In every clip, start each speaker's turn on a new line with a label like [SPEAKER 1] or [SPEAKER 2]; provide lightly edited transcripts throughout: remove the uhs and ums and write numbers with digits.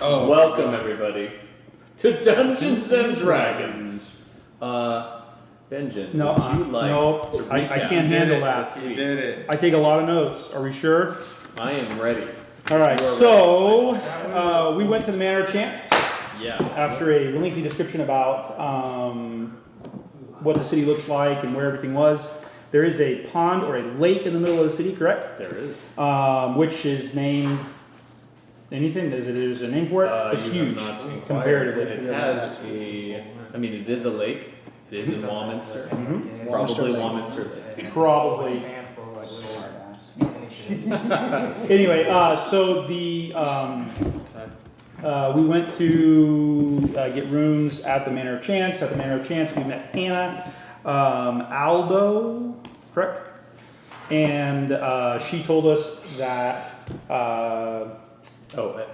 [SPEAKER 1] Welcome everybody to Dungeons and Dragons. Benjen,
[SPEAKER 2] No,
[SPEAKER 1] would you like to
[SPEAKER 2] I
[SPEAKER 1] recap
[SPEAKER 2] can't handle that.
[SPEAKER 1] this
[SPEAKER 3] You
[SPEAKER 1] week?
[SPEAKER 3] did it.
[SPEAKER 2] I take a lot of notes. Are we sure?
[SPEAKER 1] I am ready.
[SPEAKER 2] All right.
[SPEAKER 1] You are
[SPEAKER 2] So we went to the Manor of Chance
[SPEAKER 1] Yes.
[SPEAKER 2] after a lengthy description about what the city looks like and where everything was. There is a pond or a lake in the middle of the city, correct?
[SPEAKER 1] There is.
[SPEAKER 2] Which is named anything? There's a name for it? It's
[SPEAKER 1] You have
[SPEAKER 2] huge
[SPEAKER 1] not inquired.
[SPEAKER 2] comparatively.
[SPEAKER 1] It has it is a lake. It is in Warminster.
[SPEAKER 2] Mhm.
[SPEAKER 1] Probably Warminster Lake.
[SPEAKER 2] Probably. Anyway, so the we went to get rooms at the Manor of Chance. At the Manor of Chance, we met Hannah, Aldo, correct? And she told us that Adol.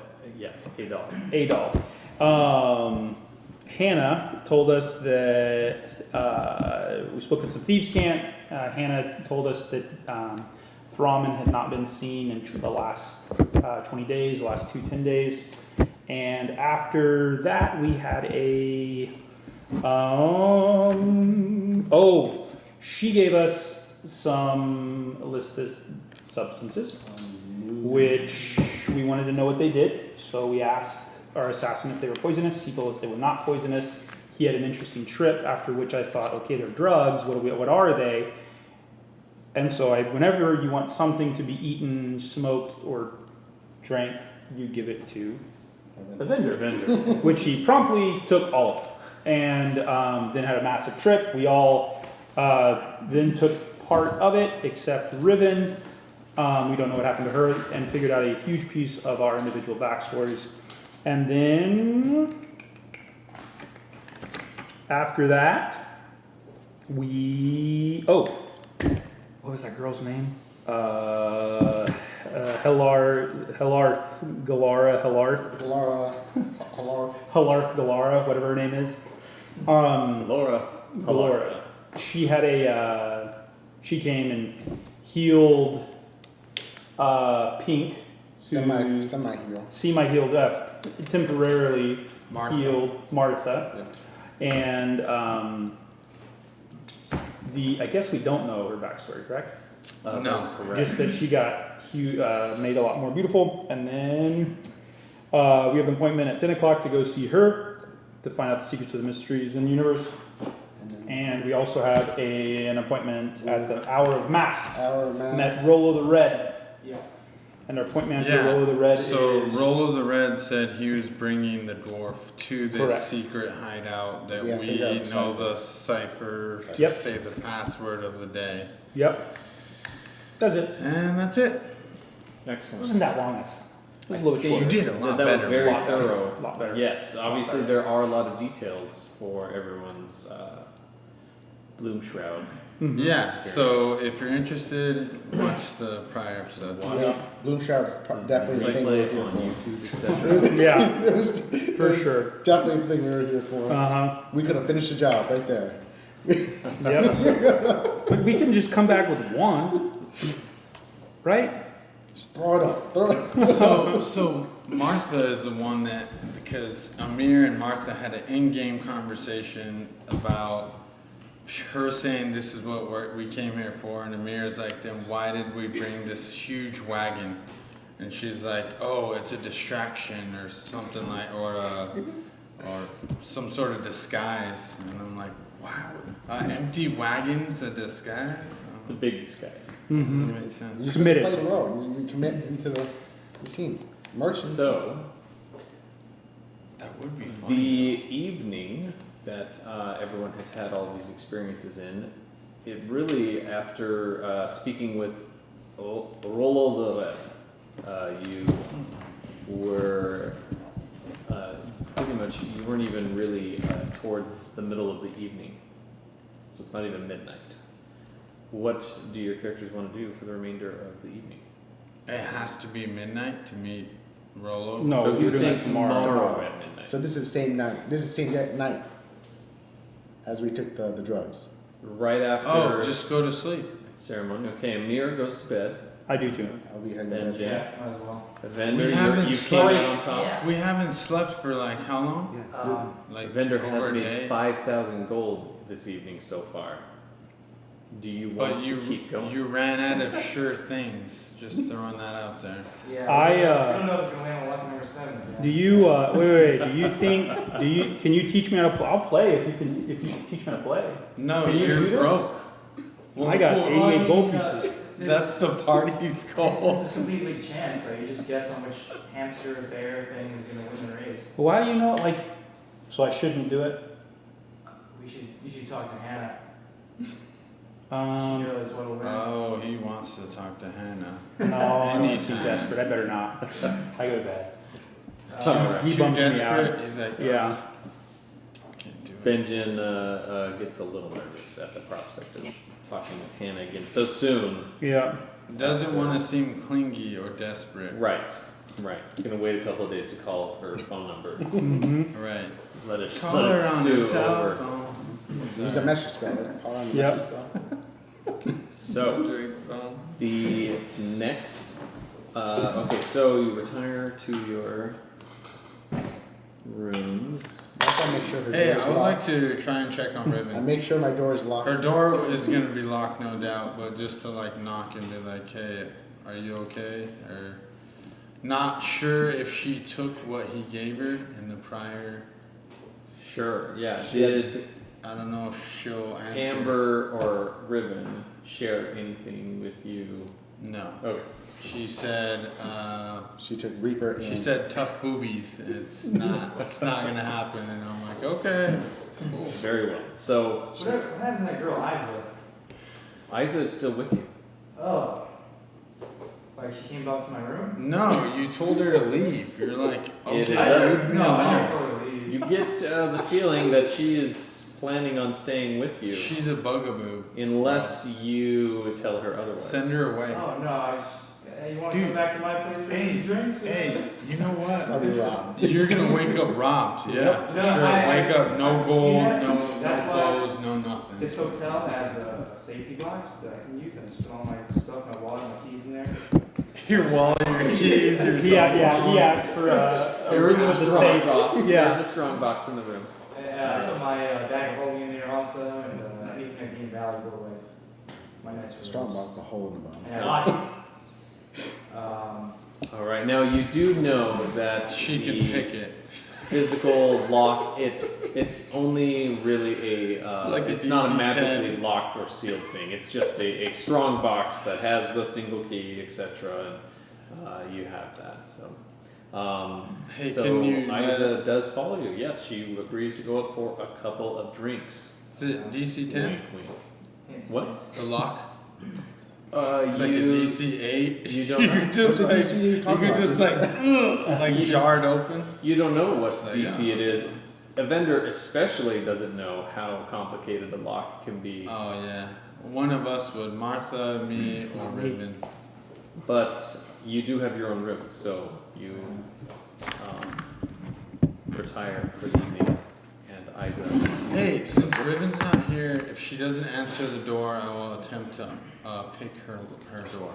[SPEAKER 2] Hannah told us that we spoke in some thieves' cant. Hannah told us that Thraman had not been seen in the last 20 days, the last 10 days. And after that, we had she gave us some illicit substances, which we wanted to know what they did. So we asked our assassin if they were poisonous. He told us they were not poisonous. He had an interesting trip, after which I thought, okay, they're drugs. What are they? And so whenever you want something to be eaten, smoked, or drank, you give it to Evendur, which he promptly took all of. And then had a massive trip. We all then took part of it, except Riven. We don't know what happened to her, and figured out a huge piece of our individual backstories. And then after that, what was that girl's name? Halarth Galara, whatever her name is. Galora. She had she came and healed Pink. Semi-healed up, temporarily healed Martha. Yeah. And I guess we don't know her backstory, correct?
[SPEAKER 3] No.
[SPEAKER 1] That's correct.
[SPEAKER 2] Just that she got made a lot more beautiful. And then we have an appointment at 10 o'clock to go see her to find out the secrets of the mysteries in the universe. And we also have an appointment at the Hour of Mass. Met Rollo the Red. Yeah. And our point man for Rollo the Red
[SPEAKER 3] is... Rollo the Red said he was bringing the dwarf to this
[SPEAKER 2] Correct.
[SPEAKER 3] secret hideout that we know the cipher to say the password of the day.
[SPEAKER 2] Yep. That's it.
[SPEAKER 3] And that's it.
[SPEAKER 2] Excellent. It wasn't that long. It was a little bit shorter.
[SPEAKER 3] You did a lot
[SPEAKER 1] that
[SPEAKER 3] better.
[SPEAKER 1] was very thorough.
[SPEAKER 2] A lot better.
[SPEAKER 1] Yes, obviously there are a lot of details for everyone's Bloom Shroud.
[SPEAKER 2] Mm-hmm.
[SPEAKER 3] Yeah, so if you're interested, watch the prior episode.
[SPEAKER 4] Bloom Shroud's definitely the thing we were here
[SPEAKER 1] on
[SPEAKER 4] for.
[SPEAKER 1] YouTube, etc.
[SPEAKER 2] Yeah,
[SPEAKER 4] It was
[SPEAKER 2] for sure.
[SPEAKER 4] definitely the thing we were here for.
[SPEAKER 2] We
[SPEAKER 4] We could have finished the job right there.
[SPEAKER 2] Yep. But we can just come back with one, right?
[SPEAKER 4] Just throw it up.
[SPEAKER 3] So Martha is the one that, because Amir and Martha had an in-game conversation about her saying this is what we came here for, and Amir's like, then why did we bring this huge wagon? And she's like, oh, it's a distraction or something like, or some sort of disguise. And I'm like, wow, empty wagon's a disguise?
[SPEAKER 1] It's a big disguise.
[SPEAKER 2] Mm-hmm.
[SPEAKER 3] Doesn't make sense.
[SPEAKER 4] You just
[SPEAKER 2] Committed.
[SPEAKER 4] play the role. You commit into the scene. Merchants.
[SPEAKER 1] So,
[SPEAKER 3] That would be
[SPEAKER 1] the
[SPEAKER 3] funny.
[SPEAKER 1] evening that everyone has had all these experiences in, it really, after speaking with Rollo the Red, you were pretty much, you weren't even really towards the middle of the evening. So it's not even midnight. What do your characters want to do for the remainder of the evening?
[SPEAKER 3] It has to be midnight to meet Rollo.
[SPEAKER 2] No,
[SPEAKER 1] So
[SPEAKER 2] we're
[SPEAKER 1] you're
[SPEAKER 2] doing
[SPEAKER 1] saying
[SPEAKER 2] that tomorrow.
[SPEAKER 1] tomorrow at midnight.
[SPEAKER 4] So this is the same night. This is the same night as we took the drugs.
[SPEAKER 1] Right after
[SPEAKER 3] Oh, just go to sleep.
[SPEAKER 1] ceremony. Okay, Amir goes to bed.
[SPEAKER 2] I do too.
[SPEAKER 4] I'll be heading to
[SPEAKER 1] Benjen.
[SPEAKER 4] bed.
[SPEAKER 5] Yeah, might as well.
[SPEAKER 1] Evendur,
[SPEAKER 3] We haven't
[SPEAKER 1] you came out
[SPEAKER 3] slept.
[SPEAKER 1] on top.
[SPEAKER 5] Yeah.
[SPEAKER 3] We haven't slept for like how long?
[SPEAKER 4] Yeah.
[SPEAKER 3] Like
[SPEAKER 1] Evendur
[SPEAKER 3] over
[SPEAKER 1] has
[SPEAKER 3] a
[SPEAKER 1] made
[SPEAKER 3] day.
[SPEAKER 1] 5,000 gold this evening so far. Do you
[SPEAKER 3] But
[SPEAKER 1] want to keep going?
[SPEAKER 3] you ran out of sure things. Just throwing that out there.
[SPEAKER 5] Yeah.
[SPEAKER 2] I,
[SPEAKER 5] I don't know if it's gonna land on lucky number 7. Yeah.
[SPEAKER 2] Do you, wait, do you think, can you teach me how to play? I'll play if you teach me how to play.
[SPEAKER 3] No,
[SPEAKER 2] Can you
[SPEAKER 3] you're
[SPEAKER 2] do this?
[SPEAKER 3] broke.
[SPEAKER 2] I got
[SPEAKER 3] Well,
[SPEAKER 2] 88 gold pieces.
[SPEAKER 3] That's the party's
[SPEAKER 5] This
[SPEAKER 3] goal.
[SPEAKER 5] is a completely chance, though. You just guess on which hamster, bear thing is gonna win the race.
[SPEAKER 2] Why do you know, like, so I shouldn't do it?
[SPEAKER 5] You should talk to Hannah. She knows what'll win.
[SPEAKER 3] Oh, he wants to talk to Hannah.
[SPEAKER 2] No, I'm too
[SPEAKER 3] Anytime.
[SPEAKER 2] desperate, I better not. I go to bed.
[SPEAKER 1] Alright.
[SPEAKER 2] He
[SPEAKER 3] Too
[SPEAKER 2] bumps me
[SPEAKER 3] desperate.
[SPEAKER 2] out.
[SPEAKER 3] He's like,
[SPEAKER 2] Yeah.
[SPEAKER 3] can't do it.
[SPEAKER 1] Benjen gets a little nervous at the prospect of talking with Hannah again so soon.
[SPEAKER 2] Yeah.
[SPEAKER 3] Doesn't want to seem clingy or desperate.
[SPEAKER 1] Right. He's gonna wait a couple of days to call her phone number.
[SPEAKER 2] Mm-hmm.
[SPEAKER 3] Right.
[SPEAKER 1] Let it
[SPEAKER 3] Call her on
[SPEAKER 1] stew
[SPEAKER 3] the cell
[SPEAKER 1] over.
[SPEAKER 3] phone.
[SPEAKER 4] Use a message spell. Right? Call on the
[SPEAKER 2] Yep.
[SPEAKER 4] message spell.
[SPEAKER 1] So
[SPEAKER 3] Drink phone.
[SPEAKER 1] the next, okay, so you retire to your rooms.
[SPEAKER 4] I'll make sure her
[SPEAKER 3] Hey,
[SPEAKER 4] door is
[SPEAKER 3] I would
[SPEAKER 4] locked.
[SPEAKER 3] like to try and check on
[SPEAKER 4] I
[SPEAKER 3] Riven.
[SPEAKER 4] make sure my door is locked.
[SPEAKER 3] Her door is gonna be locked, no doubt, but just to like knock and be like, "Hey, are you okay?" Or not sure if she took what he gave her in the prior.
[SPEAKER 1] Sure, yeah.
[SPEAKER 4] Yeah.
[SPEAKER 1] Did
[SPEAKER 3] I don't know if she'll answer.
[SPEAKER 1] Amber or Riven share anything with you?
[SPEAKER 3] No.
[SPEAKER 1] Okay.
[SPEAKER 3] She said.
[SPEAKER 4] She took Reaper and
[SPEAKER 3] She said tough boobies. It's not gonna happen. And I'm like, okay. Cool.
[SPEAKER 1] Very well. So
[SPEAKER 5] What happened to that girl, Isa?
[SPEAKER 1] Isa is still with you.
[SPEAKER 5] Oh. Like she came back to my room?
[SPEAKER 3] No, you told her to leave. You're like,
[SPEAKER 1] It
[SPEAKER 3] okay,
[SPEAKER 1] is
[SPEAKER 3] leave me
[SPEAKER 5] No, I
[SPEAKER 3] alone.
[SPEAKER 5] never told her to leave.
[SPEAKER 1] You get the feeling that she is planning on staying with you,
[SPEAKER 3] She's a bugaboo.
[SPEAKER 1] unless you tell her otherwise.
[SPEAKER 3] Send her away.
[SPEAKER 5] Oh, no. Hey, you want to
[SPEAKER 3] Dude.
[SPEAKER 5] come back to my place for
[SPEAKER 3] Hey,
[SPEAKER 5] some drinks?
[SPEAKER 3] Hey, you know what?
[SPEAKER 4] I'll be robbed.
[SPEAKER 3] You're gonna wake up robbed. Yeah, for
[SPEAKER 5] No,
[SPEAKER 3] sure. Wake up, no
[SPEAKER 5] I've
[SPEAKER 3] gold,
[SPEAKER 5] seen that.
[SPEAKER 3] no
[SPEAKER 5] That's why-
[SPEAKER 3] clothes, no nothing.
[SPEAKER 5] This hotel has a safety box that I can use. I just put all my stuff, my wallet, my keys in there.
[SPEAKER 3] Your wallet, your keys, your
[SPEAKER 2] He asked for a
[SPEAKER 1] There
[SPEAKER 2] room
[SPEAKER 1] is a
[SPEAKER 2] with a
[SPEAKER 1] strong
[SPEAKER 2] safe.
[SPEAKER 1] box.
[SPEAKER 2] Yeah.
[SPEAKER 1] There's a strong box in the room.
[SPEAKER 5] I put my bag of holding in there also, and anything at Dean Valley go away. My nice rooms.
[SPEAKER 4] Strong lock, the hole in the bottom.
[SPEAKER 5] And I lock it.
[SPEAKER 1] All right. Now you do know that
[SPEAKER 3] She can
[SPEAKER 1] the
[SPEAKER 3] pick it.
[SPEAKER 1] physical lock. It's only really
[SPEAKER 3] Like a
[SPEAKER 1] it's not a
[SPEAKER 3] DC-10.
[SPEAKER 1] magically locked or sealed thing. It's just a strong box that has the single key, etc. And you have that. So.
[SPEAKER 3] Hey,
[SPEAKER 1] so
[SPEAKER 3] can you?
[SPEAKER 1] Isa does follow you. Yes, she agrees to go up for a couple of drinks.
[SPEAKER 3] Is it DC 10?
[SPEAKER 1] Wink, wink. What?
[SPEAKER 3] The lock?
[SPEAKER 1] Uh,
[SPEAKER 3] It's like a
[SPEAKER 1] you
[SPEAKER 3] DC 8.
[SPEAKER 1] you don't know.
[SPEAKER 3] You're just
[SPEAKER 4] What's a
[SPEAKER 3] like,
[SPEAKER 4] DC you
[SPEAKER 3] you
[SPEAKER 4] talking
[SPEAKER 3] could
[SPEAKER 4] about?
[SPEAKER 3] just like jarred open.
[SPEAKER 1] you don't know what
[SPEAKER 3] It's like,
[SPEAKER 1] DC it is. Evendur especially doesn't know how complicated a lock can be.
[SPEAKER 3] Oh yeah, one of us would. Martha, me, or Riven.
[SPEAKER 1] But you do have your own room, so you retire for the evening. And Isa,
[SPEAKER 3] Hey, since Riven's not here, if she doesn't answer the door, I will attempt to pick her door.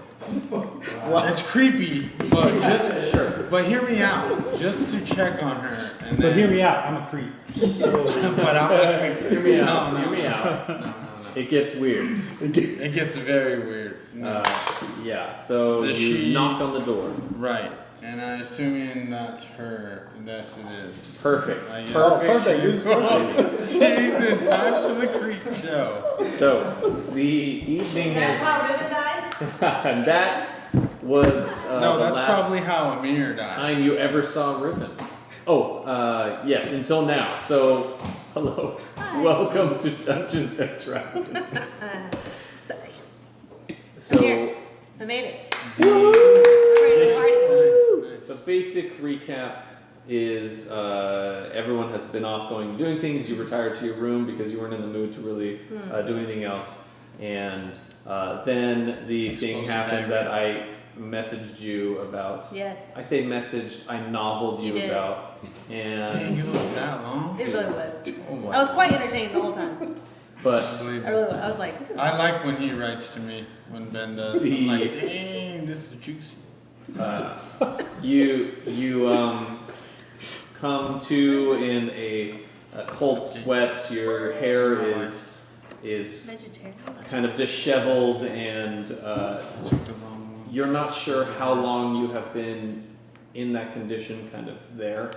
[SPEAKER 3] It's creepy, but just
[SPEAKER 1] sure.
[SPEAKER 3] but hear me out, just to check on her, and then.
[SPEAKER 2] But hear me out, I'm a creep. So,
[SPEAKER 3] But I'm a creep.
[SPEAKER 1] Hear me out.
[SPEAKER 3] No,
[SPEAKER 1] Hear me out.
[SPEAKER 3] No.
[SPEAKER 1] It gets weird.
[SPEAKER 3] It gets very weird. No.
[SPEAKER 1] Yeah. So
[SPEAKER 3] Does
[SPEAKER 1] you
[SPEAKER 3] she-
[SPEAKER 1] knock on the door.
[SPEAKER 3] Right, and I'm assuming that's her. Yes, it is.
[SPEAKER 1] Perfect.
[SPEAKER 3] I guess.
[SPEAKER 4] Oh, perfect. This is perfect.
[SPEAKER 3] She's in time for the creep show.
[SPEAKER 1] So the evening
[SPEAKER 6] That's
[SPEAKER 1] has,
[SPEAKER 6] how Riven died?
[SPEAKER 1] and that was
[SPEAKER 3] No,
[SPEAKER 1] the
[SPEAKER 3] that's
[SPEAKER 1] last
[SPEAKER 3] probably how Amir died.
[SPEAKER 1] time you ever saw Riven. Oh, yes, until now. So, hello,
[SPEAKER 6] Hi.
[SPEAKER 1] welcome to Dungeons and Dragons.
[SPEAKER 6] Sorry.
[SPEAKER 1] So,
[SPEAKER 6] Here. I made it. I'm ready to party.
[SPEAKER 1] the basic recap is everyone has been off going doing things. You retired to your room because you weren't in the mood to really do anything else, and then the thing
[SPEAKER 3] Supposed to
[SPEAKER 1] happened
[SPEAKER 3] die,
[SPEAKER 1] that I messaged you about.
[SPEAKER 6] Yes.
[SPEAKER 1] I say messaged, I noveled you
[SPEAKER 6] You did.
[SPEAKER 1] about,
[SPEAKER 3] Dang,
[SPEAKER 1] and
[SPEAKER 3] it was that long?
[SPEAKER 6] It really was.
[SPEAKER 3] Oh,
[SPEAKER 6] I was quite entertained the whole time.
[SPEAKER 1] But
[SPEAKER 3] I believe
[SPEAKER 6] I
[SPEAKER 3] it.
[SPEAKER 6] really, I was like, this is.
[SPEAKER 3] I like when he writes to me, when Ben does. I'm like, dang, this is juicy.
[SPEAKER 1] you come to in a cold sweat. Your hair is
[SPEAKER 6] Vegetarian.
[SPEAKER 1] kind of disheveled, and
[SPEAKER 3] I took the wrong one.
[SPEAKER 1] you're not sure how long you have been in that condition, kind of there.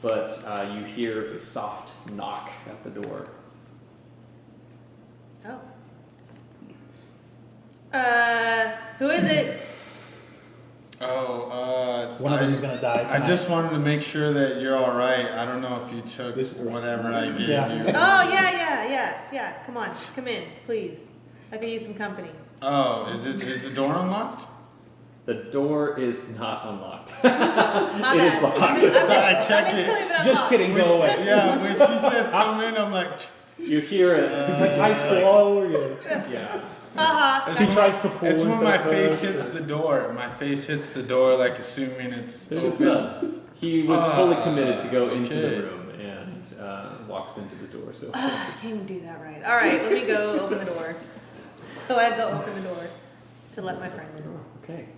[SPEAKER 1] But you hear a soft knock at the door.
[SPEAKER 6] Oh. Who is it?
[SPEAKER 3] Oh,
[SPEAKER 2] One of them is gonna die.
[SPEAKER 3] I just wanted to make sure that you're all right. I don't know if you took
[SPEAKER 4] This is the rest
[SPEAKER 3] whatever
[SPEAKER 4] of
[SPEAKER 3] I
[SPEAKER 4] mine.
[SPEAKER 3] gave
[SPEAKER 2] Yeah.
[SPEAKER 3] you.
[SPEAKER 6] Oh, yeah. Come on, come in, please. I could use some company.
[SPEAKER 3] Oh, is the door unlocked?
[SPEAKER 1] The door is not unlocked.
[SPEAKER 6] My
[SPEAKER 1] It is
[SPEAKER 6] bad.
[SPEAKER 1] locked.
[SPEAKER 3] I thought I
[SPEAKER 6] I'm
[SPEAKER 3] checked it.
[SPEAKER 6] mentally, but I'm
[SPEAKER 2] Just
[SPEAKER 6] not.
[SPEAKER 2] kidding, go away.
[SPEAKER 3] Yeah, when she says come in, I'm like,
[SPEAKER 1] You hear it.
[SPEAKER 2] It's like high school all over again.
[SPEAKER 1] Yeah.
[SPEAKER 6] Haha.
[SPEAKER 2] He tries to pull
[SPEAKER 3] it's when
[SPEAKER 2] himself
[SPEAKER 3] my face
[SPEAKER 2] first.
[SPEAKER 3] hits the door. My face hits the door, like assuming it's
[SPEAKER 1] There's a
[SPEAKER 3] open.
[SPEAKER 1] thud. He was fully committed to go into
[SPEAKER 3] okay.
[SPEAKER 1] the room and walks into the door. So
[SPEAKER 6] I can't even do that right. All right, let me go open the door. So I go open the door to let my friends in.
[SPEAKER 1] okay.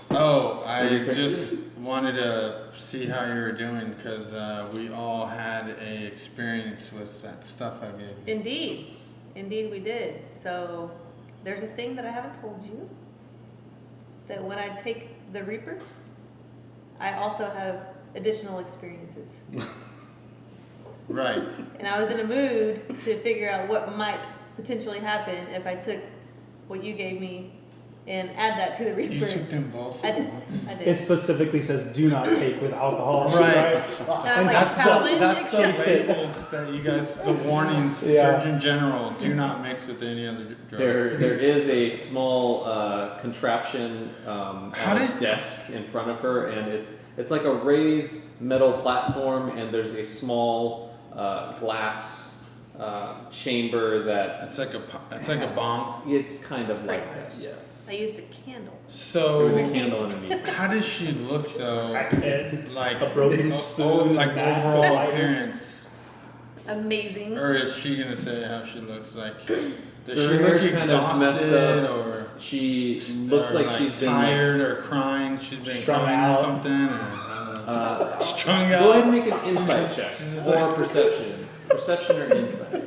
[SPEAKER 3] Oh, I just wanted to see how you were doing because we all had a experience with that stuff I gave you.
[SPEAKER 6] Indeed we did. So there's a thing that I haven't told you. That when I take the Reaper, I also have additional experiences.
[SPEAKER 3] Right.
[SPEAKER 6] And I was in a mood to figure out what might potentially happen if I took what you gave me and add that to the
[SPEAKER 3] You
[SPEAKER 6] Reaper.
[SPEAKER 3] took them both
[SPEAKER 6] I
[SPEAKER 3] at
[SPEAKER 6] did.
[SPEAKER 3] once.
[SPEAKER 6] I
[SPEAKER 2] It
[SPEAKER 6] did.
[SPEAKER 2] specifically says do not take with alcohol.
[SPEAKER 3] Right.
[SPEAKER 6] And I'm
[SPEAKER 2] And
[SPEAKER 6] like,
[SPEAKER 2] that's
[SPEAKER 6] challenge
[SPEAKER 3] That's the
[SPEAKER 6] accepted.
[SPEAKER 3] labels that you guys, the warnings,
[SPEAKER 2] Yeah.
[SPEAKER 3] Surgeon General, do not mix with any other drug.
[SPEAKER 1] There is a small contraption on
[SPEAKER 3] How
[SPEAKER 1] a
[SPEAKER 3] did-
[SPEAKER 1] desk in front of her, and it's like a raised metal platform, and there's a small glass chamber that
[SPEAKER 3] It's like a bomb.
[SPEAKER 1] it's kind of like that. Yes.
[SPEAKER 6] I used a candle.
[SPEAKER 1] There was a
[SPEAKER 3] So,
[SPEAKER 1] candle underneath.
[SPEAKER 3] how does she look though?
[SPEAKER 2] Crackhead.
[SPEAKER 3] Like
[SPEAKER 2] A broken
[SPEAKER 3] oh,
[SPEAKER 2] spoon,
[SPEAKER 3] like
[SPEAKER 2] knife,
[SPEAKER 3] overall
[SPEAKER 2] lighter.
[SPEAKER 3] appearance,
[SPEAKER 6] Amazing.
[SPEAKER 3] or is she gonna say how she looks like? Does
[SPEAKER 1] Her
[SPEAKER 3] she look
[SPEAKER 1] hair's kind of messed
[SPEAKER 3] exhausted
[SPEAKER 1] up.
[SPEAKER 3] or?
[SPEAKER 1] She looks
[SPEAKER 3] or
[SPEAKER 1] like she's been
[SPEAKER 3] tired or crying. She's been
[SPEAKER 2] Strung
[SPEAKER 3] crying
[SPEAKER 2] out.
[SPEAKER 3] or something. Or, strung
[SPEAKER 1] Go ahead
[SPEAKER 3] out.
[SPEAKER 1] and make an insight check or perception. Perception or insight.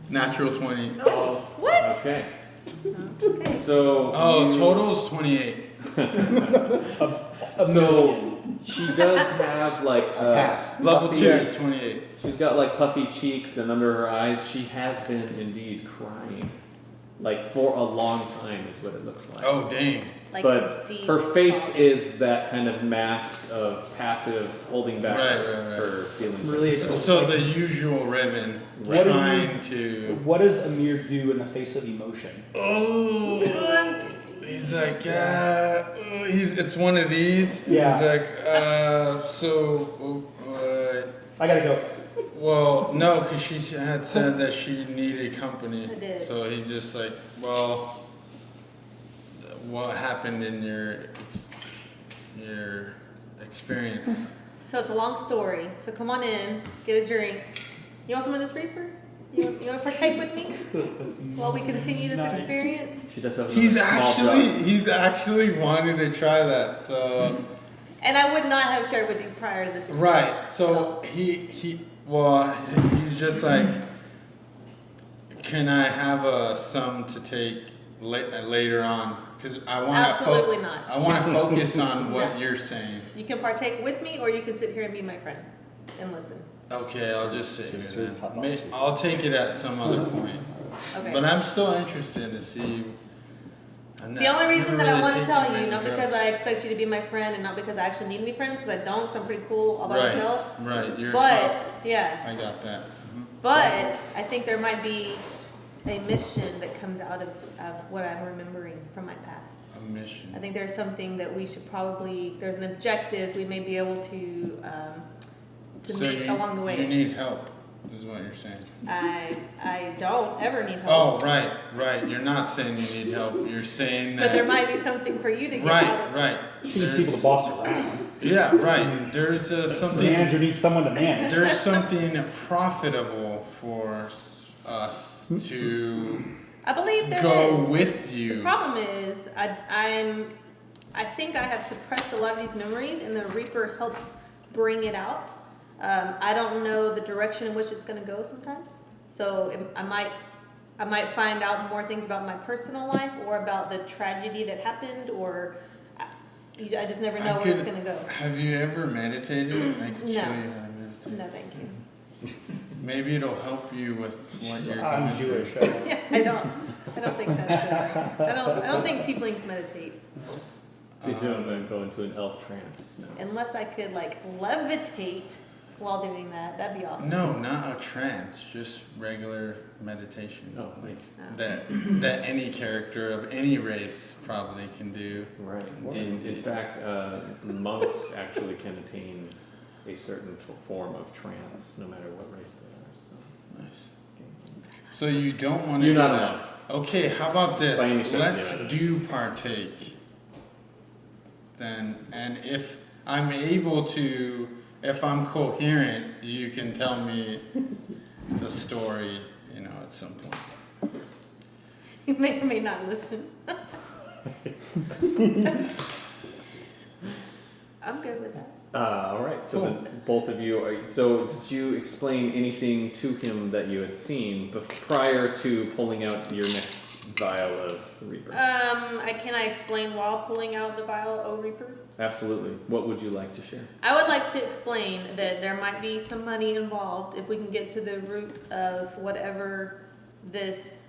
[SPEAKER 3] Natural 20.
[SPEAKER 6] Oh, what?
[SPEAKER 1] Okay.
[SPEAKER 6] Okay.
[SPEAKER 1] So
[SPEAKER 3] Oh,
[SPEAKER 1] you-
[SPEAKER 3] total's 28.
[SPEAKER 2] A
[SPEAKER 1] So
[SPEAKER 2] million.
[SPEAKER 1] she does have like
[SPEAKER 4] Pass.
[SPEAKER 3] Level
[SPEAKER 4] Puppy.
[SPEAKER 3] 2, 28.
[SPEAKER 1] she's got like puffy cheeks, and under her eyes she has been indeed crying, like for a long time is what it looks like.
[SPEAKER 3] Oh, dang.
[SPEAKER 6] Like
[SPEAKER 1] But
[SPEAKER 6] deep
[SPEAKER 1] her face
[SPEAKER 6] thought.
[SPEAKER 1] is that kind of mask of passive holding back
[SPEAKER 3] Right,
[SPEAKER 1] her feelings.
[SPEAKER 2] Really
[SPEAKER 3] So the usual Riven
[SPEAKER 2] What do you-
[SPEAKER 3] trying to.
[SPEAKER 2] What does Amir do in the face of emotion?
[SPEAKER 3] Oh.
[SPEAKER 6] I'm busy.
[SPEAKER 3] He's like, it's one of these.
[SPEAKER 2] Yeah.
[SPEAKER 3] He's like,
[SPEAKER 2] I gotta go.
[SPEAKER 3] well, no, because she had said that she needed company.
[SPEAKER 6] I did.
[SPEAKER 3] So he's just like, well, what happened in your experience?
[SPEAKER 6] So it's a long story. So come on in, get a drink. You want some of this Reaper? You want to partake with me while we continue this
[SPEAKER 2] Nice.
[SPEAKER 6] experience?
[SPEAKER 1] She does have
[SPEAKER 3] He's
[SPEAKER 1] another small jar.
[SPEAKER 3] he's actually wanting to try that. So
[SPEAKER 6] And I would not have shared with you prior to this experience.
[SPEAKER 3] right. So he's just like, can I have some to take later on? Because I want
[SPEAKER 6] Absolutely not.
[SPEAKER 3] I want to focus on what
[SPEAKER 6] No.
[SPEAKER 3] you're saying.
[SPEAKER 6] You can partake with me, or you can sit here and be my friend and listen.
[SPEAKER 3] Okay, I'll just sit here.
[SPEAKER 4] Just hot
[SPEAKER 3] then.
[SPEAKER 4] box.
[SPEAKER 3] I'll take it at some other point.
[SPEAKER 6] Okay.
[SPEAKER 3] But I'm still interested to see.
[SPEAKER 6] The only reason that I want to tell you, not because I expect you to be my friend, and not because I actually need any friends, because I don't, because I'm pretty cool all by
[SPEAKER 3] Right.
[SPEAKER 6] myself.
[SPEAKER 3] Right, you're
[SPEAKER 6] But
[SPEAKER 3] tough.
[SPEAKER 6] yeah,
[SPEAKER 3] I got that.
[SPEAKER 6] but I think there might be a mission that comes out of what I'm remembering from my past.
[SPEAKER 3] A mission.
[SPEAKER 6] I think there's something that we should probably, there's an objective we may be able to
[SPEAKER 3] So
[SPEAKER 6] meet along the way.
[SPEAKER 3] You need help. is what you're saying.
[SPEAKER 6] I don't ever need help.
[SPEAKER 3] Oh, right. You're not saying you need help. You're saying that.
[SPEAKER 6] But there might be something for you to get out.
[SPEAKER 3] Right.
[SPEAKER 2] She needs people to boss around.
[SPEAKER 3] Yeah, right. There's
[SPEAKER 2] The
[SPEAKER 3] something.
[SPEAKER 2] manager needs someone to manage.
[SPEAKER 3] There's something profitable for us to
[SPEAKER 6] I believe there
[SPEAKER 3] go
[SPEAKER 6] is.
[SPEAKER 3] with
[SPEAKER 6] The
[SPEAKER 3] you.
[SPEAKER 6] problem is, I think I have suppressed a lot of these memories, and the Reaper helps bring it out. I don't know the direction in which it's going to go sometimes, so I might find out more things about my personal life or about the tragedy that happened, or I just never know where it's going to go.
[SPEAKER 3] Have you ever meditated? I can
[SPEAKER 6] No.
[SPEAKER 3] show you how to meditate.
[SPEAKER 6] No, thank you.
[SPEAKER 3] Maybe it'll help you with what you're going
[SPEAKER 2] I'm
[SPEAKER 3] through.
[SPEAKER 2] Jewish.
[SPEAKER 6] Yeah, I don't think that's it. I don't think tieflings meditate.
[SPEAKER 1] You don't go into an elf trance. No.
[SPEAKER 6] Unless I could like levitate while doing that, that'd be awesome.
[SPEAKER 3] No, not a trance, just regular meditation.
[SPEAKER 1] Oh, like,
[SPEAKER 3] That any character of any race probably can do.
[SPEAKER 1] right. In fact, monks actually can attain a certain form of trance, no matter what race they are. So.
[SPEAKER 3] Nice. So you don't want to
[SPEAKER 1] You're
[SPEAKER 3] do
[SPEAKER 1] not
[SPEAKER 3] that.
[SPEAKER 1] alone.
[SPEAKER 3] Okay, how about this?
[SPEAKER 1] By any stretch of the
[SPEAKER 3] Let's
[SPEAKER 1] imagination.
[SPEAKER 3] do partake. Then, and if I'm able to, if I'm coherent, you can tell me the story, at some point.
[SPEAKER 6] You may or may not listen. I'm good with that.
[SPEAKER 1] All right. So
[SPEAKER 3] Cool.
[SPEAKER 1] then both of you are. So did you explain anything to him that you had seen prior to pulling out your next vial of Reaper?
[SPEAKER 6] Can I explain while pulling out the vial of Reaper?
[SPEAKER 1] Absolutely. What would you like to share?
[SPEAKER 6] I would like to explain that there might be some money involved if we can get to the root of whatever this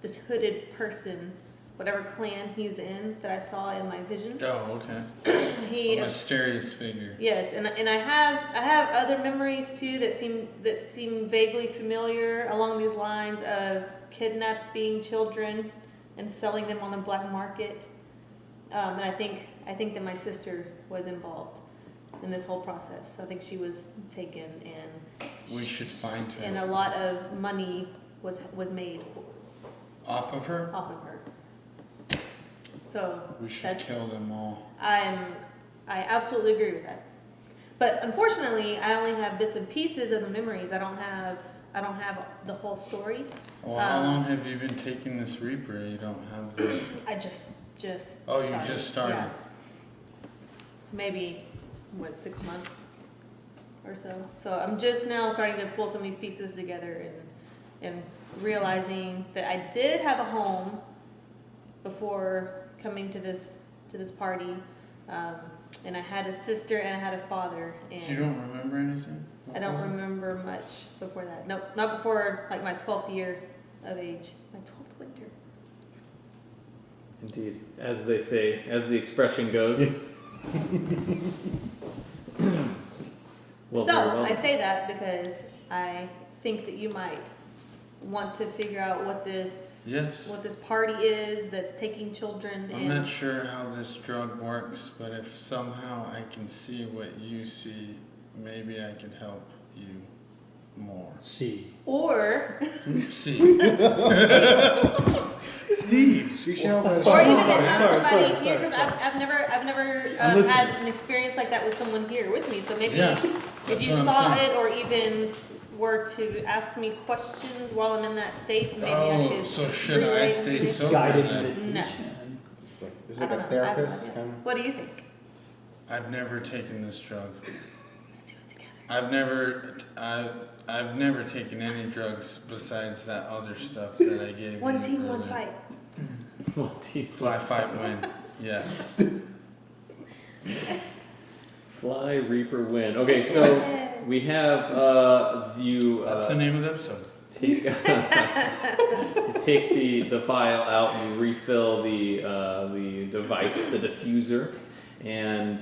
[SPEAKER 6] this hooded person, whatever clan he's in that I saw in my vision.
[SPEAKER 3] Oh, okay.
[SPEAKER 6] He
[SPEAKER 3] A mysterious figure.
[SPEAKER 6] yes, and I have other memories too that seem vaguely familiar along these lines of kidnapping children and selling them on the black market. And I think that my sister was involved in this whole process. I think she was taken, and
[SPEAKER 3] We should find her.
[SPEAKER 6] and a lot of money was made
[SPEAKER 3] Off of her?
[SPEAKER 6] off of her. So
[SPEAKER 3] We should
[SPEAKER 6] that's
[SPEAKER 3] kill them all.
[SPEAKER 6] I absolutely agree with that. But unfortunately, I only have bits and pieces of the memories. I don't have the whole story.
[SPEAKER 3] Well, how long have you been taking this Reaper? You don't have the...
[SPEAKER 6] I just
[SPEAKER 3] Oh, you
[SPEAKER 6] started.
[SPEAKER 3] just started.
[SPEAKER 6] Yeah. Maybe 6 months or so. So I'm just now starting to pull some of these pieces together and realizing that I did have a home before coming to this party, and I had a sister and I had a father. And
[SPEAKER 3] You don't remember anything?
[SPEAKER 6] I don't remember much before that. Nope, not before like my 12th year of age, my 12th winter.
[SPEAKER 1] Indeed. As they say, as the expression goes. Well,
[SPEAKER 6] So
[SPEAKER 1] very well.
[SPEAKER 6] I say that because I think that you might want to figure out what this
[SPEAKER 3] Yes.
[SPEAKER 6] party is that's taking children
[SPEAKER 3] I'm not sure how this drug works, but if somehow I can see what you see, maybe I can help you more.
[SPEAKER 2] See.
[SPEAKER 6] or
[SPEAKER 3] See.
[SPEAKER 4] Steve, she shall
[SPEAKER 6] or even
[SPEAKER 2] Sorry,
[SPEAKER 6] have
[SPEAKER 2] sorry,
[SPEAKER 6] somebody
[SPEAKER 2] sorry,
[SPEAKER 6] here because
[SPEAKER 2] sorry.
[SPEAKER 6] I've never
[SPEAKER 2] I'm listening.
[SPEAKER 6] had an experience like that with someone here with me. So maybe
[SPEAKER 3] Yeah,
[SPEAKER 6] if
[SPEAKER 3] that's
[SPEAKER 6] you
[SPEAKER 3] what I'm
[SPEAKER 6] saw
[SPEAKER 3] saying.
[SPEAKER 6] it or even were to ask me questions while I'm in that state, maybe I
[SPEAKER 3] Oh,
[SPEAKER 6] could.
[SPEAKER 3] so should I
[SPEAKER 6] relay
[SPEAKER 3] stay
[SPEAKER 6] information.
[SPEAKER 3] sober
[SPEAKER 2] Guided
[SPEAKER 3] then?
[SPEAKER 2] meditation.
[SPEAKER 4] It's like, is
[SPEAKER 6] I
[SPEAKER 4] it
[SPEAKER 6] don't
[SPEAKER 4] like
[SPEAKER 6] know.
[SPEAKER 4] a
[SPEAKER 6] I have no
[SPEAKER 4] therapist
[SPEAKER 6] idea.
[SPEAKER 4] kind of?
[SPEAKER 6] What do you think?
[SPEAKER 3] I've never taken this drug.
[SPEAKER 6] Let's do it together.
[SPEAKER 3] I've never taken any drugs besides that other stuff that I gave you.
[SPEAKER 6] One team, one
[SPEAKER 3] earlier.
[SPEAKER 6] fight.
[SPEAKER 1] One team.
[SPEAKER 3] Fly, fight, win. Yes.
[SPEAKER 1] Fly, Reaper, win. Okay, so we have you
[SPEAKER 3] That's the name of the episode.
[SPEAKER 1] take you take the vial out, you refill the device, the diffuser, and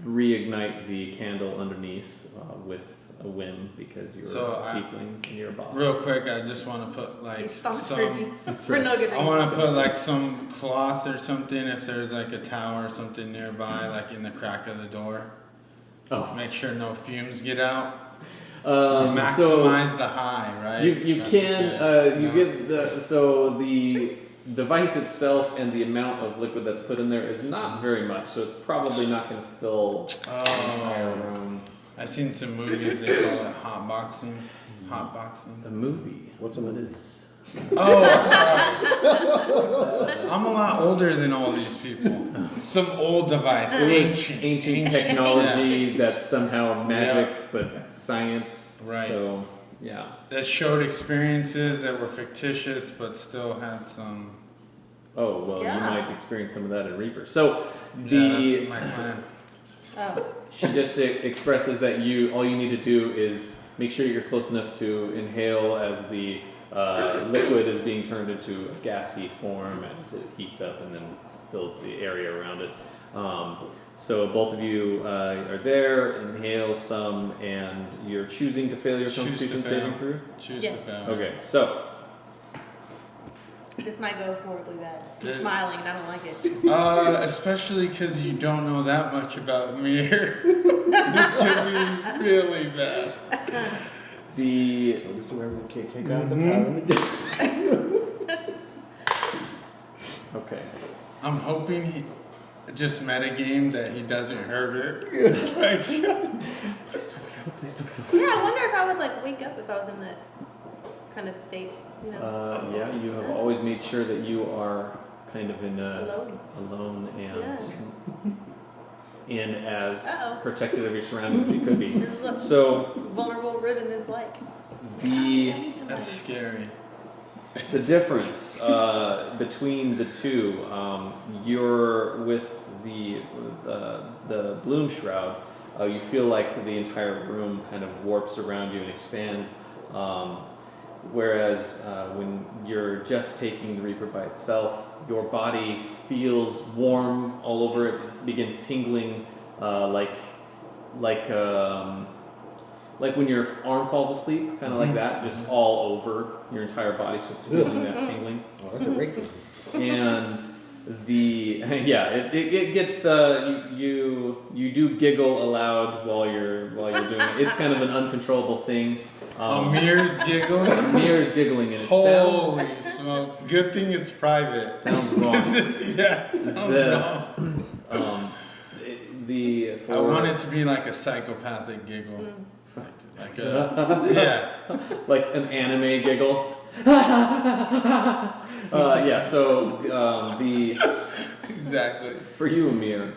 [SPEAKER 1] reignite the candle underneath with a whim because you're
[SPEAKER 3] So
[SPEAKER 1] a tiefling and you're a boss.
[SPEAKER 3] Real quick, I just want to put
[SPEAKER 6] You
[SPEAKER 3] like
[SPEAKER 6] sponsored
[SPEAKER 3] some.
[SPEAKER 6] you
[SPEAKER 1] That's
[SPEAKER 6] for
[SPEAKER 1] right.
[SPEAKER 6] no good
[SPEAKER 3] I
[SPEAKER 6] reason.
[SPEAKER 3] want to put like some cloth or something if there's like a towel or something nearby, like in the crack of the door.
[SPEAKER 1] Oh.
[SPEAKER 3] Make sure no fumes get out.
[SPEAKER 1] So
[SPEAKER 3] Maximize the high, right?
[SPEAKER 1] you
[SPEAKER 3] That's
[SPEAKER 1] can
[SPEAKER 3] okay.
[SPEAKER 1] you
[SPEAKER 3] No.
[SPEAKER 1] get the device itself and the amount of liquid that's put in there is not very much, so it's probably not going to fill the entire
[SPEAKER 3] Oh,
[SPEAKER 1] room.
[SPEAKER 3] I've seen some movies. They call it hot boxing. Hot
[SPEAKER 1] A
[SPEAKER 3] boxing.
[SPEAKER 1] movie.
[SPEAKER 4] What's a
[SPEAKER 1] What
[SPEAKER 4] movie?
[SPEAKER 1] is?
[SPEAKER 3] Oh, I'm sorry. I'm a lot older than all these people. Some old device.
[SPEAKER 1] Ancient technology that's somehow magic, but science.
[SPEAKER 3] Right.
[SPEAKER 1] So yeah.
[SPEAKER 3] That showed experiences that were fictitious, but still had some.
[SPEAKER 1] Oh well,
[SPEAKER 6] Yeah.
[SPEAKER 1] you might experience some of that in Reaper. So
[SPEAKER 3] Yeah,
[SPEAKER 1] the
[SPEAKER 3] that's my plan.
[SPEAKER 6] Oh,
[SPEAKER 1] she just expresses that all you need to do is make sure you're close enough to inhale as the liquid is being turned into a gassy form as it heats up and then fills the area around it. So both of you are there, inhale some, and you're choosing to fail your
[SPEAKER 3] Choose to
[SPEAKER 1] Constitution
[SPEAKER 3] fail.
[SPEAKER 1] saving through?
[SPEAKER 3] Choose
[SPEAKER 6] Yes.
[SPEAKER 3] to fail.
[SPEAKER 1] Okay, so
[SPEAKER 6] this might go horribly bad. He's
[SPEAKER 3] The-
[SPEAKER 6] smiling and I don't like it.
[SPEAKER 3] Especially because you don't know that much about Amir. This could be really bad.
[SPEAKER 1] the
[SPEAKER 4] So this is where we get kicked out of the town.
[SPEAKER 1] okay.
[SPEAKER 3] I'm hoping he just metagame that he doesn't hurt it. Like,
[SPEAKER 6] Yeah, I wonder if I would like wake up if I was in that kind of state, you know,
[SPEAKER 1] Yeah, you have always made sure that you are kind of in
[SPEAKER 6] alone.
[SPEAKER 1] alone and
[SPEAKER 6] Yeah.
[SPEAKER 1] in as
[SPEAKER 6] Uh-oh.
[SPEAKER 1] protected of your surroundings as you could be.
[SPEAKER 6] This is what
[SPEAKER 1] So
[SPEAKER 6] vulnerable Riven is like.
[SPEAKER 1] the
[SPEAKER 6] I need somebody.
[SPEAKER 3] that's scary.
[SPEAKER 1] the difference between the two, you're with the bloom shroud. You feel like the entire room kind of warps around you and expands. Whereas when you're just taking the Reaper by itself, your body feels warm all over it. It begins tingling, like when your arm falls asleep, kind of like that, just all over your entire body. So it's feeling that tingling.
[SPEAKER 4] Oh, that's a great thing.
[SPEAKER 1] And it gets you do giggle aloud while you're doing it. It's kind of an uncontrollable thing.
[SPEAKER 3] Amir's giggling.
[SPEAKER 1] Amir's giggling and it
[SPEAKER 3] Holy smoke! Good thing it's private.
[SPEAKER 1] sounds wrong.
[SPEAKER 3] Yeah, sounds
[SPEAKER 1] The-
[SPEAKER 3] wrong.
[SPEAKER 1] For
[SPEAKER 3] I want it to be like a psychopathic giggle. Like a, yeah.
[SPEAKER 1] like an anime giggle. So
[SPEAKER 3] Exactly.
[SPEAKER 1] for you, Amir,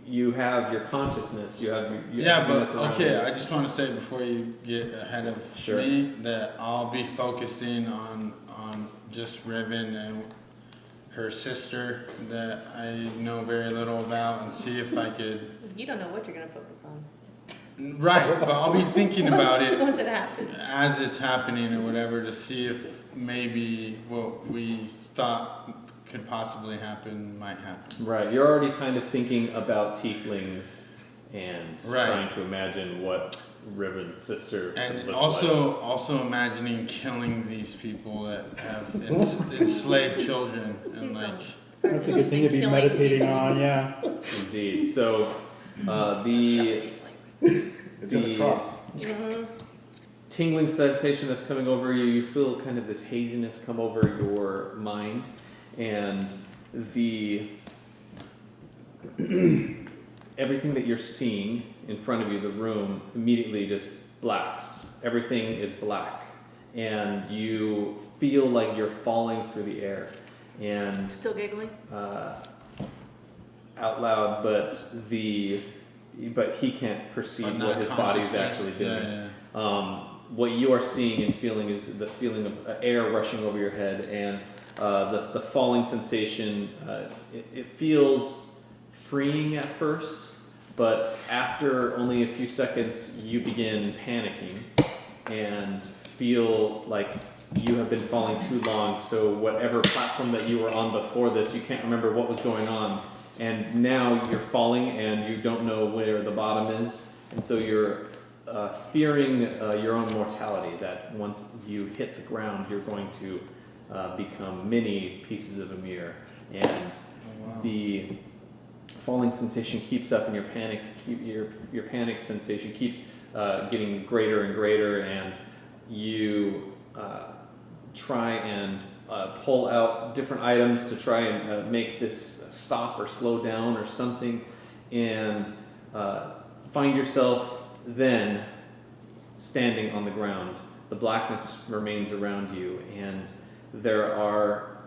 [SPEAKER 1] you have your consciousness. You have
[SPEAKER 3] Yeah,
[SPEAKER 1] everything
[SPEAKER 3] but
[SPEAKER 1] that's around
[SPEAKER 3] okay,
[SPEAKER 1] you.
[SPEAKER 3] I just want to say before you get ahead of
[SPEAKER 1] Sure.
[SPEAKER 3] me that I'll be focusing on just Riven and her sister that I know very little about and see if I could.
[SPEAKER 6] You don't know what you're gonna focus on
[SPEAKER 3] Right, but I'll be thinking about it
[SPEAKER 6] once it happens.
[SPEAKER 3] as it's happening or whatever to see if maybe what we thought could possibly happen might happen.
[SPEAKER 1] Right, you're already kind of thinking about tieflings and
[SPEAKER 3] Right.
[SPEAKER 1] trying to imagine what Riven's sister could
[SPEAKER 3] And
[SPEAKER 1] look
[SPEAKER 3] also imagining killing these people that have enslaved children and
[SPEAKER 6] Please
[SPEAKER 3] like
[SPEAKER 6] don't.
[SPEAKER 2] That's a good thing to be
[SPEAKER 6] Killing
[SPEAKER 2] meditating
[SPEAKER 6] people.
[SPEAKER 2] on, yeah.
[SPEAKER 1] like. Indeed. So
[SPEAKER 6] Kill
[SPEAKER 1] the
[SPEAKER 6] the tieflings.
[SPEAKER 4] It's in the cross.
[SPEAKER 6] Mhm.
[SPEAKER 1] tingling sensation that's coming over you, you feel kind of this haziness come over your mind, and everything that you're seeing in front of you, the room, immediately just blacks. Everything is black, and you feel like you're falling through the air, and
[SPEAKER 6] Still giggling.
[SPEAKER 1] out loud, but he can't perceive
[SPEAKER 3] but
[SPEAKER 1] what
[SPEAKER 3] not
[SPEAKER 1] his body's
[SPEAKER 3] consciously.
[SPEAKER 1] actually doing.
[SPEAKER 3] Yeah,
[SPEAKER 1] What you are seeing and feeling is the feeling of air rushing over your head, and the falling sensation. It feels freeing at first, but after only a few seconds, you begin panicking and feel like you have been falling too long. So whatever platform that you were on before this, you can't remember what was going on, and now you're falling and you don't know where the bottom is, and so you're fearing your own mortality, that once you hit the ground, you're going to become many pieces of Amir. And
[SPEAKER 3] Oh, wow.
[SPEAKER 1] falling sensation keeps up, and your panic sensation keeps getting greater and greater, and you try and pull out different items to try and make this stop or slow down or something, and find yourself then standing on the ground. The blackness remains around you, and there are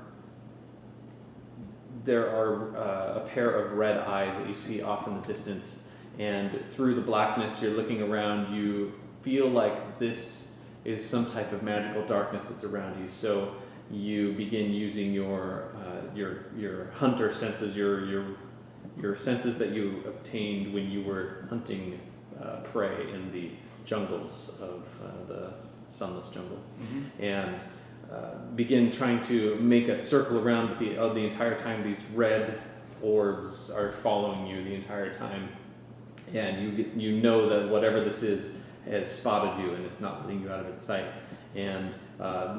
[SPEAKER 1] a pair of red eyes that you see off in the distance, and through the blackness you're looking around. You feel like this is some type of magical darkness that's around you, so you begin using your hunter senses, your senses that you obtained when you were hunting prey in the jungles of the Sunless Jungle, and begin trying to make a circle around. But the entire time these red orbs are following you the entire time, and you know that whatever this is has spotted you, and it's not letting you out of its sight. And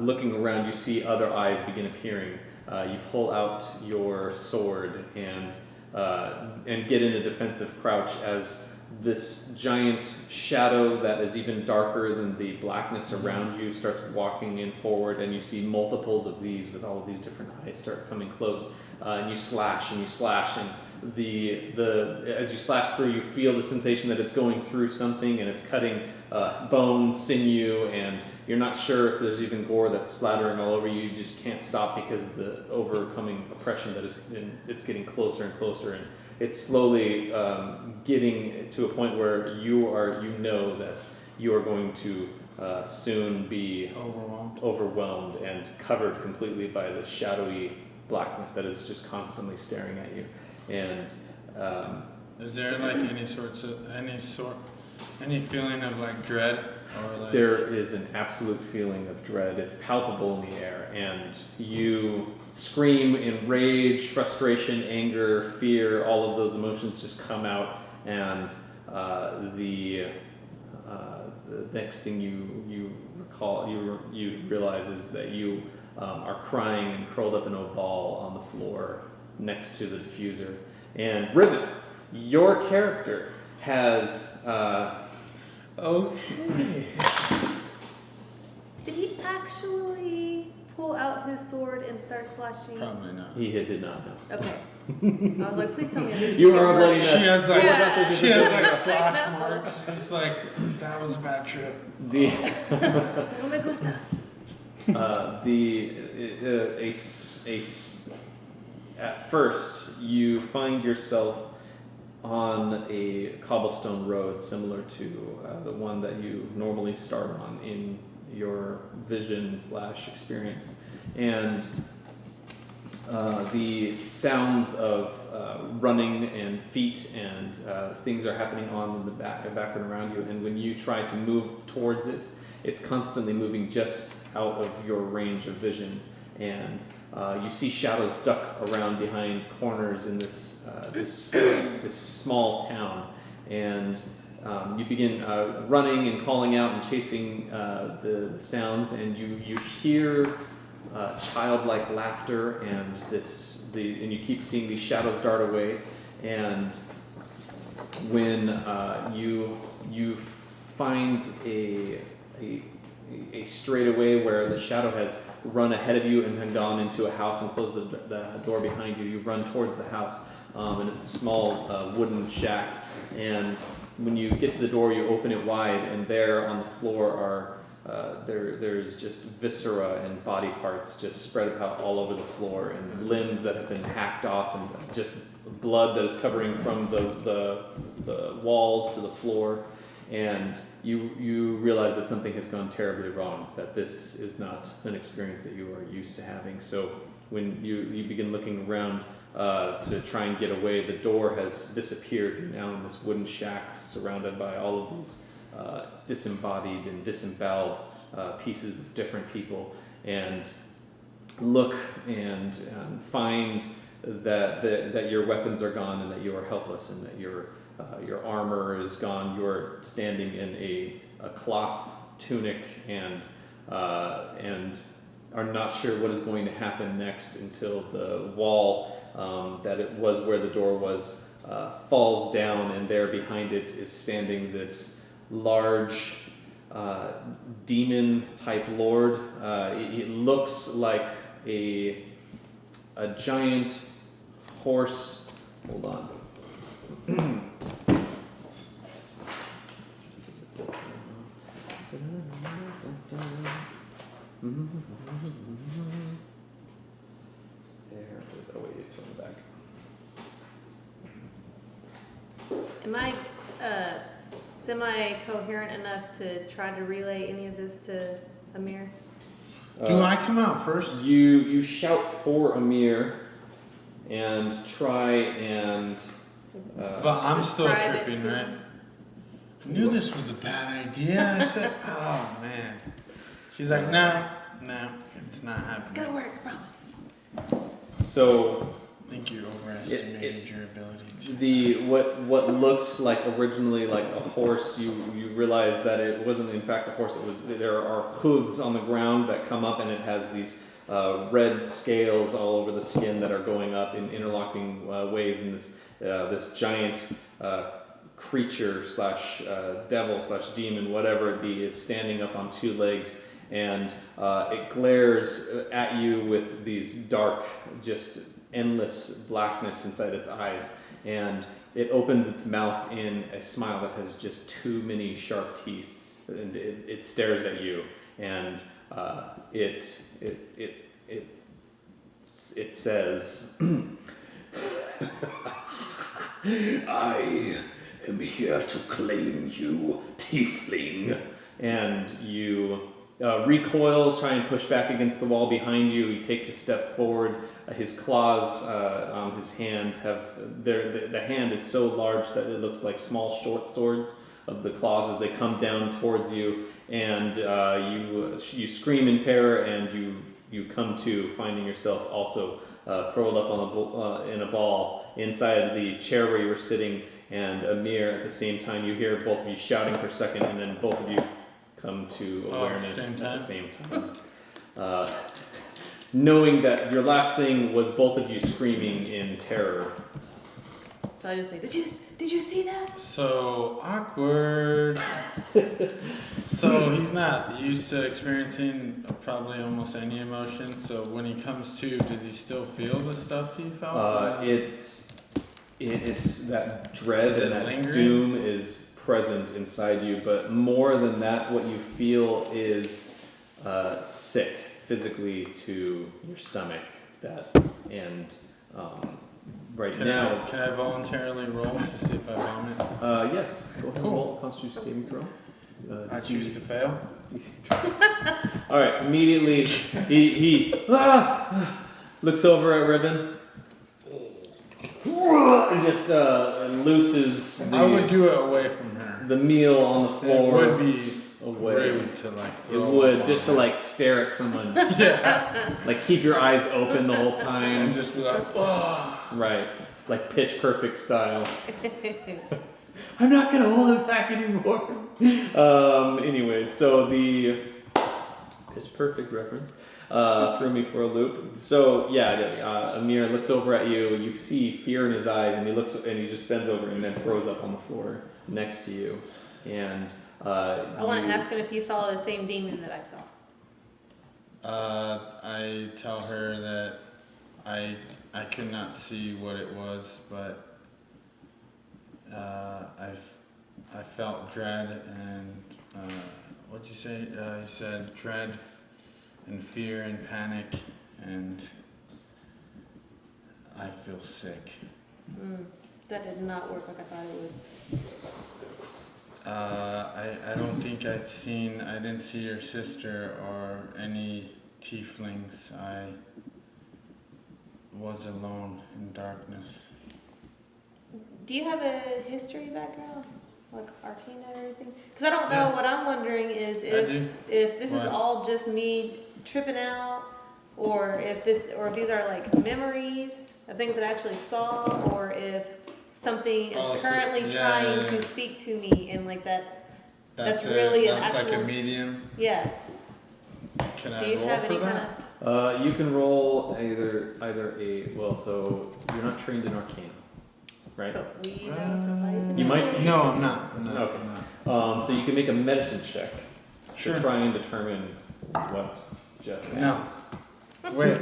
[SPEAKER 1] looking around, you see other eyes begin appearing. You pull out your sword and get in a defensive crouch as this giant shadow that is even darker than the blackness around you starts walking in forward, and you see multiples of these with all of these different eyes start coming close, and you slash and as you slash through, you feel the sensation that it's going through something, and it's cutting bone, sinew, and you're not sure if there's even gore that's splattering all over you. You just can't stop because of the overcoming oppression that is, it's getting closer and closer, and it's slowly getting to a point where you know that you are going to soon be overwhelmed and covered completely by the shadowy blackness that is just constantly staring at you. And
[SPEAKER 3] is there like any feeling of like dread, or like?
[SPEAKER 1] There is an absolute feeling of dread. It's palpable in the air, and you scream in rage, frustration, anger, fear. All of those emotions just come out, and the next thing you recall, you realize is that you are crying and curled up in a ball on the floor next to the diffuser. And Riven, your character has
[SPEAKER 3] Okay.
[SPEAKER 6] Did he actually pull out his sword and start slashing?
[SPEAKER 3] Probably not.
[SPEAKER 1] He did not know.
[SPEAKER 6] Okay. I was like, please tell me I didn't
[SPEAKER 1] You
[SPEAKER 6] just
[SPEAKER 1] are
[SPEAKER 6] get
[SPEAKER 1] a bloody
[SPEAKER 6] hurt.
[SPEAKER 1] mess.
[SPEAKER 3] She has like
[SPEAKER 6] Yeah.
[SPEAKER 3] she has like
[SPEAKER 6] I
[SPEAKER 3] slash
[SPEAKER 6] know.
[SPEAKER 3] marks. It's like that was a bad trip.
[SPEAKER 1] The
[SPEAKER 6] No me gusta.
[SPEAKER 1] At first you find yourself on a cobblestone road similar to the one that you normally start on in your vision / experience, and the sounds of running and feet and things are happening on in the background around you, and when you try to move towards it, it's constantly moving just out of your range of vision, and you see shadows duck around behind corners in this small town, and you begin running and calling out and chasing the sounds, and you hear childlike laughter, and and you keep seeing these shadows dart away, and when you find a straightaway where the shadow has run ahead of you and then gone into a house and closed the door behind you. You run towards the house, and it's a small wooden shack. And when you get to the door, you open it wide, and there on the floor are there's just viscera and body parts just spread out all over the floor, and limbs that have been hacked off, and just blood that is covering from the walls to the floor. And you realize that something has gone terribly wrong, that this is not an experience that you are used to having. So when you begin looking around to try and get away, the door has disappeared. You're now in this wooden shack surrounded by all of these disembodied and disemboweled pieces of different people, and look and find that your weapons are gone, and that you are helpless, and that your armor is gone. You're standing in a cloth tunic and are not sure what is going to happen next until the wall that it was where the door was falls down, and there behind it is standing this large demon-type lord. It looks like a giant horse. Hold on. There. Oh wait, it's from the back.
[SPEAKER 6] Am I semi-coherent enough to try to relay any of this to Amir?
[SPEAKER 3] Do I come out first?
[SPEAKER 1] You shout for Amir and try and.
[SPEAKER 3] But I'm still
[SPEAKER 6] Describe it
[SPEAKER 3] tripping,
[SPEAKER 6] to
[SPEAKER 3] right?
[SPEAKER 6] him.
[SPEAKER 3] I knew this was a bad idea. I said, oh man. She's like, no, it's not
[SPEAKER 6] It's gonna
[SPEAKER 3] happening.
[SPEAKER 6] work, I promise.
[SPEAKER 1] So
[SPEAKER 3] I think you overestimated your ability to.
[SPEAKER 1] what looked like originally like a horse, you realize that it wasn't in fact a horse. There are hooves on the ground that come up, and it has these red scales all over the skin that are going up in interlocking ways. And this giant creature slash devil slash demon, whatever it be, is standing up on two legs, and it glares at you with these dark, just endless blackness inside its eyes, and it opens its mouth in a smile that has just too many sharp teeth, and it stares at you, and it says, "I am here to claim you, Tiefling," and you recoil, try and push back against the wall behind you. He takes a step forward. His claws on his hands the hand is so large that it looks like small short swords of the claws as they come down towards you, and you scream in terror, and you come to finding yourself also curled up on in a ball inside the chair where you were sitting, and Amir. At the same time, you hear both of you shouting for a second, and then both of you come to awareness at the same time. Knowing that your last thing was both of you screaming in terror.
[SPEAKER 6] So I just say, did you see that?
[SPEAKER 3] So awkward. So he's not used to experiencing probably almost any emotion. So when he comes to, does he still feel the stuff he felt?
[SPEAKER 1] It is that dread
[SPEAKER 3] Is it
[SPEAKER 1] and that
[SPEAKER 3] lingering?
[SPEAKER 1] doom is present inside you, but more than that, what you feel is sick physically to your stomach. Right now.
[SPEAKER 3] Can I voluntarily roll to see if I vomit?
[SPEAKER 1] Yes. Go ahead and roll a Constitution saving throw.
[SPEAKER 3] I choose to fail.
[SPEAKER 1] All right. Immediately, he looks over at Riven and just looses
[SPEAKER 3] I would do it away from her.
[SPEAKER 1] the meal on the
[SPEAKER 3] It
[SPEAKER 1] floor.
[SPEAKER 3] would be
[SPEAKER 1] away.
[SPEAKER 3] rude to like
[SPEAKER 1] It
[SPEAKER 3] throw
[SPEAKER 1] would
[SPEAKER 3] up
[SPEAKER 1] just to
[SPEAKER 3] on
[SPEAKER 1] like stare at someone,
[SPEAKER 3] yeah,
[SPEAKER 1] like keep your eyes open the whole
[SPEAKER 3] and
[SPEAKER 1] time,
[SPEAKER 3] just be like, oh.
[SPEAKER 1] right? Like Pitch Perfect style. I'm not gonna hold it back anymore. Anyways, so the Pitch Perfect reference threw me for a loop. So yeah, Amir looks over at you. You see fear in his eyes, and he just bends over and then throws up on the floor next to you. And
[SPEAKER 6] I want to ask him if he saw the same demon that I saw.
[SPEAKER 3] I tell her that I could not see what it was, but I felt dread and what'd you say? He said dread and fear and panic, and I feel sick.
[SPEAKER 6] That did not work like I thought it would.
[SPEAKER 3] I don't think I didn't see your sister or any tieflings. I was alone in darkness.
[SPEAKER 6] Do you have a history background? Like Arcana or anything? Because I don't know. What I'm wondering is if this is
[SPEAKER 3] What?
[SPEAKER 6] all just me tripping out, or if these are like memories of things that I actually saw, or if something is
[SPEAKER 3] Oh, so-
[SPEAKER 6] currently
[SPEAKER 3] yeah,
[SPEAKER 6] trying
[SPEAKER 3] yeah,
[SPEAKER 6] to
[SPEAKER 3] yeah.
[SPEAKER 6] speak to me, and like that's really an
[SPEAKER 3] that's like
[SPEAKER 6] actual-
[SPEAKER 3] a medium.
[SPEAKER 6] yeah.
[SPEAKER 3] Can
[SPEAKER 6] Do
[SPEAKER 3] I
[SPEAKER 6] you
[SPEAKER 3] roll
[SPEAKER 6] have
[SPEAKER 3] for
[SPEAKER 6] any
[SPEAKER 3] that?
[SPEAKER 6] kind
[SPEAKER 1] you can roll either so you're not trained in Arcana. right?
[SPEAKER 6] But we know somebody.
[SPEAKER 1] You might be.
[SPEAKER 3] No, I'm not. I'm not.
[SPEAKER 1] Okay.
[SPEAKER 3] I'm not.
[SPEAKER 1] So you can make a medicine check
[SPEAKER 3] Sure.
[SPEAKER 1] to try and determine what just happened.
[SPEAKER 3] No. Wait.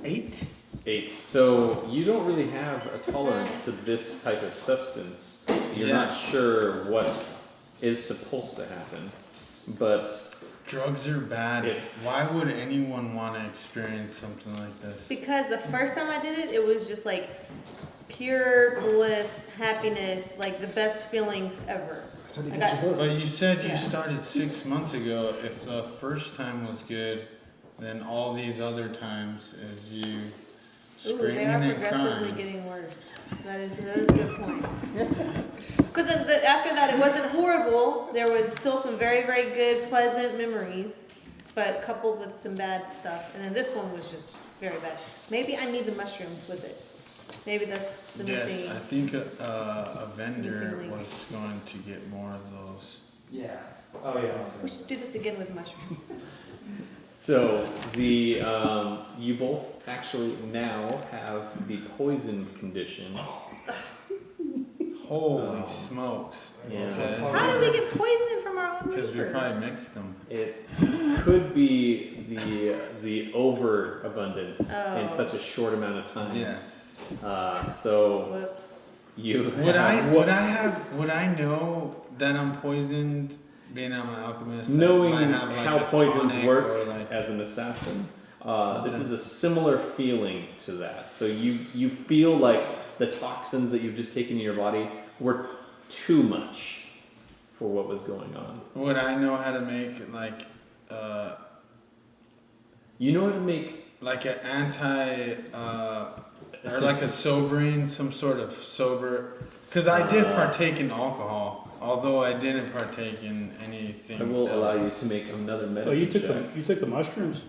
[SPEAKER 3] 8?
[SPEAKER 1] 8. So you don't really have a tolerance to this type of substance. You're
[SPEAKER 3] Yeah.
[SPEAKER 1] not sure what is supposed to happen, but
[SPEAKER 3] Drugs are bad.
[SPEAKER 1] It-
[SPEAKER 3] Why would anyone want to experience something like this?
[SPEAKER 6] Because the first time I did it, it was just like pure bliss, happiness, like the best feelings ever.
[SPEAKER 4] That's how they
[SPEAKER 6] I
[SPEAKER 4] get
[SPEAKER 6] got-
[SPEAKER 4] you hooked.
[SPEAKER 3] But you said you
[SPEAKER 6] Yeah.
[SPEAKER 3] started 6 months ago. If the first time was good, then all these other times is you
[SPEAKER 6] Ooh, they
[SPEAKER 3] screaming
[SPEAKER 6] are
[SPEAKER 3] and
[SPEAKER 6] progressively
[SPEAKER 3] crying.
[SPEAKER 6] getting worse. That is a good point. Because after that, it wasn't horrible. There was still some very, very good, pleasant memories, but coupled with some bad stuff. And then this one was just very bad. Maybe I need the mushrooms with it. Maybe that's the
[SPEAKER 3] Yes,
[SPEAKER 6] missing.
[SPEAKER 3] I think a vendor
[SPEAKER 6] missing link.
[SPEAKER 3] was going to get more of those.
[SPEAKER 5] Yeah. Oh, yeah.
[SPEAKER 6] We should do this again with mushrooms.
[SPEAKER 1] so the you both actually now have the poisoned condition.
[SPEAKER 3] Holy
[SPEAKER 1] Oh.
[SPEAKER 3] smokes.
[SPEAKER 1] Yeah.
[SPEAKER 6] How did we get poisoned from our own
[SPEAKER 3] Because we
[SPEAKER 6] reaper?
[SPEAKER 3] probably mixed them.
[SPEAKER 1] It could be the overabundance in
[SPEAKER 6] Oh.
[SPEAKER 1] such a short amount of time.
[SPEAKER 3] Yes.
[SPEAKER 1] So
[SPEAKER 6] Whoops.
[SPEAKER 1] you
[SPEAKER 3] Would
[SPEAKER 1] have-
[SPEAKER 3] would I know that I'm poisoned being I'm an alchemist?
[SPEAKER 1] Knowing
[SPEAKER 3] I have, like,
[SPEAKER 1] how
[SPEAKER 3] a
[SPEAKER 1] poisons
[SPEAKER 3] tonic
[SPEAKER 1] work
[SPEAKER 3] or, like,
[SPEAKER 1] as an assassin, this
[SPEAKER 3] Something.
[SPEAKER 1] is a similar feeling to that. So you feel like the toxins that you've just taken in your body were too much for what was going on.
[SPEAKER 3] would I know how to make
[SPEAKER 1] You know how to make
[SPEAKER 3] an anti or like a sobering, some sort of sober? Because I did partake in alcohol, although I didn't partake in anything.
[SPEAKER 1] I will allow you
[SPEAKER 3] else.
[SPEAKER 1] to make another
[SPEAKER 2] Oh,
[SPEAKER 1] medicine
[SPEAKER 2] you took
[SPEAKER 1] check.
[SPEAKER 2] you took the mushrooms.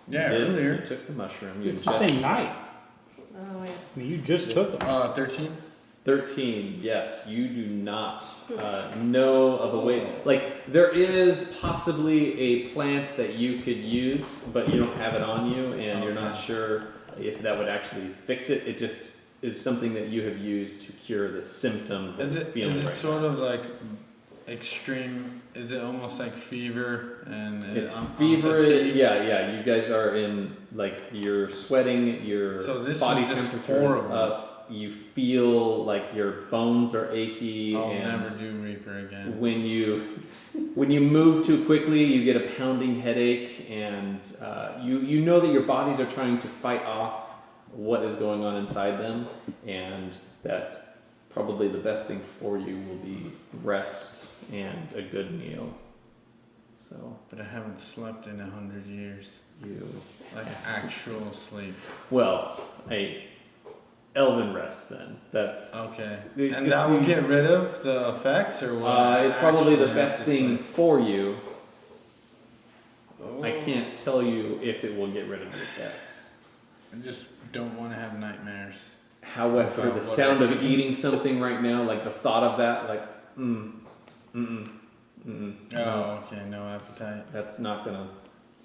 [SPEAKER 3] Yeah,
[SPEAKER 1] You
[SPEAKER 3] earlier.
[SPEAKER 1] took the mushroom. You
[SPEAKER 2] It's the
[SPEAKER 1] ingest-
[SPEAKER 2] same night.
[SPEAKER 6] Oh, yeah.
[SPEAKER 2] I mean, you just took them.
[SPEAKER 3] 13.
[SPEAKER 1] 13, yes, you do not know of a way. Like, there is possibly a plant that you could use, but you don't have it on you, and you're not
[SPEAKER 3] Okay.
[SPEAKER 1] sure if that would actually fix it. It just is something that you have used to cure the symptoms that
[SPEAKER 3] Is
[SPEAKER 1] you're
[SPEAKER 3] it
[SPEAKER 1] feeling
[SPEAKER 3] is it
[SPEAKER 1] right
[SPEAKER 3] sort of like extreme? Is it almost like fever and
[SPEAKER 1] It's
[SPEAKER 3] I'm
[SPEAKER 1] fever,
[SPEAKER 3] fatigued?
[SPEAKER 1] yeah. You guys are in, like, you're sweating, your
[SPEAKER 3] So this
[SPEAKER 1] body
[SPEAKER 3] is just
[SPEAKER 1] temperature is
[SPEAKER 3] horrible.
[SPEAKER 1] up. You feel like your bones are achy,
[SPEAKER 3] I'll
[SPEAKER 1] and
[SPEAKER 3] never do Reaper again.
[SPEAKER 1] when you move too quickly, you get a pounding headache, and you know that your bodies are trying to fight off what is going on inside them, and that probably the best thing for you will be rest and a good meal. So
[SPEAKER 3] But I haven't slept in 100 years.
[SPEAKER 1] you
[SPEAKER 3] Like actual sleep.
[SPEAKER 1] well, a elven rest then. That's
[SPEAKER 3] Okay.
[SPEAKER 1] The-
[SPEAKER 3] And that will get rid of the effects or what?
[SPEAKER 1] it's probably the
[SPEAKER 3] Actually,
[SPEAKER 1] best
[SPEAKER 3] have to
[SPEAKER 1] thing
[SPEAKER 3] sleep.
[SPEAKER 1] for you.
[SPEAKER 3] Oh.
[SPEAKER 1] I can't tell you if it will get rid of the effects.
[SPEAKER 3] I just don't want to have nightmares.
[SPEAKER 1] However,
[SPEAKER 3] About
[SPEAKER 1] the
[SPEAKER 3] what
[SPEAKER 1] sound
[SPEAKER 3] I
[SPEAKER 1] of
[SPEAKER 3] see.
[SPEAKER 1] eating something right now, like the thought of that, like,
[SPEAKER 3] Oh, okay. No appetite.
[SPEAKER 1] that's not gonna,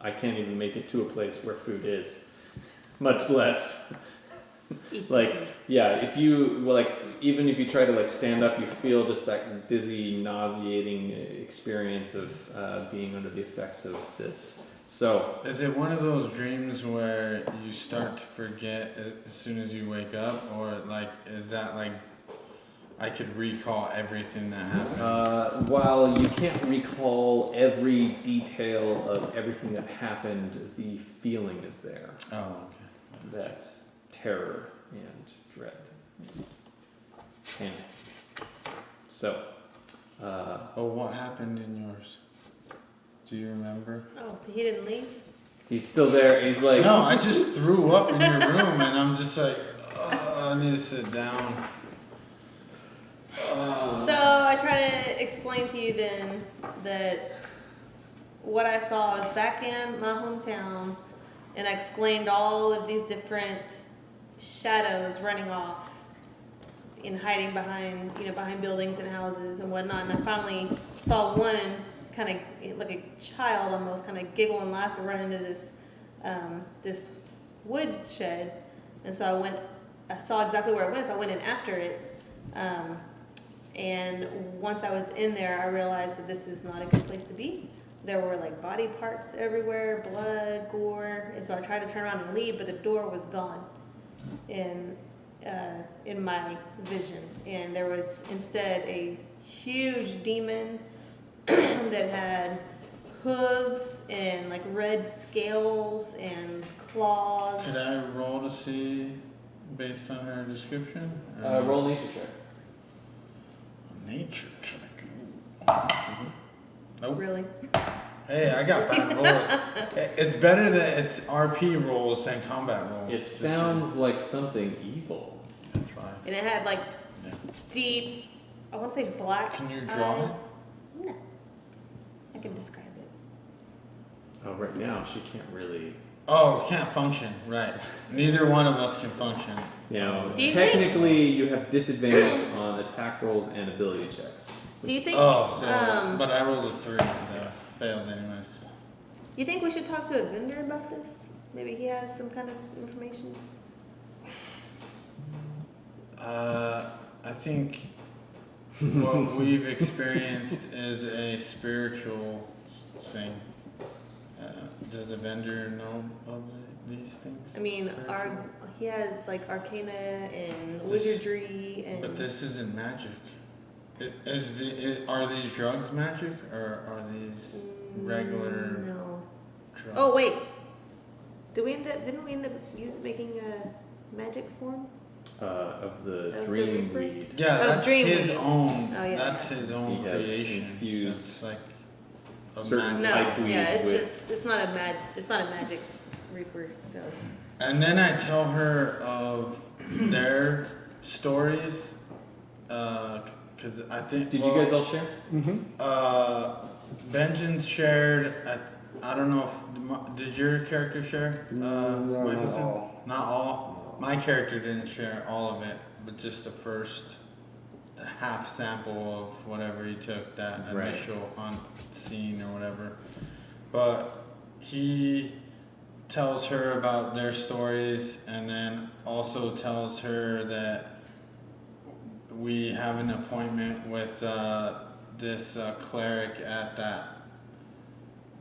[SPEAKER 1] I can't even make it to a place where food is, much less. Like, yeah, if you, well, like, even if you try to, like, stand up, you feel just that dizzy, nauseating experience of being under the effects of this. So,
[SPEAKER 3] Is it one of those dreams where you start to forget as soon as you wake up, or like is that like I could recall everything that happened?
[SPEAKER 1] while you can't recall every detail of everything that happened, the feeling is there.
[SPEAKER 3] Oh, okay.
[SPEAKER 1] That terror and dread and panic. So,
[SPEAKER 3] Oh, what happened in yours? Do you remember?
[SPEAKER 6] Oh, he didn't leave?
[SPEAKER 1] he's still there. He's like,
[SPEAKER 3] No, I just threw up in your room, and I'm just like, oh, I need to sit down.
[SPEAKER 6] So I try to explain to you then that what I saw was back in my hometown, and I explained all of these different shadows running off and hiding behind, behind buildings and houses and whatnot. And I finally saw one kind of like a child almost kind of giggle and laugh and run into this this wood shed. And so I saw exactly where it went, so I went in after it. And once I was in there, I realized that this is not a good place to be. There were like body parts everywhere, blood, gore, and so I tried to turn around and leave, but the door was gone in my vision, and there was instead a huge demon that had hooves and like red scales and claws.
[SPEAKER 3] Could I roll to see based on her description?
[SPEAKER 1] Roll nature check.
[SPEAKER 3] Nature check. Ooh. Nope.
[SPEAKER 6] Really?
[SPEAKER 3] Hey, I got bad rolls. It's better that it's RP rolls than combat rolls.
[SPEAKER 1] It sounds like something evil.
[SPEAKER 3] That's fine.
[SPEAKER 6] And it had like
[SPEAKER 3] Yeah.
[SPEAKER 6] deep, I want to say black
[SPEAKER 3] Can you draw
[SPEAKER 6] eyes. No. I can describe it.
[SPEAKER 1] Oh, right now she can't really.
[SPEAKER 3] Oh, can't function. Right. Neither one of us can function.
[SPEAKER 1] You know,
[SPEAKER 6] Do you think-
[SPEAKER 1] technically you have disadvantage on attack rolls and ability checks.
[SPEAKER 6] Do you think,
[SPEAKER 3] Oh, so but I rolled a 3, so failed anyways.
[SPEAKER 6] you think we should talk to Evendur about this? Maybe he has some kind of information.
[SPEAKER 3] I think what we've experienced is a spiritual thing. Does Evendur know of these things?
[SPEAKER 6] I mean,
[SPEAKER 3] Spiritual?
[SPEAKER 6] he has like arcana and wizardry and.
[SPEAKER 3] But this isn't magic. Are these drugs magic or are these regular
[SPEAKER 6] No.
[SPEAKER 3] drugs?
[SPEAKER 6] Oh wait. Didn't we end up making a magic form?
[SPEAKER 1] Of the
[SPEAKER 6] Of the
[SPEAKER 1] dream
[SPEAKER 6] Reaper?
[SPEAKER 1] weed.
[SPEAKER 3] Yeah,
[SPEAKER 6] Oh,
[SPEAKER 3] that's
[SPEAKER 6] dream
[SPEAKER 3] his
[SPEAKER 6] weed.
[SPEAKER 3] own.
[SPEAKER 6] Oh, yeah.
[SPEAKER 3] That's his own
[SPEAKER 1] He has
[SPEAKER 3] creation.
[SPEAKER 1] infused
[SPEAKER 3] It's like a
[SPEAKER 1] certain
[SPEAKER 3] magic.
[SPEAKER 1] type
[SPEAKER 6] No.
[SPEAKER 1] weed
[SPEAKER 6] Yeah, it's
[SPEAKER 1] with.
[SPEAKER 6] just it's not a magic reaper. So.
[SPEAKER 3] And then I tell her of their stories, because I think.
[SPEAKER 1] Did you guys all share?
[SPEAKER 2] Mm-hmm.
[SPEAKER 3] Benjen shared. I don't know if did your character share?
[SPEAKER 4] No, not
[SPEAKER 3] Michelson?
[SPEAKER 4] all.
[SPEAKER 3] Not all. My character didn't share all of it, but just the half sample of whatever he took that
[SPEAKER 1] Right.
[SPEAKER 3] initial hunt scene or whatever. But he tells her about their stories and then also tells her that we have an appointment with this cleric at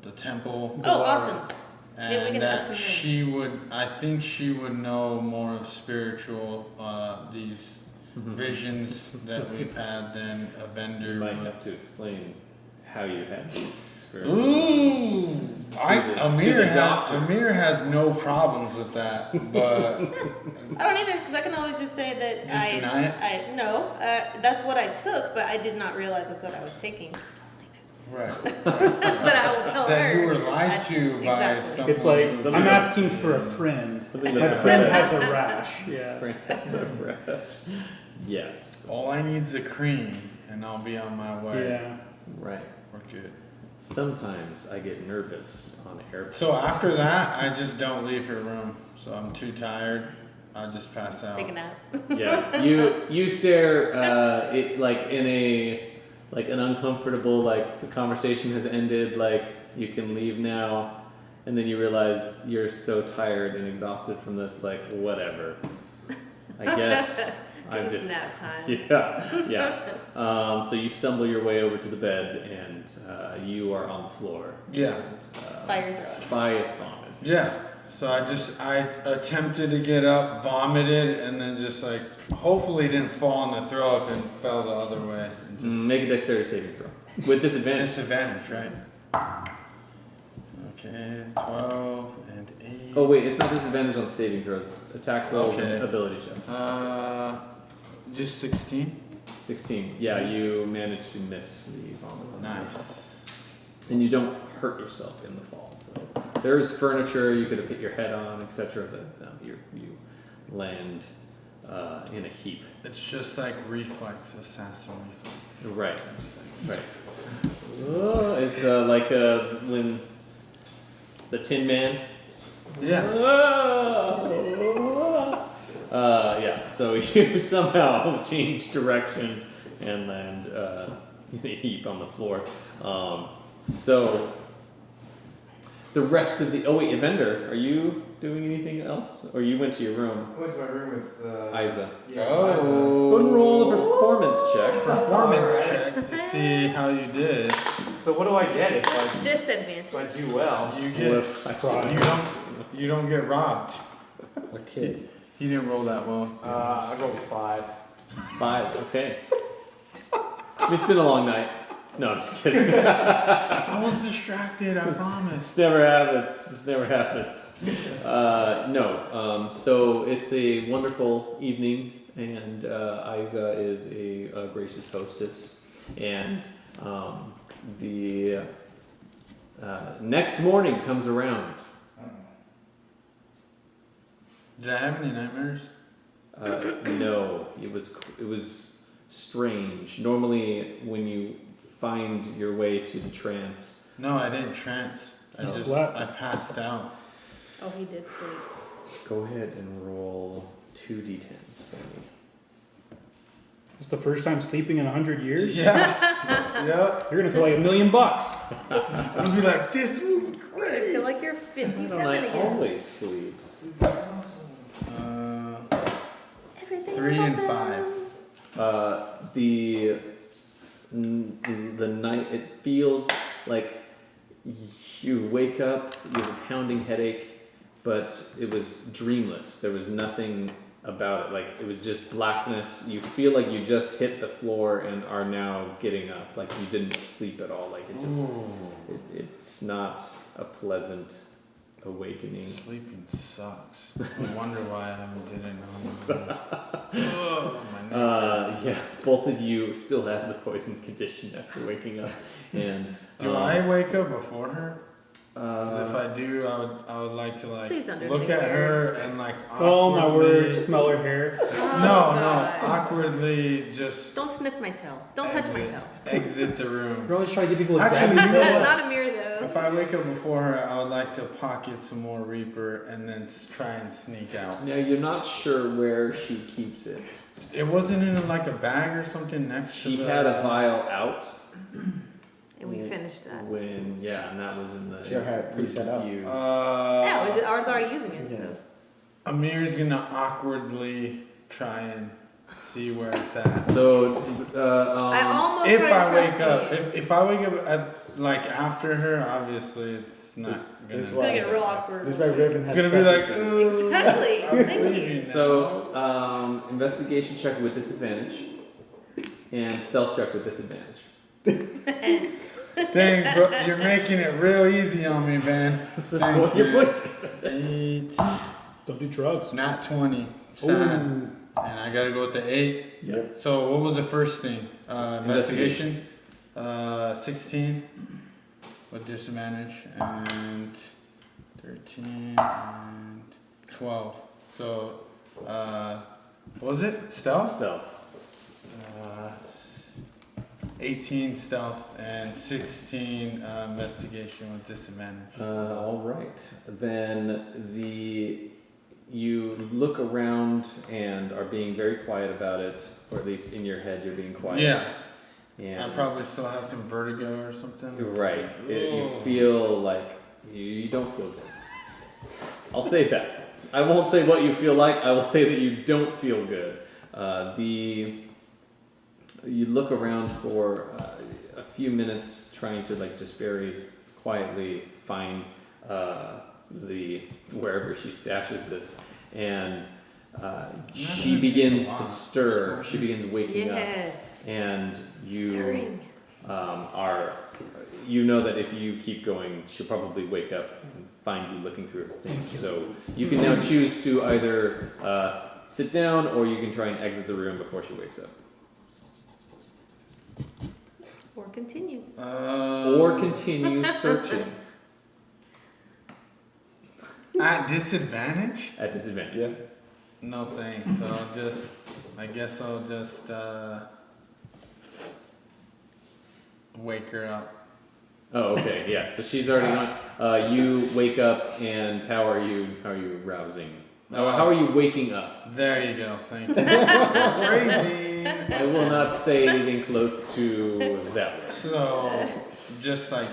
[SPEAKER 3] the temple.
[SPEAKER 6] Oh, awesome. Maybe we
[SPEAKER 3] And
[SPEAKER 6] can ask
[SPEAKER 3] that
[SPEAKER 6] him
[SPEAKER 3] I think she would know more of spiritual, these
[SPEAKER 1] Mhm.
[SPEAKER 3] visions that we've had than a vendor
[SPEAKER 1] You might
[SPEAKER 3] would.
[SPEAKER 1] have to explain how you had these experiences.
[SPEAKER 3] Ooh,
[SPEAKER 1] To the doctor.
[SPEAKER 3] Amir has no problems with that, but
[SPEAKER 6] I don't either, because I can always just say that
[SPEAKER 3] Just deny it?
[SPEAKER 6] No, that's what I took, but I did not realize that's what I was taking.
[SPEAKER 3] right.
[SPEAKER 6] But I will tell
[SPEAKER 3] That
[SPEAKER 6] her.
[SPEAKER 3] you were lied to by
[SPEAKER 6] Exactly.
[SPEAKER 3] someone.
[SPEAKER 2] It's like,
[SPEAKER 1] Something
[SPEAKER 2] I'm
[SPEAKER 1] that's-
[SPEAKER 2] asking for a friend.
[SPEAKER 1] Something
[SPEAKER 2] My
[SPEAKER 1] that's
[SPEAKER 2] friend
[SPEAKER 1] fresh.
[SPEAKER 2] has a rash. Yeah.
[SPEAKER 1] Friend has a rash. Yes.
[SPEAKER 3] All I need is a cream, and I'll be on my way.
[SPEAKER 2] Yeah.
[SPEAKER 1] Right.
[SPEAKER 3] We're good.
[SPEAKER 1] Sometimes I get nervous on airplanes.
[SPEAKER 3] So after that, I just don't leave her room. So I'm too tired. I just pass out.
[SPEAKER 6] Take a nap.
[SPEAKER 1] Yeah, you stare it like in an uncomfortable, like the conversation has ended, like you can leave now, and then you realize you're so tired and exhausted from this, like whatever. I guess I'm
[SPEAKER 6] This is
[SPEAKER 1] just
[SPEAKER 6] nap time.
[SPEAKER 1] yeah. So you stumble your way over to the bed, and you are on the floor.
[SPEAKER 3] Yeah.
[SPEAKER 1] And,
[SPEAKER 6] Fire throw.
[SPEAKER 1] Bias vomit.
[SPEAKER 3] Yeah. So I attempted to get up, vomited, and then just like hopefully didn't fall in the throw up and fell the other way. And just
[SPEAKER 1] Make a dexterity saving throw with disadvantage.
[SPEAKER 3] disadvantage, right? Okay, 12 and 8.
[SPEAKER 1] Oh wait, it's not disadvantage on saving throws. Attack rolls
[SPEAKER 3] Okay.
[SPEAKER 1] and ability checks.
[SPEAKER 3] Just 16.
[SPEAKER 1] 16. Yeah, you managed to miss the vomit.
[SPEAKER 3] Nice.
[SPEAKER 1] And you don't hurt yourself in the fall. So there is furniture you could have hit your head on, etc. But no, you land in a heap.
[SPEAKER 3] It's just like reflex, assassin reflex.
[SPEAKER 1] Right.
[SPEAKER 3] I'm just like-
[SPEAKER 1] Right. Oh, it's like when the Tin Man.
[SPEAKER 3] Yeah.
[SPEAKER 1] Yeah. So you somehow change direction and land in a heap on the floor. So the rest of the. Oh wait, Evendur, are you doing anything else, or you went to your room?
[SPEAKER 5] I went to my room with
[SPEAKER 1] Isa.
[SPEAKER 5] Yeah,
[SPEAKER 1] Go and
[SPEAKER 3] Oh.
[SPEAKER 1] roll a performance check.
[SPEAKER 3] Performance
[SPEAKER 5] Alright.
[SPEAKER 3] check to see how you did.
[SPEAKER 5] So what do I get if
[SPEAKER 6] Disadvantage.
[SPEAKER 5] I do well?
[SPEAKER 3] You get. You don't get robbed.
[SPEAKER 4] Okay.
[SPEAKER 3] He didn't roll that well.
[SPEAKER 5] I rolled a 5.
[SPEAKER 1] 5. Okay. It's been a long night. No, I'm just kidding.
[SPEAKER 3] I was distracted. I promise.
[SPEAKER 1] This never happens. This never happens. No. So it's a wonderful evening, and Isa is a gracious hostess. And the next morning comes around.
[SPEAKER 3] Did I have any nightmares?
[SPEAKER 1] No, it was strange. Normally, when you find your way to the trance,
[SPEAKER 3] No, I didn't trance. I
[SPEAKER 1] No.
[SPEAKER 3] just
[SPEAKER 2] Slept.
[SPEAKER 3] I passed out.
[SPEAKER 6] Oh, he did sleep.
[SPEAKER 1] go ahead and roll 2d10s for me.
[SPEAKER 2] It's the first time sleeping in 100 years.
[SPEAKER 3] Yeah. Yep.
[SPEAKER 2] You're gonna feel like $1 million.
[SPEAKER 3] I'll be like, this was
[SPEAKER 6] I
[SPEAKER 3] great.
[SPEAKER 6] feel like you're
[SPEAKER 1] Why
[SPEAKER 6] 57
[SPEAKER 1] don't I
[SPEAKER 6] again.
[SPEAKER 1] always sleep?
[SPEAKER 6] Everything
[SPEAKER 3] 3
[SPEAKER 6] is
[SPEAKER 3] and
[SPEAKER 6] awesome.
[SPEAKER 3] 5.
[SPEAKER 1] The night, it feels like you wake up, you have a pounding headache, but it was dreamless. There was nothing about it. Like, it was just blackness. You feel like you just hit the floor and are now getting up. Like, you didn't sleep at all. Like, it's not a pleasant awakening.
[SPEAKER 3] Sleeping sucks. I wonder why I haven't did it in 100 years. Oh, my neck hurts.
[SPEAKER 1] Yeah, both of you still have the poison condition after waking up. And
[SPEAKER 3] Do I wake up before her?
[SPEAKER 1] Uh,
[SPEAKER 3] Because if I do, I would like to
[SPEAKER 6] Please don't do
[SPEAKER 3] look
[SPEAKER 6] anything
[SPEAKER 3] at her
[SPEAKER 6] weird.
[SPEAKER 3] and
[SPEAKER 2] Oh my
[SPEAKER 3] awkwardly-
[SPEAKER 2] word! Smell her hair.
[SPEAKER 6] Oh,
[SPEAKER 3] No,
[SPEAKER 6] God.
[SPEAKER 3] awkwardly just
[SPEAKER 6] Don't sniff my tail. Don't touch my tail.
[SPEAKER 3] exit the room.
[SPEAKER 2] You're always trying to give people a
[SPEAKER 3] Actually,
[SPEAKER 2] grab.
[SPEAKER 3] you know what?
[SPEAKER 6] Not Amir though.
[SPEAKER 3] If I wake up before her, I would like to pocket some more Reaper and then try and sneak out.
[SPEAKER 1] now you're not sure where she keeps it.
[SPEAKER 3] It wasn't in like a bag or something next
[SPEAKER 1] She
[SPEAKER 3] to the...
[SPEAKER 1] had a vial out
[SPEAKER 6] And we finished that.
[SPEAKER 1] when, yeah, and that was in the.
[SPEAKER 4] She had it preset up.
[SPEAKER 1] infused.
[SPEAKER 6] Yeah, I was already using it.
[SPEAKER 4] Yeah.
[SPEAKER 6] So.
[SPEAKER 3] Amir's gonna awkwardly try and see where it's at.
[SPEAKER 1] So,
[SPEAKER 6] I almost
[SPEAKER 3] If
[SPEAKER 6] tried to
[SPEAKER 3] I
[SPEAKER 6] trust
[SPEAKER 3] wake up,
[SPEAKER 6] you.
[SPEAKER 3] if I wake up at like after her, obviously it's not gonna.
[SPEAKER 4] It's
[SPEAKER 6] It's gonna get real awkward.
[SPEAKER 4] This is why Riven
[SPEAKER 3] It's
[SPEAKER 4] has
[SPEAKER 3] gonna be like.
[SPEAKER 4] special things.
[SPEAKER 6] Exactly.
[SPEAKER 3] I'm
[SPEAKER 6] Thank you.
[SPEAKER 3] leaving now.
[SPEAKER 1] so investigation check with disadvantage, and stealth check with disadvantage.
[SPEAKER 3] Dang, bro, you're making it real easy on me, man.
[SPEAKER 1] So
[SPEAKER 3] Thanks,
[SPEAKER 1] your
[SPEAKER 3] man.
[SPEAKER 1] voice.
[SPEAKER 3] 8,
[SPEAKER 2] Don't do drugs.
[SPEAKER 3] not 20. Sad.
[SPEAKER 2] Ooh.
[SPEAKER 3] And I gotta go with the 8.
[SPEAKER 4] Yep.
[SPEAKER 3] So what was the first thing? Investigation. 16 with disadvantage and 13 and 12. So what was it? Stealth?
[SPEAKER 1] Stealth.
[SPEAKER 3] 18 stealth and 16 investigation with disadvantage.
[SPEAKER 1] All right. Then you look around and are being very quiet about it, or at least in your head you're being quiet.
[SPEAKER 3] Yeah,
[SPEAKER 1] And
[SPEAKER 3] I probably still have some vertigo or something.
[SPEAKER 1] right. You feel like you don't feel good. I'll say that. I won't say what you feel like. I will say that you don't feel good. You look around for a few minutes, trying to like just very quietly find wherever she stashes this, and she begins to stir. She begins waking up,
[SPEAKER 6] Yes.
[SPEAKER 1] and you
[SPEAKER 6] Stirring.
[SPEAKER 1] you know that if you keep going, she'll probably wake up and find you looking through her things. So you can now choose to either sit down, or you can try and exit the room before she wakes up.
[SPEAKER 6] Or continue.
[SPEAKER 1] Or continue searching
[SPEAKER 3] At disadvantage?
[SPEAKER 1] at disadvantage.
[SPEAKER 4] Yeah.
[SPEAKER 3] No thanks. So I guess I'll just wake her up.
[SPEAKER 1] Oh, okay, yeah. So she's already on. You wake up, and how are you rousing? How are you waking up?
[SPEAKER 3] There you go. Thank you. Crazy.
[SPEAKER 1] I will not say anything close to that.
[SPEAKER 3] So just like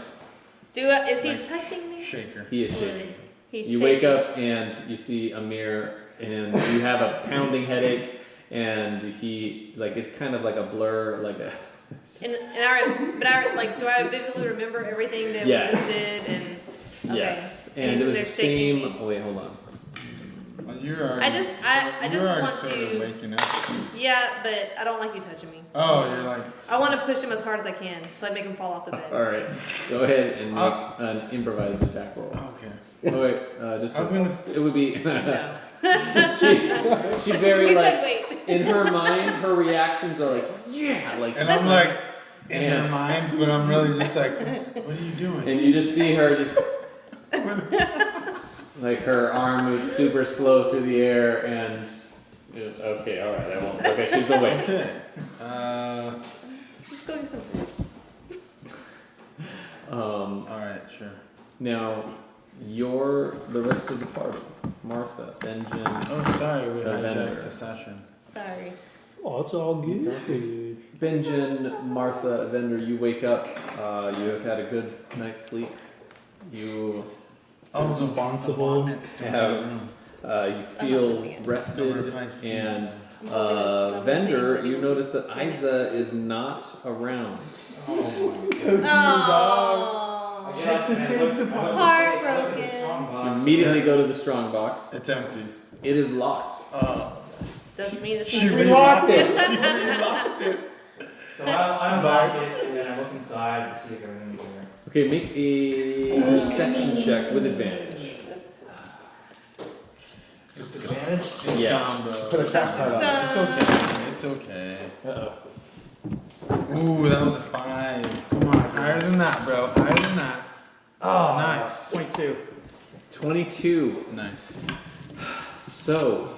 [SPEAKER 6] Is he
[SPEAKER 3] Like,
[SPEAKER 6] touching me?
[SPEAKER 3] Shaker.
[SPEAKER 1] He is shaking.
[SPEAKER 6] He's
[SPEAKER 1] You
[SPEAKER 6] shaking.
[SPEAKER 1] wake up and you see Amir, and you have a pounding headache, and he like it's kind of like a blur, like a.
[SPEAKER 6] And like, do I vividly remember everything that
[SPEAKER 1] Yes.
[SPEAKER 6] we just did? And okay.
[SPEAKER 1] Yes,
[SPEAKER 6] And
[SPEAKER 1] and
[SPEAKER 6] he's
[SPEAKER 1] it was
[SPEAKER 6] there
[SPEAKER 1] the
[SPEAKER 6] shaking
[SPEAKER 1] same.
[SPEAKER 6] me.
[SPEAKER 1] Oh, wait, hold on.
[SPEAKER 3] Well, you're already,
[SPEAKER 6] I just
[SPEAKER 3] you're already
[SPEAKER 6] want
[SPEAKER 3] sort
[SPEAKER 6] to-
[SPEAKER 3] of waking up.
[SPEAKER 6] Yeah, but I don't like you touching me.
[SPEAKER 3] Oh, you're like.
[SPEAKER 6] I want to push him as hard as I can, so I make him fall off the bed.
[SPEAKER 1] All right, go ahead and make an improvised attack roll.
[SPEAKER 3] Okay.
[SPEAKER 1] Oh wait, just
[SPEAKER 3] I was gonna.
[SPEAKER 1] it would be.
[SPEAKER 6] No.
[SPEAKER 1] she very
[SPEAKER 6] He
[SPEAKER 1] like
[SPEAKER 6] said, wait.
[SPEAKER 1] in her mind, her reactions are like yeah, like.
[SPEAKER 3] And I'm like in
[SPEAKER 1] And-
[SPEAKER 3] her mind, but I'm really just like, what are you doing?
[SPEAKER 1] And you just see her just like her arm moves super slow through the air and okay, all right, I won't. Okay, she's awake.
[SPEAKER 3] Okay.
[SPEAKER 6] It's going simple.
[SPEAKER 3] All right, sure.
[SPEAKER 1] Now the rest of the party, Martha, Benjen,
[SPEAKER 3] Oh, sorry, we
[SPEAKER 1] Evendur.
[SPEAKER 3] hijacked the session.
[SPEAKER 6] Sorry.
[SPEAKER 2] Oh, it's all good.
[SPEAKER 1] Benjen, Martha, Evendur, you wake up. You have had a good night's sleep. You
[SPEAKER 3] Oh,
[SPEAKER 2] Responsible.
[SPEAKER 1] you feel rested, and Vendor, you notice that Isa is not around.
[SPEAKER 6] Oh.
[SPEAKER 3] Check the safe deposit.
[SPEAKER 6] Heartbroken.
[SPEAKER 1] You immediately go to the strong box.
[SPEAKER 3] It's empty.
[SPEAKER 1] It is locked.
[SPEAKER 6] Doesn't mean it's
[SPEAKER 3] She
[SPEAKER 6] not.
[SPEAKER 3] relocked it. She relocked it.
[SPEAKER 5] So I unlock it and then I look inside to see if everything's there.
[SPEAKER 1] Okay, make a perception check with advantage.
[SPEAKER 5] Advantage?
[SPEAKER 3] It's
[SPEAKER 1] Yeah.
[SPEAKER 3] gone, bro.
[SPEAKER 4] Put a tap card on it.
[SPEAKER 3] It's okay. It's okay. Ooh, that was a 5. Come on, higher than that, bro. Higher than that. Oh, nice.
[SPEAKER 2] 22.
[SPEAKER 1] 22.
[SPEAKER 3] Nice.
[SPEAKER 1] So,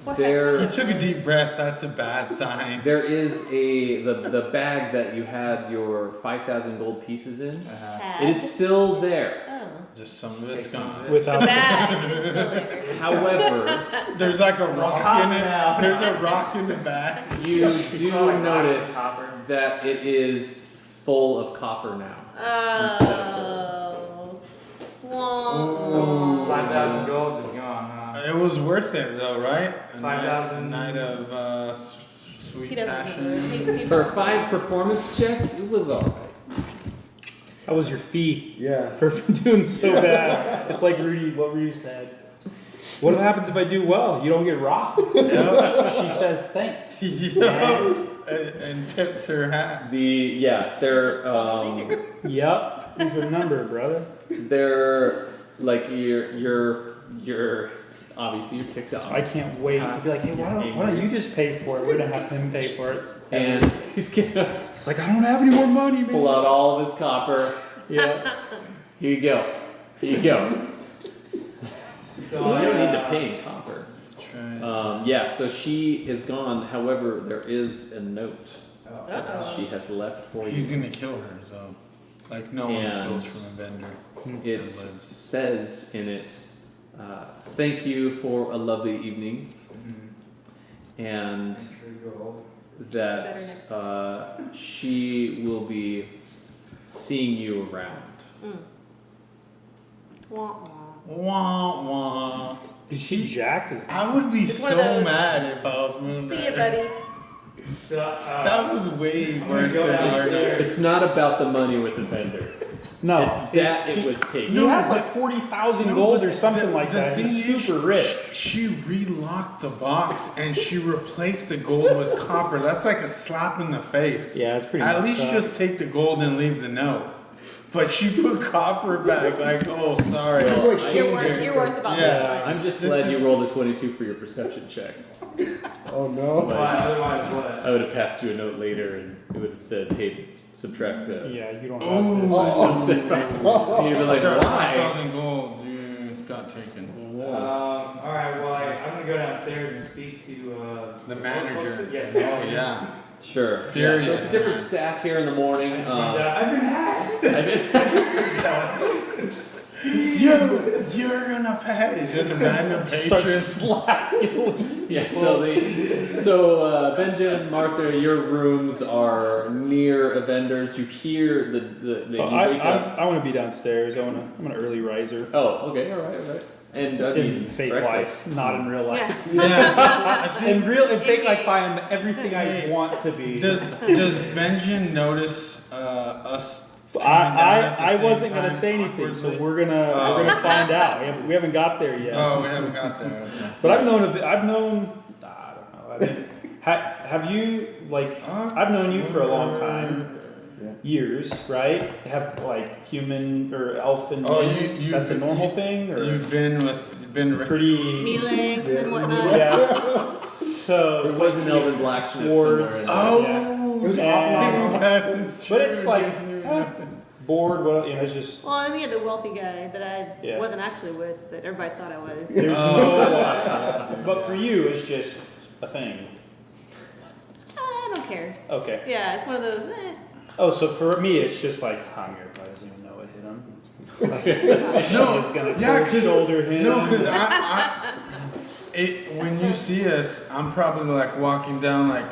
[SPEAKER 6] What
[SPEAKER 3] You
[SPEAKER 1] there
[SPEAKER 3] took a deep breath. That's a bad sign.
[SPEAKER 1] is the bag that you had your 5,000 gold pieces in.
[SPEAKER 6] Had?
[SPEAKER 1] It is still there.
[SPEAKER 6] Oh.
[SPEAKER 3] Just some of it's gone.
[SPEAKER 6] The
[SPEAKER 2] Without
[SPEAKER 6] bag is still there.
[SPEAKER 1] However,
[SPEAKER 3] There's like a rock in it.
[SPEAKER 5] now.
[SPEAKER 3] There's a rock in the back.
[SPEAKER 1] you
[SPEAKER 5] It's
[SPEAKER 1] do
[SPEAKER 5] all like rocks and
[SPEAKER 1] notice
[SPEAKER 5] copper.
[SPEAKER 1] that it is full of copper now.
[SPEAKER 6] Oh. Wah.
[SPEAKER 5] So 5,000 gold is gone, huh?
[SPEAKER 3] It was worth it though, right? A
[SPEAKER 5] 5,000.
[SPEAKER 3] night of sweet
[SPEAKER 6] He doesn't
[SPEAKER 3] passion.
[SPEAKER 6] remember. He
[SPEAKER 1] For a
[SPEAKER 6] falls
[SPEAKER 1] 5
[SPEAKER 6] asleep.
[SPEAKER 1] performance check, it was alright.
[SPEAKER 2] That was your fee
[SPEAKER 4] Yeah.
[SPEAKER 2] for doing so bad. It's like what Rudy said. What happens if I do well? You don't get rocked.
[SPEAKER 3] Yep.
[SPEAKER 2] She says thanks.
[SPEAKER 3] Yeah. And tips her hat.
[SPEAKER 1] They're
[SPEAKER 2] Yep. Here's your number, brother.
[SPEAKER 1] they're like you're obviously you're ticked off.
[SPEAKER 2] I can't wait to be like, hey, why don't you just pay for it? We're gonna have him pay for it.
[SPEAKER 1] And he's gonna
[SPEAKER 2] It's like I don't have any more money,
[SPEAKER 1] pull
[SPEAKER 2] man.
[SPEAKER 1] out all of his copper.
[SPEAKER 2] Yeah.
[SPEAKER 1] Here you go. Here you go.
[SPEAKER 5] So
[SPEAKER 1] You don't need to pay in copper.
[SPEAKER 3] Try.
[SPEAKER 1] So she is gone. However, there is a note that
[SPEAKER 6] Uh-oh.
[SPEAKER 1] she has left for
[SPEAKER 3] He's
[SPEAKER 1] you.
[SPEAKER 3] gonna kill her, so like no one
[SPEAKER 1] And-
[SPEAKER 3] steals from a vendor.
[SPEAKER 1] It says in it, "Thank you for a lovely evening," and that
[SPEAKER 6] Better next
[SPEAKER 1] she will be seeing you around.
[SPEAKER 6] Mm. Wah, wah.
[SPEAKER 3] Wah wah.
[SPEAKER 2] Is she jacked? Is
[SPEAKER 3] I would be
[SPEAKER 6] It's one
[SPEAKER 3] so
[SPEAKER 6] of those-
[SPEAKER 3] mad if I was Moon
[SPEAKER 6] See ya,
[SPEAKER 3] Rider.
[SPEAKER 6] buddy.
[SPEAKER 5] So,
[SPEAKER 3] That was way
[SPEAKER 5] I'm
[SPEAKER 3] worse
[SPEAKER 5] gonna go
[SPEAKER 3] than
[SPEAKER 5] downstairs.
[SPEAKER 3] our.
[SPEAKER 1] It's not about the money with the vendor.
[SPEAKER 2] no.
[SPEAKER 1] It's that it was taken.
[SPEAKER 2] He has like 40,000 gold or something like that. He's super rich.
[SPEAKER 3] She relocked the box and she replaced the gold with copper. That's like a slap in the face.
[SPEAKER 2] Yeah, it's pretty.
[SPEAKER 3] At
[SPEAKER 2] messed
[SPEAKER 3] least
[SPEAKER 2] up.
[SPEAKER 3] just take the gold and leave the note. But she put copper back. Like, oh, sorry.
[SPEAKER 4] Go
[SPEAKER 6] You're
[SPEAKER 4] exchange
[SPEAKER 6] worth,
[SPEAKER 4] it.
[SPEAKER 6] you're worth about
[SPEAKER 3] Yeah,
[SPEAKER 6] this much.
[SPEAKER 1] I'm just glad you rolled a 22 for your perception check.
[SPEAKER 4] Oh no.
[SPEAKER 5] otherwise what?
[SPEAKER 1] I would have passed you a note later and it would have said, "Hey, subtract."
[SPEAKER 2] Yeah, you don't
[SPEAKER 3] Oh.
[SPEAKER 2] have this.
[SPEAKER 1] And you'd be like, "Why?"
[SPEAKER 3] 5,000 gold. Yeah, it's got taken.
[SPEAKER 5] Alright, well, I'm gonna go downstairs and speak to,
[SPEAKER 3] The manager.
[SPEAKER 5] Yeah, the
[SPEAKER 3] Oh,
[SPEAKER 5] manager.
[SPEAKER 3] yeah.
[SPEAKER 1] Sure.
[SPEAKER 3] Furious.
[SPEAKER 1] Yeah, so it's different staff here in the morning.
[SPEAKER 5] And, I've been hacked!
[SPEAKER 3] Yo, you're gonna pay. Just random
[SPEAKER 2] Start
[SPEAKER 3] patrons.
[SPEAKER 2] slapping.
[SPEAKER 1] Yeah, so Benjen, Martha, your rooms are near Evendur's. You hear the you wake up.
[SPEAKER 2] I want to be downstairs. I'm an early riser.
[SPEAKER 1] Oh, okay, all right. And
[SPEAKER 2] In fake
[SPEAKER 1] breakfast.
[SPEAKER 2] life, not in real life.
[SPEAKER 6] Yeah.
[SPEAKER 3] Yeah. I think,
[SPEAKER 2] In fake life, I am everything I want to be.
[SPEAKER 3] does Benjen notice us? coming down at the
[SPEAKER 2] I
[SPEAKER 3] same
[SPEAKER 2] wasn't gonna
[SPEAKER 3] time
[SPEAKER 2] say anything, so
[SPEAKER 3] awkwardly?
[SPEAKER 2] we're gonna find out. We haven't got there yet.
[SPEAKER 3] Oh, we haven't got there. Okay.
[SPEAKER 2] But I've known. I don't know. I mean, have you like? I've known you for a long time.
[SPEAKER 4] Yeah.
[SPEAKER 2] Years, right? Have like human or elf and
[SPEAKER 3] Oh,
[SPEAKER 2] human, that's a normal thing, or
[SPEAKER 3] You've been
[SPEAKER 2] pretty.
[SPEAKER 6] Melee and whatnot.
[SPEAKER 2] Yeah. So
[SPEAKER 1] There was an elven blacksmith
[SPEAKER 2] Swords.
[SPEAKER 1] somewhere in there.
[SPEAKER 3] Oh,
[SPEAKER 4] It was
[SPEAKER 2] And-
[SPEAKER 3] that is true.
[SPEAKER 2] but it's like bored. Well, you know, it's just
[SPEAKER 6] Well, and you had the wealthy guy that I
[SPEAKER 2] Yeah.
[SPEAKER 6] wasn't actually with, but everybody thought I was.
[SPEAKER 2] there's
[SPEAKER 3] Oh.
[SPEAKER 2] no. But for you, it's just a thing.
[SPEAKER 6] I don't care.
[SPEAKER 2] Okay.
[SPEAKER 6] Yeah, it's one of those.
[SPEAKER 2] Oh, so for me, it's just like Amir probably doesn't even know what hit him. Like,
[SPEAKER 3] No,
[SPEAKER 2] is gonna
[SPEAKER 3] yeah,
[SPEAKER 2] cold shoulder him.
[SPEAKER 3] No, because when you see us, I'm probably like walking down like,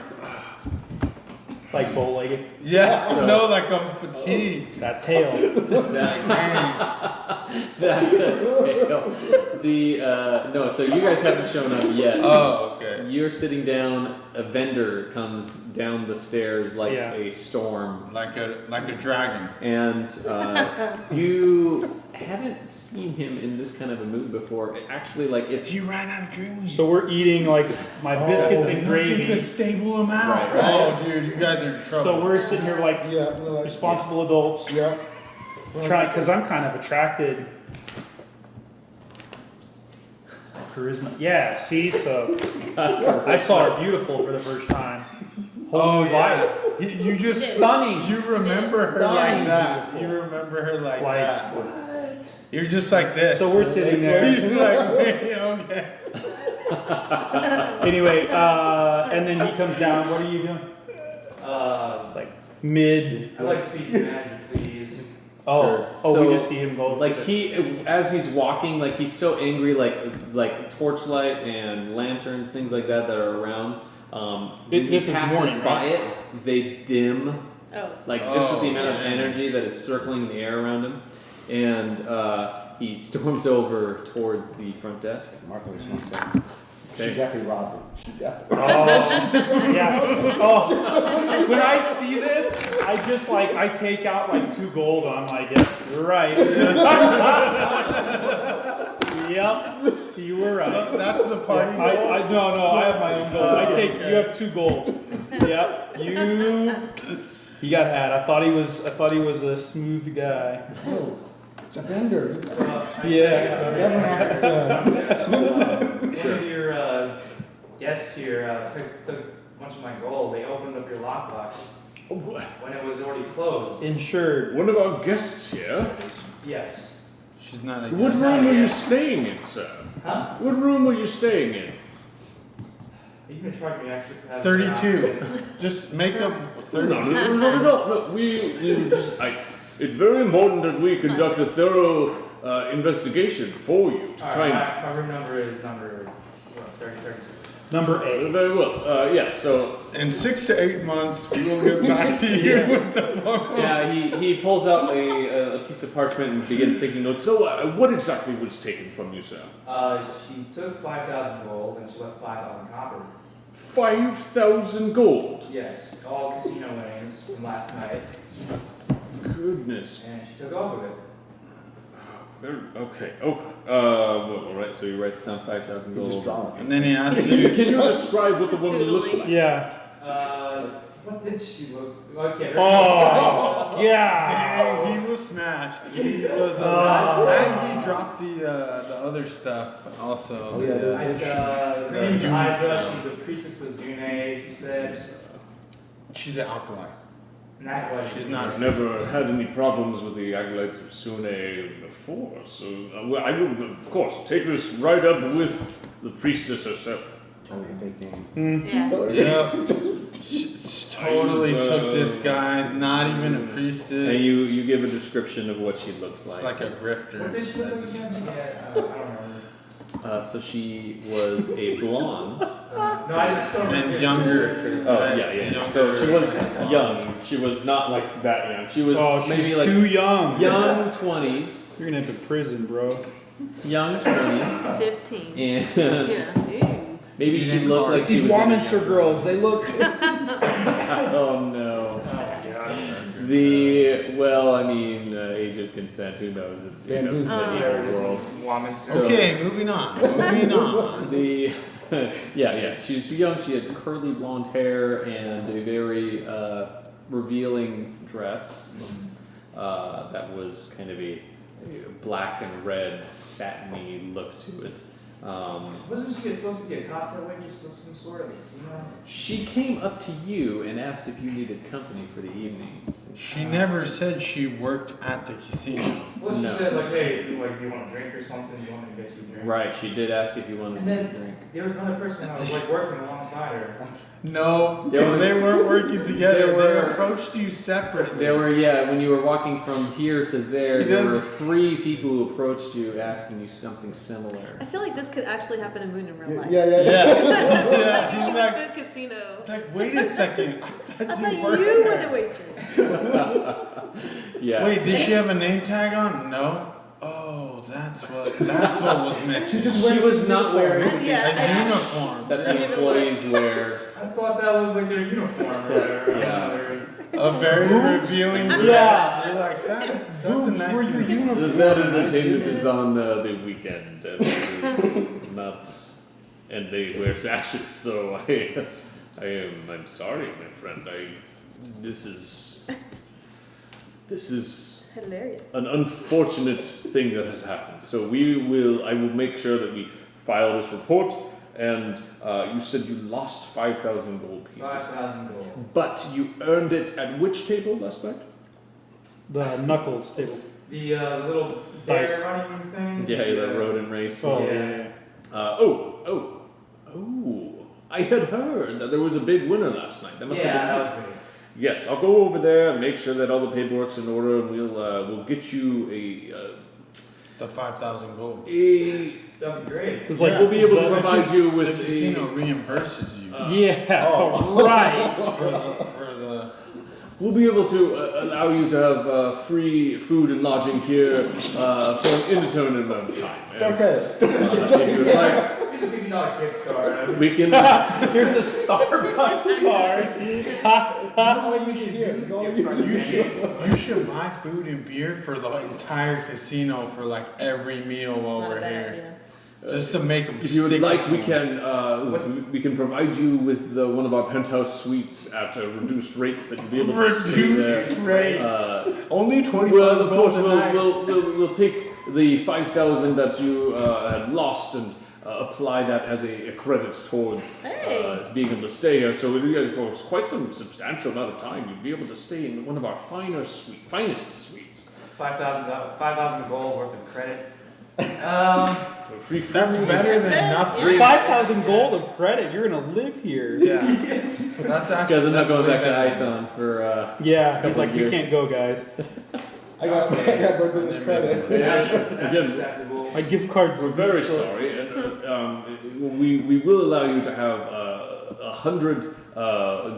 [SPEAKER 2] like bow-legged.
[SPEAKER 3] yeah,
[SPEAKER 1] So-
[SPEAKER 3] no, like I'm fatigued.
[SPEAKER 2] That tail.
[SPEAKER 1] No, so you guys haven't shown up yet.
[SPEAKER 3] Oh, okay.
[SPEAKER 1] You're sitting down. A vendor comes down the stairs like
[SPEAKER 2] Yeah.
[SPEAKER 1] a storm,
[SPEAKER 3] Like a dragon.
[SPEAKER 1] and you haven't seen him in this kind of a mood before. Actually, like it's
[SPEAKER 3] He ran out of dreams.
[SPEAKER 2] So we're eating like my biscuits and
[SPEAKER 3] You
[SPEAKER 2] gravy.
[SPEAKER 3] could stable him out.
[SPEAKER 1] Right.
[SPEAKER 3] Oh, dude, you guys are in trouble.
[SPEAKER 2] So we're sitting here like
[SPEAKER 4] Yeah, we're like,
[SPEAKER 2] responsible adults,
[SPEAKER 4] yeah.
[SPEAKER 2] trying because I'm kind of attracted. Charisma. Yeah. See, so I saw her beautiful for the first time.
[SPEAKER 3] Oh
[SPEAKER 2] Whole new
[SPEAKER 3] yeah.
[SPEAKER 2] life.
[SPEAKER 3] You just
[SPEAKER 2] Stunning.
[SPEAKER 3] You remember her
[SPEAKER 2] Stunning
[SPEAKER 3] like that.
[SPEAKER 2] beautiful.
[SPEAKER 3] You remember her like
[SPEAKER 2] Like
[SPEAKER 3] that.
[SPEAKER 2] what?
[SPEAKER 3] You're just like this.
[SPEAKER 2] So we're sitting there.
[SPEAKER 3] You're like, wait, okay.
[SPEAKER 2] Anyway, and then he comes down. What are you doing? Like mid.
[SPEAKER 5] I'd like to speak to manager, please.
[SPEAKER 2] Oh,
[SPEAKER 1] Sure.
[SPEAKER 2] oh,
[SPEAKER 1] So,
[SPEAKER 2] we just see him go.
[SPEAKER 1] like as he's walking, like he's so angry, like torchlight and lanterns, things like that are around. When
[SPEAKER 2] This
[SPEAKER 1] he
[SPEAKER 2] is
[SPEAKER 1] passes
[SPEAKER 2] morning,
[SPEAKER 1] by
[SPEAKER 2] right?
[SPEAKER 1] it, they dim.
[SPEAKER 6] Oh.
[SPEAKER 1] Like just with the
[SPEAKER 3] Oh,
[SPEAKER 1] amount of
[SPEAKER 3] dang.
[SPEAKER 1] energy that is circling in the air around him, and he storms over towards the front desk.
[SPEAKER 4] Martha was gonna say. She
[SPEAKER 1] Okay.
[SPEAKER 4] definitely robbed him. She definitely.
[SPEAKER 2] Oh, yeah. Oh, when I see this, I just like I take out like 2 gold. And I'm like, yeah, you're right. Yep, you were right.
[SPEAKER 3] That's the party.
[SPEAKER 2] I no, I have my own gold. I take you have 2 gold. Yep, you got had. I thought he was a smooth guy.
[SPEAKER 4] Oh, it's a vendor.
[SPEAKER 2] Yeah.
[SPEAKER 4] Never happened.
[SPEAKER 5] One of your guests here took a bunch of my gold. They opened up your lockbox when it was already closed.
[SPEAKER 2] Insured.
[SPEAKER 1] One of our guests here.
[SPEAKER 5] Yes.
[SPEAKER 3] She's not a
[SPEAKER 1] What
[SPEAKER 3] guest.
[SPEAKER 1] room were you staying in, sir?
[SPEAKER 5] Huh?
[SPEAKER 1] What room were you staying in?
[SPEAKER 5] You can charge me extra for having
[SPEAKER 3] 32. Just make up 32.
[SPEAKER 1] No. We just, it's very important that we conduct a thorough investigation for you to try and.
[SPEAKER 5] My room number is number 36.
[SPEAKER 2] Number 8.
[SPEAKER 1] Very well. Yeah. So
[SPEAKER 3] In 6 to 8 months, we will get back to you with the phone.
[SPEAKER 1] yeah, he pulls out a piece of parchment and begins taking notes. So what exactly was taken from you, sir?
[SPEAKER 5] She took 5,000 gold and she left 5,000 copper.
[SPEAKER 1] 5,000 gold.
[SPEAKER 5] Yes, all casino winnings from last night,
[SPEAKER 1] Goodness.
[SPEAKER 5] and she took off with it.
[SPEAKER 1] Okay. Well, all right. So he writes down 5,000
[SPEAKER 4] He's just
[SPEAKER 1] gold.
[SPEAKER 4] drawing.
[SPEAKER 3] And then he asks
[SPEAKER 1] Can
[SPEAKER 3] you,
[SPEAKER 1] you describe what the woman looked like?
[SPEAKER 2] Yeah.
[SPEAKER 5] What did she look? Okay.
[SPEAKER 2] Oh, yeah.
[SPEAKER 3] dang, he was smashed. He was,
[SPEAKER 2] Oh.
[SPEAKER 3] and he dropped the other stuff also.
[SPEAKER 4] Oh, yeah,
[SPEAKER 5] Her
[SPEAKER 3] The
[SPEAKER 5] name's
[SPEAKER 3] June
[SPEAKER 5] Isa.
[SPEAKER 3] stuff.
[SPEAKER 5] She's a priestess of Zune. She said,
[SPEAKER 3] She's an alkali.
[SPEAKER 5] "Not
[SPEAKER 3] She's not.
[SPEAKER 1] I've never had any problems with the acolytes of Sune before, so I will, of course, take this right up with the priestess herself.
[SPEAKER 4] Totally a fake name.
[SPEAKER 6] Yeah.
[SPEAKER 4] Totally.
[SPEAKER 3] Yeah. She's totally took this guy's not even a priestess.
[SPEAKER 1] And you give a description of what she looks
[SPEAKER 3] It's
[SPEAKER 1] like.
[SPEAKER 3] like a grifter.
[SPEAKER 5] What did she look like again? Yeah, I don't remember.
[SPEAKER 1] So she was a blonde.
[SPEAKER 5] No, I just don't
[SPEAKER 3] And younger.
[SPEAKER 1] Oh
[SPEAKER 3] right?
[SPEAKER 1] yeah.
[SPEAKER 3] Younger.
[SPEAKER 1] So she was young. She was not like that young. She was
[SPEAKER 2] Oh, she's
[SPEAKER 1] maybe like
[SPEAKER 2] too young.
[SPEAKER 1] young 20s.
[SPEAKER 2] You're gonna have to prison, bro.
[SPEAKER 1] Young 20s.
[SPEAKER 6] 15.
[SPEAKER 1] And
[SPEAKER 6] Yeah.
[SPEAKER 1] maybe she looked like she
[SPEAKER 2] These
[SPEAKER 1] was in a
[SPEAKER 2] Warminster
[SPEAKER 1] younger-
[SPEAKER 2] girls, they look.
[SPEAKER 1] Oh no. Age of consent. Who knows? You know, it's
[SPEAKER 4] Bamboozled.
[SPEAKER 1] in the old world.
[SPEAKER 5] Woman.
[SPEAKER 1] So-
[SPEAKER 3] Okay, moving on. Moving on.
[SPEAKER 1] The yeah. She's young. She had curly blonde hair and a very revealing dress that was kind of a black and red satiny look to it.
[SPEAKER 5] Wasn't she supposed to be a cocktail waitress of some sort of casino?
[SPEAKER 1] She came up to you and asked if you needed company for the evening.
[SPEAKER 3] She never said she worked at the casino.
[SPEAKER 5] Well, she
[SPEAKER 1] No.
[SPEAKER 5] said like, hey, do you want a drink or something? Do you want me to get you a drink?
[SPEAKER 1] Right. She did ask if you wanted
[SPEAKER 5] And
[SPEAKER 1] a
[SPEAKER 5] then
[SPEAKER 1] drink.
[SPEAKER 5] there was another person that was like working alongside her.
[SPEAKER 3] No,
[SPEAKER 1] There was-
[SPEAKER 3] they weren't working together.
[SPEAKER 1] there were-
[SPEAKER 3] They approached you separately.
[SPEAKER 1] There were, when you were walking from here to there,
[SPEAKER 3] He
[SPEAKER 1] there
[SPEAKER 3] does-
[SPEAKER 1] were 3 people who approached you asking you something similar.
[SPEAKER 6] I feel like this could actually happen in Moon in real life.
[SPEAKER 3] Yeah,
[SPEAKER 6] He's
[SPEAKER 3] he's like,
[SPEAKER 6] to a casino.
[SPEAKER 3] it's like, wait a second. I
[SPEAKER 6] I
[SPEAKER 3] thought
[SPEAKER 6] thought
[SPEAKER 3] you
[SPEAKER 6] you
[SPEAKER 3] worked
[SPEAKER 6] were
[SPEAKER 3] there.
[SPEAKER 6] the waitress.
[SPEAKER 1] Yeah.
[SPEAKER 3] Wait, did she have a name tag on? No. Oh, that's what was missing.
[SPEAKER 4] She just
[SPEAKER 1] She
[SPEAKER 4] wears
[SPEAKER 1] was
[SPEAKER 4] a
[SPEAKER 1] not wearing
[SPEAKER 4] uniform.
[SPEAKER 6] Yeah.
[SPEAKER 3] a uniform.
[SPEAKER 1] that the employees wear.
[SPEAKER 5] I thought that was like their uniform or whatever.
[SPEAKER 1] Yeah.
[SPEAKER 3] A very revealing dress.
[SPEAKER 2] Yeah.
[SPEAKER 3] You're like, that's a
[SPEAKER 2] Boobs
[SPEAKER 3] nice
[SPEAKER 2] were your
[SPEAKER 3] uniform.
[SPEAKER 1] That entertainment is on the weekend, and it is not, and they wear sashes. So I'm sorry, my friend. This is
[SPEAKER 6] Hilarious.
[SPEAKER 1] an unfortunate thing that has happened. So I will make sure that we file this report. And you said you lost 5,000 gold pieces,
[SPEAKER 5] 5,000 gold.
[SPEAKER 1] but you earned it at which table last night?
[SPEAKER 2] The Knuckles table.
[SPEAKER 5] The little
[SPEAKER 2] Dice.
[SPEAKER 5] bear running thing.
[SPEAKER 1] Yeah, that rodent race.
[SPEAKER 2] Oh,
[SPEAKER 5] Yeah.
[SPEAKER 1] Oh! I had heard that there was a big winner last night. That must
[SPEAKER 5] Yeah,
[SPEAKER 1] have
[SPEAKER 5] that
[SPEAKER 1] been.
[SPEAKER 5] was me.
[SPEAKER 1] Yes, I'll go over there and make sure that all the paperwork's in order, and we'll get you
[SPEAKER 3] The 5,000 gold.
[SPEAKER 5] That'd be great.
[SPEAKER 2] It's like,
[SPEAKER 1] we'll be able to
[SPEAKER 2] the-
[SPEAKER 1] provide you
[SPEAKER 3] The
[SPEAKER 1] with
[SPEAKER 3] casino reimburses you
[SPEAKER 2] Yeah,
[SPEAKER 4] Oh.
[SPEAKER 2] right.
[SPEAKER 3] for the.
[SPEAKER 1] We'll be able to allow you to have free food and lodging here for an indeterminate amount of time. And,
[SPEAKER 4] Okay.
[SPEAKER 1] if you would like,
[SPEAKER 5] Here's a $50 gift card.
[SPEAKER 1] we can.
[SPEAKER 2] Here's a Starbucks card.
[SPEAKER 4] You should hear.
[SPEAKER 3] You should buy food and beer for the entire casino for like every meal while
[SPEAKER 6] Not
[SPEAKER 3] we're
[SPEAKER 6] a bad
[SPEAKER 3] here.
[SPEAKER 6] idea.
[SPEAKER 3] Just to make them
[SPEAKER 1] If you would like, we can provide you with one of our penthouse suites at reduced rates that you'll be able to stay there.
[SPEAKER 3] Reduced rate.
[SPEAKER 1] Well,
[SPEAKER 3] Only
[SPEAKER 1] of
[SPEAKER 3] 25
[SPEAKER 1] course,
[SPEAKER 3] gold a night.
[SPEAKER 1] we'll take the 5,000 that you had lost and apply that as a credit towards
[SPEAKER 6] Hey.
[SPEAKER 1] being able to stay here. So for quite some substantial amount of time, you'd be able to stay in one of our finest suites.
[SPEAKER 5] 5,000 gold worth of credit.
[SPEAKER 1] For free food.
[SPEAKER 3] That's better than
[SPEAKER 6] Yeah.
[SPEAKER 3] nothing.
[SPEAKER 2] 5,000 gold of credit. You're gonna live here.
[SPEAKER 3] Yeah. That's actually.
[SPEAKER 1] Because I'm not
[SPEAKER 3] that's
[SPEAKER 1] going
[SPEAKER 3] way
[SPEAKER 1] back to
[SPEAKER 3] better.
[SPEAKER 1] Ithon for.
[SPEAKER 2] Yeah,
[SPEAKER 1] Couple
[SPEAKER 2] he's like,
[SPEAKER 1] of
[SPEAKER 2] you
[SPEAKER 1] years.
[SPEAKER 2] can't go, guys.
[SPEAKER 4] I got burned in this credit.
[SPEAKER 5] That's
[SPEAKER 1] Again,
[SPEAKER 5] acceptable.
[SPEAKER 2] My gift card's.
[SPEAKER 1] We're very sorry, and we will allow you to have 100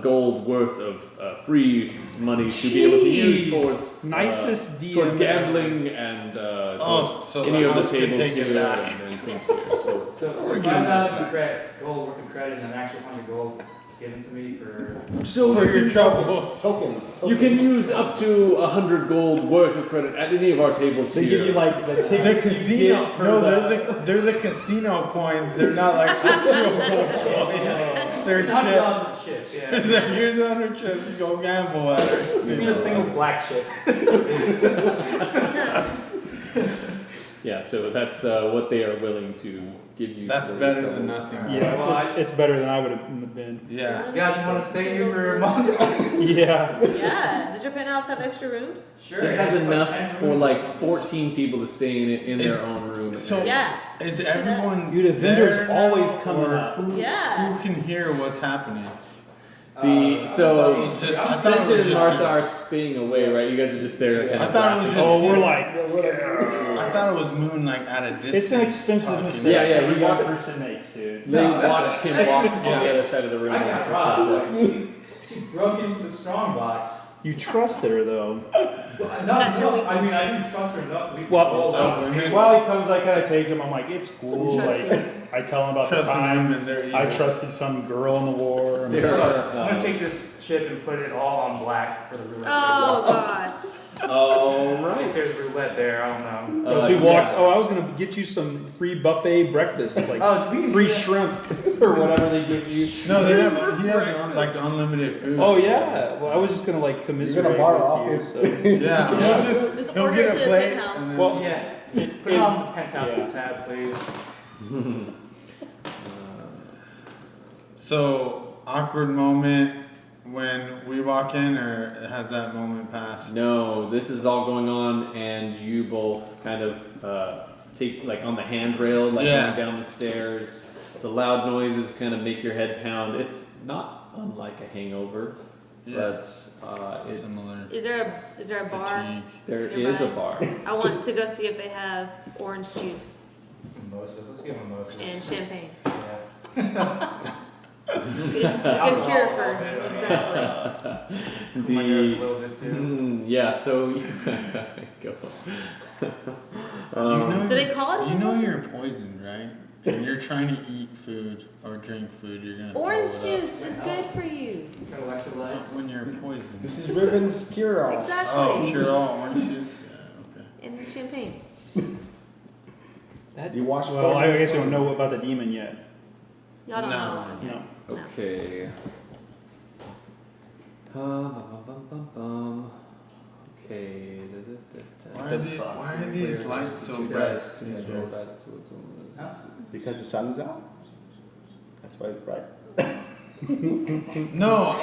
[SPEAKER 1] gold worth of free money to be able to use
[SPEAKER 2] Jeez.
[SPEAKER 1] towards
[SPEAKER 2] Nicest DM
[SPEAKER 1] towards
[SPEAKER 2] ever.
[SPEAKER 1] gambling and
[SPEAKER 3] Oh, so
[SPEAKER 1] any
[SPEAKER 3] the
[SPEAKER 1] of the
[SPEAKER 3] house can
[SPEAKER 1] tables
[SPEAKER 3] take it
[SPEAKER 1] here
[SPEAKER 3] back.
[SPEAKER 1] and things here. So
[SPEAKER 5] So 5,000 gold worth of credit and an actual 100 gold given to me for.
[SPEAKER 3] For your trouble.
[SPEAKER 4] Tokens.
[SPEAKER 1] you can use up to 100 gold worth of credit at any of our tables
[SPEAKER 2] They
[SPEAKER 1] here.
[SPEAKER 2] give you like the
[SPEAKER 3] The
[SPEAKER 2] tickets you
[SPEAKER 3] casino.
[SPEAKER 2] get for
[SPEAKER 3] No,
[SPEAKER 2] the.
[SPEAKER 3] they're the casino coins. They're not like actual gold coins. They're chips.
[SPEAKER 5] Chips, yeah.
[SPEAKER 3] It's like, here's 100 chips. Go gamble at it.
[SPEAKER 5] Give me a single black chip.
[SPEAKER 1] Yeah, so that's what they are willing to give you.
[SPEAKER 3] That's
[SPEAKER 1] for
[SPEAKER 3] better
[SPEAKER 1] your
[SPEAKER 3] than
[SPEAKER 1] troubles.
[SPEAKER 3] nothing.
[SPEAKER 2] Yeah,
[SPEAKER 5] Well,
[SPEAKER 2] it's better than I would have been.
[SPEAKER 3] Yeah.
[SPEAKER 5] You guys want to stay here for a month?
[SPEAKER 2] Yeah.
[SPEAKER 6] Yeah. Does your penthouse have extra rooms?
[SPEAKER 5] Sure.
[SPEAKER 1] It has
[SPEAKER 5] like
[SPEAKER 1] enough
[SPEAKER 5] 10
[SPEAKER 1] for
[SPEAKER 5] rooms.
[SPEAKER 1] like 14 people to stay in it in
[SPEAKER 3] Is-
[SPEAKER 1] their own room.
[SPEAKER 3] So
[SPEAKER 6] Yeah.
[SPEAKER 3] is everyone
[SPEAKER 2] Dude, Evendur's
[SPEAKER 3] there now,
[SPEAKER 2] always coming
[SPEAKER 3] or
[SPEAKER 2] up.
[SPEAKER 3] Who,
[SPEAKER 6] Yeah.
[SPEAKER 3] who can hear what's happening?
[SPEAKER 1] So
[SPEAKER 3] I thought it was
[SPEAKER 1] Benjen and
[SPEAKER 3] just
[SPEAKER 1] Martha
[SPEAKER 3] you.
[SPEAKER 1] are staying away, right? You guys are just there.
[SPEAKER 4] Yeah.
[SPEAKER 1] kind
[SPEAKER 3] I
[SPEAKER 1] of
[SPEAKER 3] thought it was
[SPEAKER 1] laughing.
[SPEAKER 2] Oh, we're like,
[SPEAKER 3] I thought it was Moon like at a distance.
[SPEAKER 2] it's an expensive
[SPEAKER 3] talking.
[SPEAKER 2] mistake.
[SPEAKER 1] Yeah,
[SPEAKER 2] Every
[SPEAKER 1] he
[SPEAKER 2] young
[SPEAKER 1] walks-
[SPEAKER 2] person makes, dude.
[SPEAKER 1] They
[SPEAKER 5] No, that's
[SPEAKER 1] watched
[SPEAKER 5] it.
[SPEAKER 1] him walk on
[SPEAKER 3] Yeah.
[SPEAKER 1] the other side of the room.
[SPEAKER 5] I
[SPEAKER 1] and
[SPEAKER 5] got
[SPEAKER 1] took
[SPEAKER 5] robbed.
[SPEAKER 1] the desk.
[SPEAKER 5] She broke into the strong box.
[SPEAKER 2] You trusted her though.
[SPEAKER 5] Not
[SPEAKER 6] That's your
[SPEAKER 5] enough. I mean, I didn't trust her enough to leave
[SPEAKER 2] Well,
[SPEAKER 5] the gold on the
[SPEAKER 3] women-
[SPEAKER 5] table.
[SPEAKER 2] While he comes, like, can I take him? I'm like, it's cool.
[SPEAKER 6] Trust
[SPEAKER 2] Like,
[SPEAKER 6] him.
[SPEAKER 2] I tell him about
[SPEAKER 3] Trust
[SPEAKER 2] the time
[SPEAKER 3] women, they're evil.
[SPEAKER 2] I trusted some girl in the war. And
[SPEAKER 1] There
[SPEAKER 5] I'm
[SPEAKER 1] are,
[SPEAKER 5] gonna take this chip and put it all on black for the roulette.
[SPEAKER 6] Oh gosh.
[SPEAKER 1] all
[SPEAKER 5] If
[SPEAKER 1] right.
[SPEAKER 5] there's roulette there, I don't know.
[SPEAKER 2] so he walks.
[SPEAKER 1] yeah.
[SPEAKER 2] Oh, I was gonna get you some free buffet breakfast, like
[SPEAKER 5] Oh, we can
[SPEAKER 2] free
[SPEAKER 5] do that.
[SPEAKER 2] shrimp or whatever they give you.
[SPEAKER 3] No, they have. He has like unlimited food.
[SPEAKER 2] Oh yeah. Well, I was just gonna like commiserate
[SPEAKER 4] You're gonna borrow
[SPEAKER 2] with
[SPEAKER 4] off
[SPEAKER 2] you.
[SPEAKER 4] his-
[SPEAKER 2] So.
[SPEAKER 3] Yeah,
[SPEAKER 2] Yeah.
[SPEAKER 3] he'll just
[SPEAKER 6] Just
[SPEAKER 3] he'll
[SPEAKER 6] order
[SPEAKER 3] get
[SPEAKER 6] it
[SPEAKER 3] a
[SPEAKER 6] to the
[SPEAKER 3] plate.
[SPEAKER 6] penthouse.
[SPEAKER 3] And then,
[SPEAKER 2] Well,
[SPEAKER 5] Yeah. Put it on the penthouse's tab, please.
[SPEAKER 3] so awkward moment when we walk in, or has that moment passed?
[SPEAKER 1] No, this is all going on, and you both kind of take like on the handrail, like
[SPEAKER 3] Yeah.
[SPEAKER 1] going down the stairs. The loud noises kind of make your head pound. It's not unlike a hangover,
[SPEAKER 3] Yeah,
[SPEAKER 1] but it's
[SPEAKER 3] similar.
[SPEAKER 6] Is there a bar?
[SPEAKER 3] Fatigue.
[SPEAKER 1] there
[SPEAKER 6] Nearby.
[SPEAKER 1] is a bar.
[SPEAKER 6] I want to go see if they have orange juice
[SPEAKER 5] Mimosas. Let's give mimosas.
[SPEAKER 6] and champagne.
[SPEAKER 5] Yeah.
[SPEAKER 6] It's a good cure for exactly.
[SPEAKER 5] My nerves a
[SPEAKER 1] The
[SPEAKER 5] little bit too.
[SPEAKER 1] yeah, so you go.
[SPEAKER 6] Do they call it?
[SPEAKER 3] You know
[SPEAKER 6] mimosa?
[SPEAKER 3] you're poisoned, right? When you're trying to eat food or drink food, you're gonna
[SPEAKER 6] Orange
[SPEAKER 3] throw it up.
[SPEAKER 6] juice is good for you.
[SPEAKER 5] Got electrolytes.
[SPEAKER 3] Not when you're poisoned.
[SPEAKER 4] This is Riven's cure-all.
[SPEAKER 6] Exactly.
[SPEAKER 3] Oh, cure all orange juice. Yeah, okay.
[SPEAKER 6] And champagne.
[SPEAKER 4] You wash
[SPEAKER 2] Well, I
[SPEAKER 4] poison-
[SPEAKER 2] guess we don't know about the demon yet.
[SPEAKER 6] Y'all don't
[SPEAKER 3] No.
[SPEAKER 6] know.
[SPEAKER 2] No.
[SPEAKER 6] No.
[SPEAKER 1] Okay. Okay.
[SPEAKER 3] Why are these lights so
[SPEAKER 1] Two
[SPEAKER 3] bright?
[SPEAKER 1] dice, two dice, roll dice, two.
[SPEAKER 5] Huh?
[SPEAKER 4] Because the sun is out. That's why it's bright.
[SPEAKER 3] No,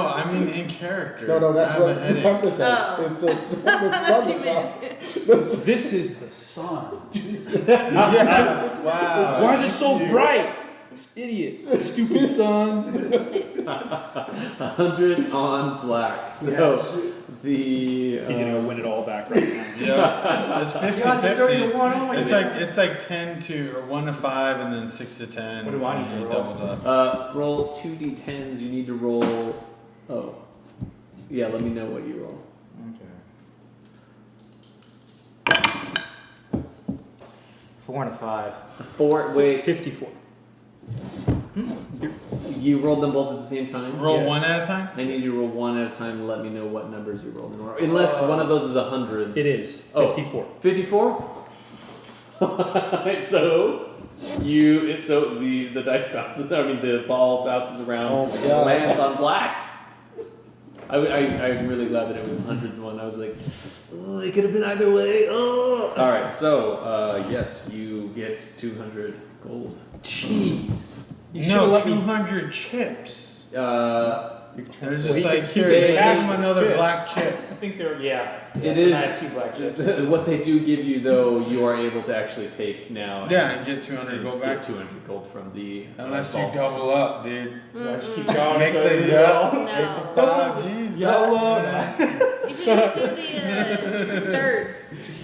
[SPEAKER 3] I mean in character.
[SPEAKER 4] No, that's
[SPEAKER 3] I have
[SPEAKER 4] what
[SPEAKER 3] a headache.
[SPEAKER 4] Martha said.
[SPEAKER 6] Oh.
[SPEAKER 4] It's the sun
[SPEAKER 6] What you
[SPEAKER 4] is out.
[SPEAKER 6] meant.
[SPEAKER 2] This is the sun.
[SPEAKER 3] Yeah. Wow.
[SPEAKER 2] Why is it so bright? Idiot. Stupid sun.
[SPEAKER 1] 100 on black. So the
[SPEAKER 2] He's gonna go win it all back right now.
[SPEAKER 3] Yeah, it's 50-50.
[SPEAKER 5] Oh my
[SPEAKER 3] It's like 10 to or 1 to 5 and then 6 to 10.
[SPEAKER 5] What do I need to
[SPEAKER 3] and it
[SPEAKER 5] roll?
[SPEAKER 3] doubles up.
[SPEAKER 1] roll 2d10s. You need to roll. Oh, yeah. Let me know what you roll.
[SPEAKER 5] Okay. 4 and a 5.
[SPEAKER 1] 4. Wait.
[SPEAKER 2] 54.
[SPEAKER 1] You rolled them both at the same time.
[SPEAKER 3] Roll
[SPEAKER 2] Yes.
[SPEAKER 3] 1 at a time?
[SPEAKER 1] I need you to roll one at a time and let me know what numbers you rolled. Unless one of those is 100.
[SPEAKER 2] It is.
[SPEAKER 1] Oh.
[SPEAKER 2] 54.
[SPEAKER 1] 54? so the dice bounces, I mean the ball bounces around,
[SPEAKER 4] Oh my God.
[SPEAKER 1] lands on black. I'm really glad that it was hundreds one. I was like, oh, it could have been either way. Oh. All right, so yes, you get 200 gold.
[SPEAKER 2] Jeez. You should've
[SPEAKER 3] No,
[SPEAKER 2] let me.
[SPEAKER 3] 200 chips. They're
[SPEAKER 2] Well,
[SPEAKER 3] just
[SPEAKER 2] he
[SPEAKER 3] like,
[SPEAKER 2] could
[SPEAKER 3] here,
[SPEAKER 2] keep
[SPEAKER 3] give
[SPEAKER 2] cash
[SPEAKER 3] him
[SPEAKER 2] for
[SPEAKER 3] another
[SPEAKER 2] chips.
[SPEAKER 3] black chip.
[SPEAKER 5] I think they're, yeah.
[SPEAKER 1] It
[SPEAKER 5] Yes,
[SPEAKER 1] is-
[SPEAKER 5] and I have 2 black chips.
[SPEAKER 1] What they do give you though, you are able to actually take now.
[SPEAKER 3] Yeah, and get 200 gold
[SPEAKER 1] Get
[SPEAKER 3] back.
[SPEAKER 1] 200 gold from the.
[SPEAKER 3] Unless you
[SPEAKER 1] vault.
[SPEAKER 3] double up, dude.
[SPEAKER 5] So I just keep going.
[SPEAKER 3] Make
[SPEAKER 5] until I
[SPEAKER 3] things
[SPEAKER 5] lose it all.
[SPEAKER 3] up.
[SPEAKER 6] No.
[SPEAKER 3] Make the 5 G's.
[SPEAKER 2] YOLO.
[SPEAKER 6] You should just do the thirds.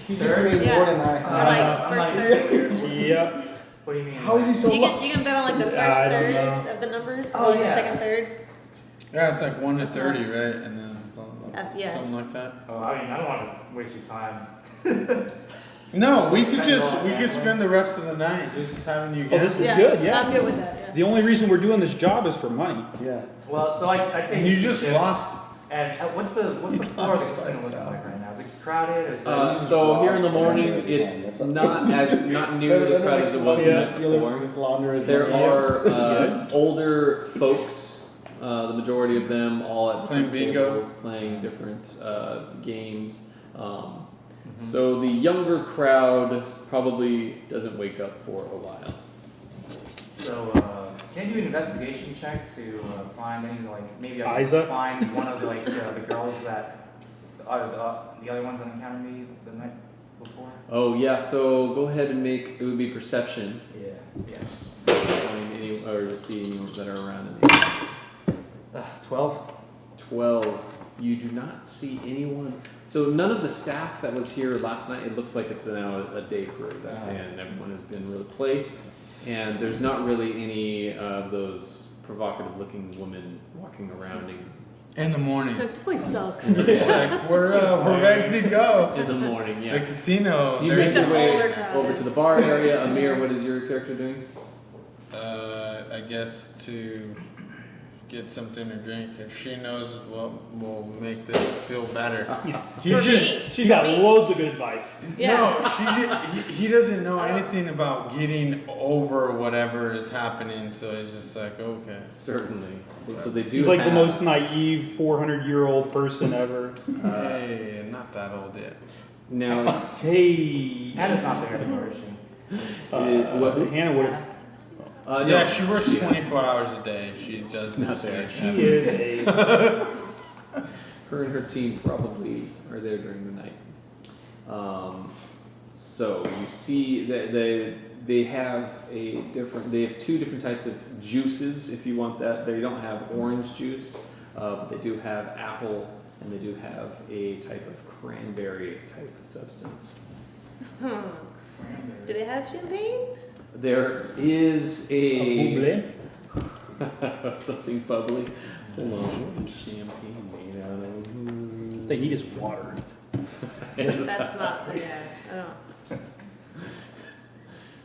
[SPEAKER 4] He just
[SPEAKER 5] Third?
[SPEAKER 4] made
[SPEAKER 6] Yeah.
[SPEAKER 4] more than I
[SPEAKER 6] Or
[SPEAKER 4] have.
[SPEAKER 6] like
[SPEAKER 5] I'm
[SPEAKER 6] first
[SPEAKER 5] not
[SPEAKER 6] third.
[SPEAKER 5] even-
[SPEAKER 2] Yep.
[SPEAKER 5] What do you mean?
[SPEAKER 4] How is he so lucky?
[SPEAKER 6] You can bet on like the first
[SPEAKER 2] I don't
[SPEAKER 6] thirds
[SPEAKER 2] know.
[SPEAKER 6] of the numbers,
[SPEAKER 5] Oh,
[SPEAKER 6] or like
[SPEAKER 5] yeah.
[SPEAKER 6] the second thirds.
[SPEAKER 3] Yeah, it's like 1 to 30, right? And then blah, blah, blah.
[SPEAKER 6] Yeah.
[SPEAKER 3] Something like that.
[SPEAKER 5] Oh, I mean, I don't want to waste your time.
[SPEAKER 3] No, we
[SPEAKER 5] Spend
[SPEAKER 3] could
[SPEAKER 5] it all
[SPEAKER 3] we could
[SPEAKER 5] gambling.
[SPEAKER 3] spend the rest of the night just having you
[SPEAKER 2] Oh, this
[SPEAKER 3] gamble.
[SPEAKER 2] is good, yeah.
[SPEAKER 6] I'm good with that. Yeah.
[SPEAKER 2] The only reason we're doing this job is for money.
[SPEAKER 4] Yeah.
[SPEAKER 5] Well, so I take
[SPEAKER 3] And you
[SPEAKER 5] these
[SPEAKER 3] just
[SPEAKER 5] chips,
[SPEAKER 3] lost.
[SPEAKER 5] And what's the floor of the casino looking like right now? Is it crowded? Or is it
[SPEAKER 1] So here in the morning, it's not nearly as crowded as it was the night before. There are older folks, the majority of them all at different
[SPEAKER 3] Playing bingo.
[SPEAKER 1] tables, playing different games. So the younger crowd probably doesn't wake up for a while.
[SPEAKER 5] So, can I do an investigation check to find any, like, maybe I
[SPEAKER 2] Isa?
[SPEAKER 5] can find one of the, like, the girls that are the other ones that encountered me the night before?
[SPEAKER 1] Oh yeah, so go ahead and make, it would be perception.
[SPEAKER 5] Yeah. Yes.
[SPEAKER 1] Find any, or to see any that are around in the
[SPEAKER 5] 12.
[SPEAKER 1] 12. You do not see anyone. So none of the staff that was here last night, it looks like it's now a day crew that's in. Everyone has been replaced. And there's not really any of those provocative looking women walking around
[SPEAKER 3] In the morning.
[SPEAKER 6] This place sucks.
[SPEAKER 3] It's like, we're ready to go.
[SPEAKER 1] in the morning.
[SPEAKER 3] The
[SPEAKER 1] Yeah.
[SPEAKER 3] casino.
[SPEAKER 1] So you
[SPEAKER 3] they're-
[SPEAKER 1] make your way
[SPEAKER 6] older crowd
[SPEAKER 1] over
[SPEAKER 6] is-
[SPEAKER 1] to the bar area. Amir, what is your character doing?
[SPEAKER 3] I guess to get something to drink. If she knows what will make this feel better. He's
[SPEAKER 6] For
[SPEAKER 3] just
[SPEAKER 6] me.
[SPEAKER 2] She's got loads of good advice.
[SPEAKER 6] Yeah.
[SPEAKER 3] no. He doesn't know anything about getting over whatever is happening. So he's just like, okay.
[SPEAKER 1] Certainly. So they do.
[SPEAKER 2] He's like the
[SPEAKER 1] have-
[SPEAKER 2] most naive 400-year-old person ever.
[SPEAKER 3] Hey, not that old yet.
[SPEAKER 1] Now it's
[SPEAKER 2] Hey.
[SPEAKER 5] Hannah's not there anymore, is she?
[SPEAKER 1] what?
[SPEAKER 2] Hannah would.
[SPEAKER 1] No.
[SPEAKER 3] Yeah, she works
[SPEAKER 1] Yeah.
[SPEAKER 3] 24 hours a day. She does
[SPEAKER 1] Not
[SPEAKER 3] not
[SPEAKER 1] there.
[SPEAKER 2] She is a.
[SPEAKER 1] Her and her team probably are there during the night. So you see that they have they have two different types of juices if you want that. They don't have orange juice, but they do have apple, and they do have a type of cranberry type of substance.
[SPEAKER 6] Do they have champagne?
[SPEAKER 1] There is a
[SPEAKER 2] Bubbly.
[SPEAKER 1] something bubbly. Hold on, what is champagne made out of?
[SPEAKER 2] They need is water.
[SPEAKER 6] That's not, yeah, I don't.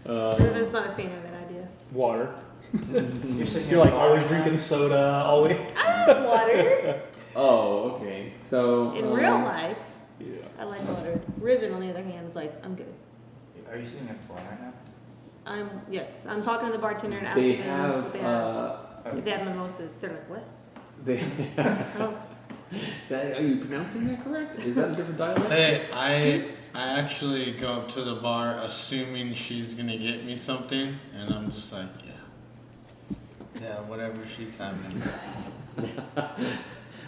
[SPEAKER 1] Um,
[SPEAKER 6] Riven's not a fan of that idea.
[SPEAKER 2] Water.
[SPEAKER 5] You're sitting
[SPEAKER 2] You're like
[SPEAKER 5] in the bar
[SPEAKER 2] always
[SPEAKER 5] right
[SPEAKER 2] drinking
[SPEAKER 5] now?
[SPEAKER 2] soda, always.
[SPEAKER 6] I like water.
[SPEAKER 1] Oh, okay. So
[SPEAKER 6] In real life,
[SPEAKER 1] yeah.
[SPEAKER 6] I like water. Riven, on the other hand, is like, I'm good.
[SPEAKER 5] Are you sitting at the bar right now?
[SPEAKER 6] Yes, I'm talking to the bartender and
[SPEAKER 1] They
[SPEAKER 6] asking them if
[SPEAKER 1] have
[SPEAKER 6] they have mimosas. They're like, what?
[SPEAKER 1] they.
[SPEAKER 6] Oh,
[SPEAKER 1] Are you pronouncing that correct? Is that a different dialect?
[SPEAKER 3] Hey,
[SPEAKER 6] Juice?
[SPEAKER 3] I actually go up to the bar assuming she's gonna get me something, and I'm just like, yeah, whatever she's having.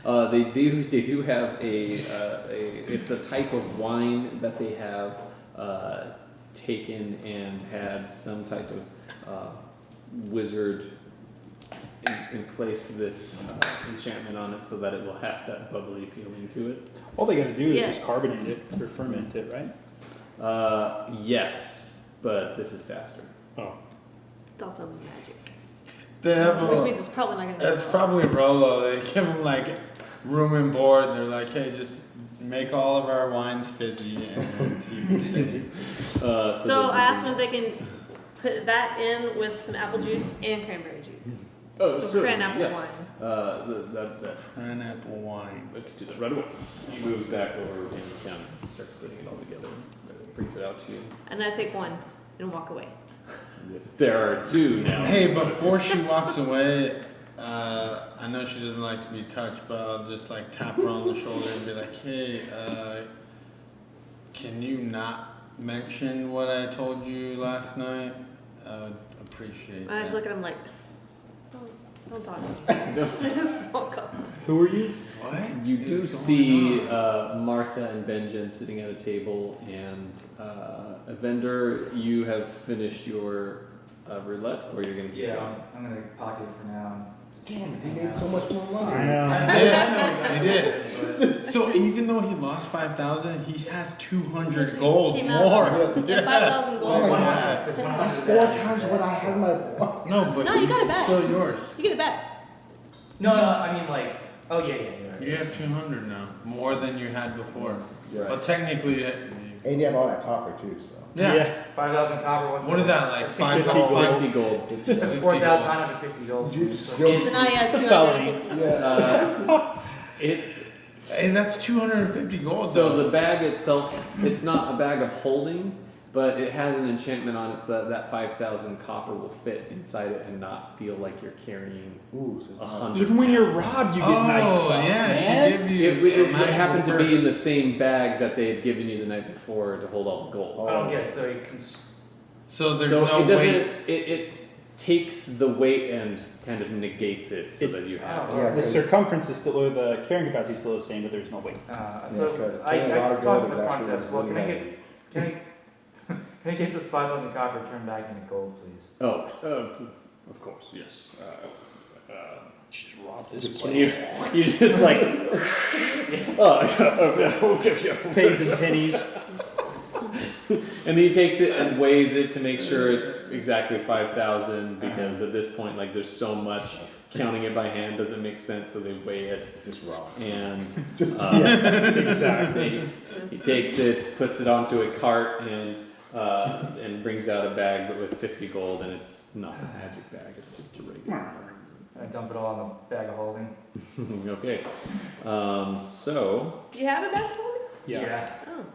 [SPEAKER 1] They do have it's a type of wine that they have taken and had some type of wizard in place this enchantment on it so that it will have that bubbly feeling to it.
[SPEAKER 2] All they gotta do is
[SPEAKER 6] Yes.
[SPEAKER 2] just carbonate it or ferment it, right?
[SPEAKER 1] Yes, but this is faster.
[SPEAKER 2] Oh.
[SPEAKER 6] it's also magic.
[SPEAKER 3] They have
[SPEAKER 6] Which
[SPEAKER 3] a,
[SPEAKER 6] means it's probably not gonna
[SPEAKER 3] it's probably Rolo. They give them like room and board. They're like, hey, just make all of our wines fizzy and tea fizzy.
[SPEAKER 6] So I asked them if they can put that in with some apple juice and cranberry juice.
[SPEAKER 1] Oh,
[SPEAKER 6] So
[SPEAKER 1] certainly,
[SPEAKER 6] cran-apple
[SPEAKER 1] yes.
[SPEAKER 6] wine.
[SPEAKER 1] That
[SPEAKER 3] Pineapple wine.
[SPEAKER 1] I could do that right away. He moves back over and kind of starts putting it all together. Brings it out to you.
[SPEAKER 6] And I take one and walk away.
[SPEAKER 1] There are two now.
[SPEAKER 3] Hey, before she walks away, I know she doesn't like to be touched, but I'll just like tap her on the shoulder and be like, hey, can you not mention what I told you last night? I would appreciate
[SPEAKER 6] And I just
[SPEAKER 3] that.
[SPEAKER 6] look at him like, don't talk to me. Just walk up.
[SPEAKER 2] Who are you?
[SPEAKER 3] What?
[SPEAKER 1] You do
[SPEAKER 3] is going
[SPEAKER 1] see
[SPEAKER 3] on?
[SPEAKER 1] Martha and Benjen sitting at a table, and Evendur, you have finished your roulette, or you're going to keep
[SPEAKER 5] Yeah,
[SPEAKER 1] going?
[SPEAKER 5] I'm gonna pocket it for now.
[SPEAKER 4] Damn, he made so much more money.
[SPEAKER 2] I know.
[SPEAKER 3] He did. So even though he lost 5,000, he has 200 gold
[SPEAKER 6] Came out.
[SPEAKER 3] more.
[SPEAKER 6] Yeah, 5,000
[SPEAKER 4] Oh
[SPEAKER 6] gold.
[SPEAKER 4] my
[SPEAKER 5] One
[SPEAKER 4] God.
[SPEAKER 5] hundred, 'cause one
[SPEAKER 4] That's
[SPEAKER 5] hundred
[SPEAKER 4] 4 times what I have in my.
[SPEAKER 3] No, but
[SPEAKER 6] No, you got it back.
[SPEAKER 3] it's still yours.
[SPEAKER 6] You get it back.
[SPEAKER 5] No, I mean like, oh yeah, you're right.
[SPEAKER 3] You have 200 now, more than you had before.
[SPEAKER 1] Right.
[SPEAKER 3] But technically,
[SPEAKER 4] And you have all that copper too, so.
[SPEAKER 3] yeah.
[SPEAKER 5] 5,000 copper. What's
[SPEAKER 3] What is that like? 5
[SPEAKER 2] 50 gold.
[SPEAKER 1] 50 gold.
[SPEAKER 5] 4,950 gold.
[SPEAKER 4] You
[SPEAKER 6] So
[SPEAKER 4] still.
[SPEAKER 6] now he has
[SPEAKER 2] It's a felony.
[SPEAKER 6] 250.
[SPEAKER 1] Uh, it's
[SPEAKER 3] Hey, that's 250 gold.
[SPEAKER 1] so
[SPEAKER 3] though.
[SPEAKER 1] the bag itself. It's not a bag of holding, but it has an enchantment on it so that 5,000 copper will fit inside it and not feel like you're carrying
[SPEAKER 4] Ooh, so it's not.
[SPEAKER 1] 100.
[SPEAKER 2] Even when you're robbed, you get nice
[SPEAKER 3] Oh,
[SPEAKER 2] stuff,
[SPEAKER 3] yeah,
[SPEAKER 2] man.
[SPEAKER 3] she gave you.
[SPEAKER 1] It
[SPEAKER 3] a magical
[SPEAKER 1] happened to be in the
[SPEAKER 3] purse.
[SPEAKER 1] same bag that they had given you the night before to hold all the gold.
[SPEAKER 5] I don't get it. So you can.
[SPEAKER 3] So there's
[SPEAKER 1] So
[SPEAKER 3] no
[SPEAKER 1] it doesn't.
[SPEAKER 3] weight.
[SPEAKER 1] It takes the weight and kind of negates it so that you have.
[SPEAKER 5] Oh,
[SPEAKER 4] Yeah,
[SPEAKER 2] The circumference is still, or the carrying capacity is still the same, but there's no weight.
[SPEAKER 5] So
[SPEAKER 4] because
[SPEAKER 5] I
[SPEAKER 4] carrying a lot of
[SPEAKER 5] talked
[SPEAKER 4] gold
[SPEAKER 5] to
[SPEAKER 4] is
[SPEAKER 5] the front
[SPEAKER 4] actually
[SPEAKER 5] desk. Well, can I
[SPEAKER 4] really
[SPEAKER 5] get can I get this 5,000 copper turned back into gold, please?
[SPEAKER 1] Oh, of course, yes.
[SPEAKER 2] Just rob this
[SPEAKER 4] Just
[SPEAKER 2] place.
[SPEAKER 1] You just like, oh,
[SPEAKER 2] Pays and pennies.
[SPEAKER 1] and then he takes it and weighs it to make sure it's exactly 5,000 because at this point, like, there's so much. Counting it by hand doesn't make sense, so they weigh it.
[SPEAKER 4] It's just raw.
[SPEAKER 1] And
[SPEAKER 2] Exactly.
[SPEAKER 1] he takes it, puts it onto a cart, and brings out a bag, but with 50 gold, and it's not a magic bag; it's just a regular.
[SPEAKER 5] I dump it all in the bag of holding.
[SPEAKER 1] Okay, so
[SPEAKER 6] You have a bag holding?
[SPEAKER 2] Yeah.
[SPEAKER 6] Oh,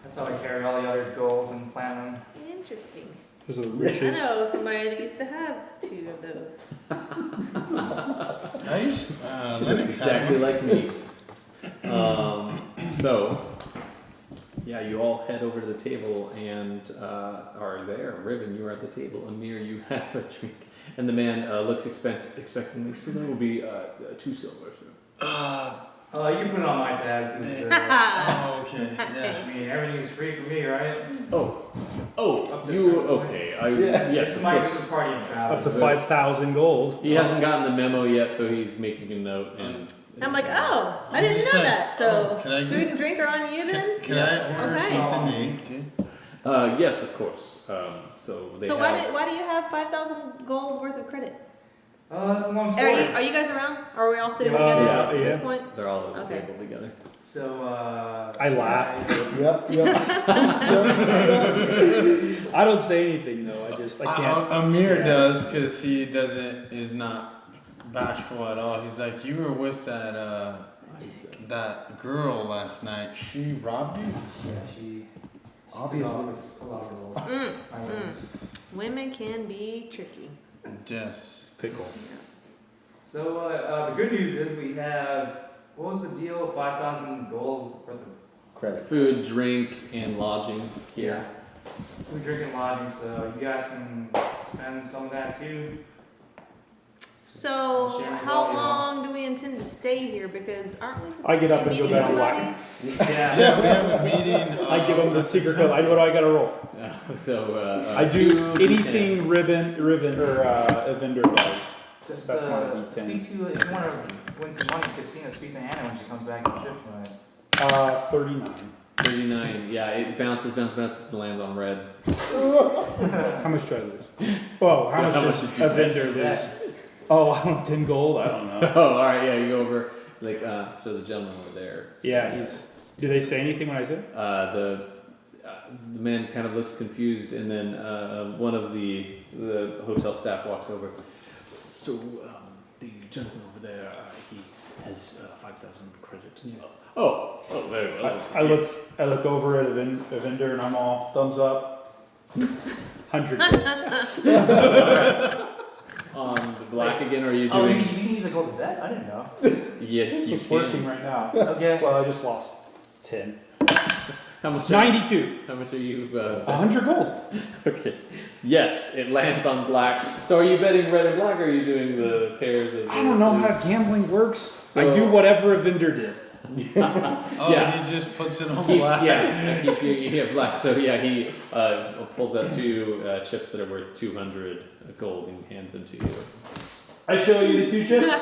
[SPEAKER 5] That's how I carry all the other gold and platinum.
[SPEAKER 6] interesting.
[SPEAKER 2] Those are the
[SPEAKER 6] I
[SPEAKER 2] riches.
[SPEAKER 6] know somebody that used to have 2 of those.
[SPEAKER 3] I used Linux had
[SPEAKER 1] exactly
[SPEAKER 3] one.
[SPEAKER 1] like me. So yeah, you all head over to the table and are there. Riven, you are at the table. Amir, you have a drink. And the man looked expectantly. So there will be 2 silver.
[SPEAKER 5] You can put it on my tab. 'Cause,
[SPEAKER 3] Oh, okay.
[SPEAKER 5] I
[SPEAKER 3] Yeah.
[SPEAKER 5] mean, everything's free for me, right?
[SPEAKER 1] Oh,
[SPEAKER 5] to
[SPEAKER 1] you
[SPEAKER 5] certain
[SPEAKER 1] okay?
[SPEAKER 4] Yeah.
[SPEAKER 1] Yes,
[SPEAKER 5] This
[SPEAKER 1] of
[SPEAKER 5] might
[SPEAKER 1] course.
[SPEAKER 5] be party and travel.
[SPEAKER 2] Up to 5,000 gold.
[SPEAKER 1] He hasn't gotten the memo yet, so he's making a note. And
[SPEAKER 6] I'm like, oh, I
[SPEAKER 3] I'm
[SPEAKER 6] didn't
[SPEAKER 3] just
[SPEAKER 6] know
[SPEAKER 3] like,
[SPEAKER 6] that. So
[SPEAKER 3] can I
[SPEAKER 6] food
[SPEAKER 3] get-
[SPEAKER 6] and drink are on you then?
[SPEAKER 3] Can I order
[SPEAKER 6] Okay.
[SPEAKER 3] something to eat too?
[SPEAKER 1] yes, of course. So they
[SPEAKER 6] So
[SPEAKER 1] have.
[SPEAKER 6] why do you have 5,000 gold worth of credit?
[SPEAKER 5] That's a long
[SPEAKER 6] Are
[SPEAKER 5] story.
[SPEAKER 6] you guys around? Are we all sitting
[SPEAKER 5] Yeah.
[SPEAKER 6] together
[SPEAKER 2] Yeah,
[SPEAKER 6] at this
[SPEAKER 2] yeah.
[SPEAKER 6] point?
[SPEAKER 1] They're all at the
[SPEAKER 6] Okay.
[SPEAKER 1] table together.
[SPEAKER 5] So,
[SPEAKER 2] I laughed.
[SPEAKER 4] Yep.
[SPEAKER 2] I don't say anything though. I can't.
[SPEAKER 3] Amir does because he is not bashful at all. He's like, you were with that girl last night. She robbed you?
[SPEAKER 5] Yeah, she
[SPEAKER 4] Obviously.
[SPEAKER 5] a lot of gold. I
[SPEAKER 6] Mm.
[SPEAKER 5] wins.
[SPEAKER 6] Women can be tricky.
[SPEAKER 3] Yes.
[SPEAKER 2] Fickle.
[SPEAKER 5] So, the good news is we have, what was the deal? 5,000 gold worth of
[SPEAKER 4] Credit.
[SPEAKER 1] Food, drink, and lodging here.
[SPEAKER 5] food, drink, and lodging, so you guys can spend some of that too.
[SPEAKER 6] So
[SPEAKER 5] Sharing
[SPEAKER 6] how
[SPEAKER 5] value.
[SPEAKER 6] long do we intend to stay here? Because aren't we supposed
[SPEAKER 2] I get
[SPEAKER 6] to
[SPEAKER 2] up
[SPEAKER 6] be
[SPEAKER 2] and go
[SPEAKER 6] meeting
[SPEAKER 2] down
[SPEAKER 6] somebody?
[SPEAKER 3] Yeah, we have a meeting.
[SPEAKER 2] I give them the
[SPEAKER 3] at
[SPEAKER 2] secret
[SPEAKER 3] temple.
[SPEAKER 2] code. What do I gotta roll?
[SPEAKER 1] So
[SPEAKER 2] I do
[SPEAKER 1] 2
[SPEAKER 2] anything
[SPEAKER 1] D10s.
[SPEAKER 2] Riven or Evendur does.
[SPEAKER 5] Just
[SPEAKER 2] That's my D10.
[SPEAKER 5] speak to, if you want to win some money at the casino, speak to Anna when she comes back from shift tonight.
[SPEAKER 2] 39.
[SPEAKER 1] 39. Yeah, it bounces, and lands on red.
[SPEAKER 2] How much do I lose? Well, how much
[SPEAKER 1] How
[SPEAKER 2] does
[SPEAKER 1] much did you
[SPEAKER 2] Evendur lose? Oh, I don't 10 gold. I don't know.
[SPEAKER 1] Oh, all right. Yeah, you go over. Like, so the gentleman over there. So,
[SPEAKER 2] Yeah, Do they say anything when I say?
[SPEAKER 1] The man kind of looks confused, and then one of the hotel staff walks over. So the gentleman over there, he has 5,000 credit. Oh, very well.
[SPEAKER 2] I look over at Evendur and I'm all thumbs up. 100 gold.
[SPEAKER 1] On the black again, or are you
[SPEAKER 5] Oh, you
[SPEAKER 1] doing?
[SPEAKER 5] can use a gold bet? I didn't know.
[SPEAKER 1] Yeah,
[SPEAKER 2] This
[SPEAKER 1] you
[SPEAKER 2] was
[SPEAKER 1] can.
[SPEAKER 2] working right now.
[SPEAKER 5] Okay.
[SPEAKER 2] Well, I just lost 10.
[SPEAKER 1] How much?
[SPEAKER 2] 92.
[SPEAKER 1] How much are you?
[SPEAKER 2] 100 gold.
[SPEAKER 1] Okay. Yes, it lands on black. So are you betting red and black, or are you doing the pairs of?
[SPEAKER 2] I don't know how gambling works. I
[SPEAKER 1] So-
[SPEAKER 2] do whatever Evendur did.
[SPEAKER 3] Oh,
[SPEAKER 1] Yeah.
[SPEAKER 3] he just puts it on
[SPEAKER 1] He,
[SPEAKER 3] black.
[SPEAKER 1] yeah, he black. So yeah, he pulls out 2 chips that are worth 200 gold and hands them to you.
[SPEAKER 2] I show you the 2 chips.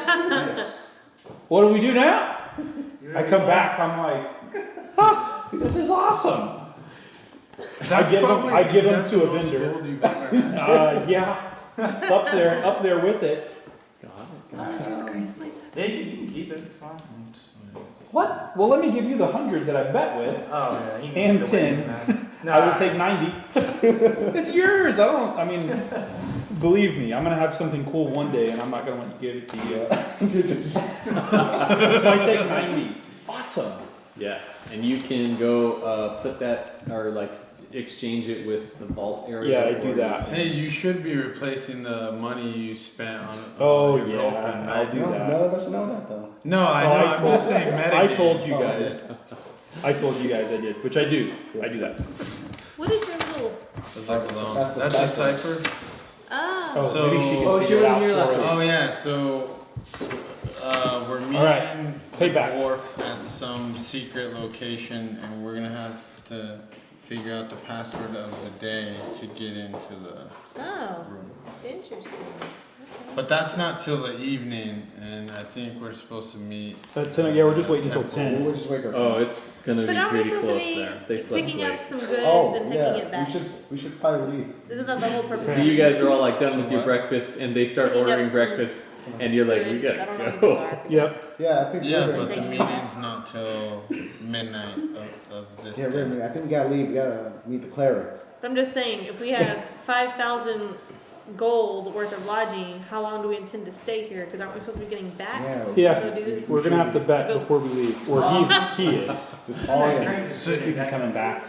[SPEAKER 2] What do we do now? I come back. I'm like, "Ah, this is awesome."
[SPEAKER 3] That's
[SPEAKER 2] give him-
[SPEAKER 3] probably-
[SPEAKER 2] I give him
[SPEAKER 3] that's
[SPEAKER 2] to
[SPEAKER 3] the most
[SPEAKER 2] Evendur.
[SPEAKER 3] gold you've ever had.
[SPEAKER 2] Yeah, it's up there with it.
[SPEAKER 6] Hollister's the greatest place.
[SPEAKER 5] Yeah, you can keep it, it's fine.
[SPEAKER 2] What? Well, let me give you the 100 that I bet with.
[SPEAKER 5] Oh, yeah. You can
[SPEAKER 2] And
[SPEAKER 5] keep the
[SPEAKER 2] 10.
[SPEAKER 5] winnings, man. No,
[SPEAKER 2] I will take 90. It's yours. I mean, believe me, I'm gonna have something cool one day, and I'm not gonna want to give it to you. So I take 90. Awesome.
[SPEAKER 1] Yes, and you can go put that or like exchange it with the vault area.
[SPEAKER 2] Yeah, I do
[SPEAKER 1] or-
[SPEAKER 2] that.
[SPEAKER 3] Hey, you should be replacing the money you spent on
[SPEAKER 2] Oh,
[SPEAKER 3] your
[SPEAKER 2] yeah,
[SPEAKER 3] girlfriend,
[SPEAKER 2] I'll
[SPEAKER 3] right?
[SPEAKER 2] do that.
[SPEAKER 4] None of us know that though.
[SPEAKER 3] No, I
[SPEAKER 2] Oh,
[SPEAKER 3] know.
[SPEAKER 2] I
[SPEAKER 3] I'm
[SPEAKER 2] told-
[SPEAKER 3] just saying
[SPEAKER 2] I
[SPEAKER 3] metagame.
[SPEAKER 2] told you
[SPEAKER 4] Oh,
[SPEAKER 2] guys. I told you guys I did, which I do. I do that.
[SPEAKER 6] What is your little?
[SPEAKER 3] That's like a long-
[SPEAKER 4] That's the
[SPEAKER 3] That's a
[SPEAKER 4] cipher.
[SPEAKER 3] cipher.
[SPEAKER 6] Ah.
[SPEAKER 2] Oh,
[SPEAKER 3] So-
[SPEAKER 2] maybe she can
[SPEAKER 1] Oh, she
[SPEAKER 2] figure it
[SPEAKER 1] wasn't
[SPEAKER 2] out
[SPEAKER 1] here last
[SPEAKER 2] for us.
[SPEAKER 3] Oh yeah, so we're meeting
[SPEAKER 2] All right,
[SPEAKER 3] the
[SPEAKER 2] payback.
[SPEAKER 3] dwarf at some secret location, and we're gonna have to figure out the password of the day to get into the
[SPEAKER 6] Oh,
[SPEAKER 3] room.
[SPEAKER 6] interesting.
[SPEAKER 3] But that's not till the evening, and I think we're supposed to meet.
[SPEAKER 2] But tonight, yeah, we're just waiting until
[SPEAKER 3] Temple.
[SPEAKER 2] 10.
[SPEAKER 4] We'll just wake up.
[SPEAKER 1] Oh, it's gonna
[SPEAKER 6] But
[SPEAKER 1] be
[SPEAKER 6] aren't we
[SPEAKER 1] pretty
[SPEAKER 6] supposed to
[SPEAKER 1] close
[SPEAKER 6] be
[SPEAKER 1] there. They slept
[SPEAKER 6] picking
[SPEAKER 1] late.
[SPEAKER 6] up some goods
[SPEAKER 4] Oh,
[SPEAKER 6] and taking
[SPEAKER 4] yeah,
[SPEAKER 6] it back?
[SPEAKER 4] we should probably leave.
[SPEAKER 6] Isn't that the whole purpose?
[SPEAKER 1] So
[SPEAKER 6] of
[SPEAKER 1] you
[SPEAKER 6] it?
[SPEAKER 1] guys are all like done with
[SPEAKER 3] To
[SPEAKER 1] your
[SPEAKER 3] what?
[SPEAKER 1] breakfast, and they start
[SPEAKER 6] Picking up
[SPEAKER 1] ordering
[SPEAKER 6] some
[SPEAKER 1] breakfast, and you're like, we
[SPEAKER 6] goods. I
[SPEAKER 1] gotta
[SPEAKER 6] don't know what
[SPEAKER 1] go.
[SPEAKER 6] those are.
[SPEAKER 2] Yep.
[SPEAKER 4] Yeah, I think
[SPEAKER 3] Yeah,
[SPEAKER 4] we're
[SPEAKER 3] but the
[SPEAKER 6] Taking it
[SPEAKER 3] meeting's not till midnight of this
[SPEAKER 4] yeah,
[SPEAKER 3] day.
[SPEAKER 4] I think we gotta leave. We gotta meet the cleric.
[SPEAKER 6] But I'm just saying, if we have 5,000 gold worth of lodging, how long do we intend to stay here? Because aren't we supposed to be getting back?
[SPEAKER 2] Yeah.
[SPEAKER 6] So do-
[SPEAKER 2] We're gonna have to bet before we leave. Or he is.
[SPEAKER 4] Just all in.
[SPEAKER 2] We can coming back.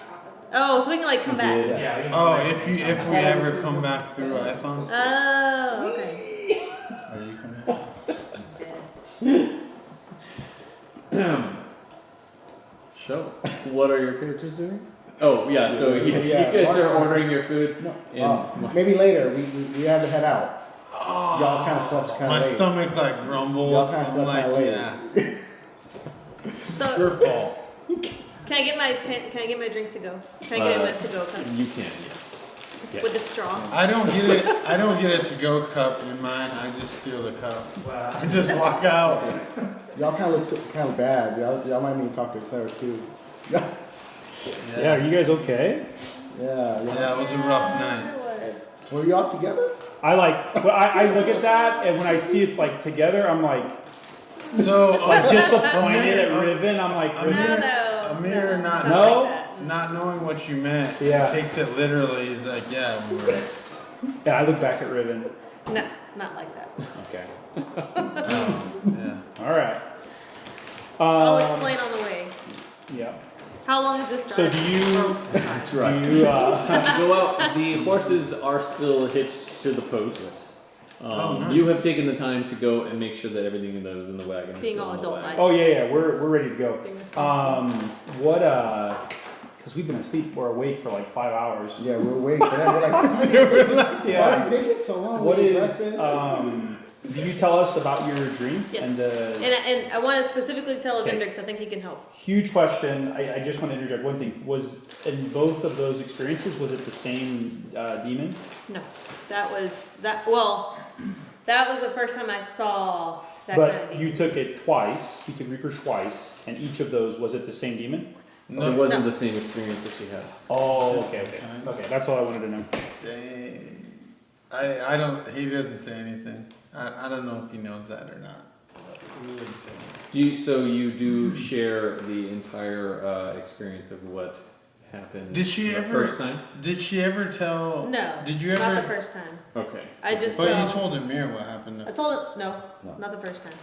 [SPEAKER 6] Oh, so we can like come back.
[SPEAKER 4] Yeah.
[SPEAKER 5] Yeah. We can
[SPEAKER 3] Oh,
[SPEAKER 5] come
[SPEAKER 3] if we ever come back through iPhone,
[SPEAKER 6] Oh, okay.
[SPEAKER 3] are you coming?
[SPEAKER 1] So, what are your characters doing? Oh, yeah, so
[SPEAKER 4] Yeah,
[SPEAKER 1] you guys
[SPEAKER 4] Mark-
[SPEAKER 1] are ordering your food.
[SPEAKER 4] No,
[SPEAKER 1] And
[SPEAKER 4] maybe later. We have to head out. Y'all kind of slept kind
[SPEAKER 3] My
[SPEAKER 4] of late.
[SPEAKER 3] stomach like grumbles.
[SPEAKER 4] Y'all kinda
[SPEAKER 3] I'm
[SPEAKER 4] slept
[SPEAKER 3] like,
[SPEAKER 4] kinda late.
[SPEAKER 3] yeah, it's
[SPEAKER 6] So
[SPEAKER 3] your fault.
[SPEAKER 6] can I get my drink to go? Can I get it to go cup
[SPEAKER 1] you can, yes.
[SPEAKER 6] with the straw?
[SPEAKER 3] I don't get it to go cup in mine. I just steal the cup.
[SPEAKER 5] Wow.
[SPEAKER 3] I just walk out.
[SPEAKER 4] Y'all kind of look kind of bad. Y'all might need to talk to the cleric too. Yeah,
[SPEAKER 2] Yeah, are you guys okay?
[SPEAKER 4] yeah.
[SPEAKER 3] Yeah, it was a rough night.
[SPEAKER 4] Were y'all together?
[SPEAKER 2] I I look at that, and when I see it's like together, I'm like
[SPEAKER 3] So
[SPEAKER 2] disappointed at Riven. I'm like,
[SPEAKER 3] Amir-
[SPEAKER 2] Riven?
[SPEAKER 3] Amir not
[SPEAKER 2] No?
[SPEAKER 6] like that.
[SPEAKER 3] not knowing what you meant,
[SPEAKER 2] Yeah.
[SPEAKER 3] takes it literally. He's like, yeah, we were.
[SPEAKER 2] Yeah, I look back at Riven.
[SPEAKER 6] No, not like that.
[SPEAKER 2] Okay.
[SPEAKER 3] Yeah.
[SPEAKER 2] All right.
[SPEAKER 6] I'll explain on the way.
[SPEAKER 2] Yeah.
[SPEAKER 6] How long is this drive?
[SPEAKER 2] So do you
[SPEAKER 1] Right.
[SPEAKER 2] do you
[SPEAKER 1] Go out. The horses are still hitched to the post.
[SPEAKER 3] Oh, nice.
[SPEAKER 1] You have taken the time to go and make sure that everything that was in the wagon is
[SPEAKER 6] Being
[SPEAKER 1] still
[SPEAKER 6] all
[SPEAKER 1] in the
[SPEAKER 6] adult-like.
[SPEAKER 1] wagon.
[SPEAKER 2] Oh yeah, we're ready to go.
[SPEAKER 6] Being responsible.
[SPEAKER 2] What because we've been asleep or awake for like 5 hours.
[SPEAKER 4] Yeah, we were waiting for that. We're like,
[SPEAKER 2] Yeah.
[SPEAKER 4] why did it take so long?
[SPEAKER 2] What
[SPEAKER 4] We ate
[SPEAKER 2] is
[SPEAKER 4] breakfast.
[SPEAKER 2] Did you tell us about your dream?
[SPEAKER 6] Yes.
[SPEAKER 2] And the
[SPEAKER 6] And I want to specifically tell
[SPEAKER 2] Okay.
[SPEAKER 6] Evendur because I think he can help.
[SPEAKER 2] huge question. I just want to interject one thing. Was in both of those experiences, was it the same demon?
[SPEAKER 6] No, that was the first time I saw that kind
[SPEAKER 2] But
[SPEAKER 6] of
[SPEAKER 2] you
[SPEAKER 6] demon.
[SPEAKER 2] took it twice. You took Reaper twice, and each of those was it the same demon?
[SPEAKER 1] It wasn't
[SPEAKER 6] No.
[SPEAKER 1] the same experience that she had.
[SPEAKER 2] Oh, okay. That's all I wanted to know.
[SPEAKER 3] Dang. I don't. He doesn't say anything. I don't know if he knows that or not. But he wouldn't say anything.
[SPEAKER 1] So you do share the entire experience of what happened
[SPEAKER 3] Did she
[SPEAKER 1] the
[SPEAKER 3] ever-
[SPEAKER 1] first time?
[SPEAKER 3] Did she ever tell?
[SPEAKER 6] No,
[SPEAKER 3] Did you
[SPEAKER 6] not
[SPEAKER 3] ever?
[SPEAKER 6] the first time.
[SPEAKER 1] Okay.
[SPEAKER 6] I just
[SPEAKER 3] But you told Amir what happened.
[SPEAKER 6] I told him no,
[SPEAKER 4] No.
[SPEAKER 6] not the first time.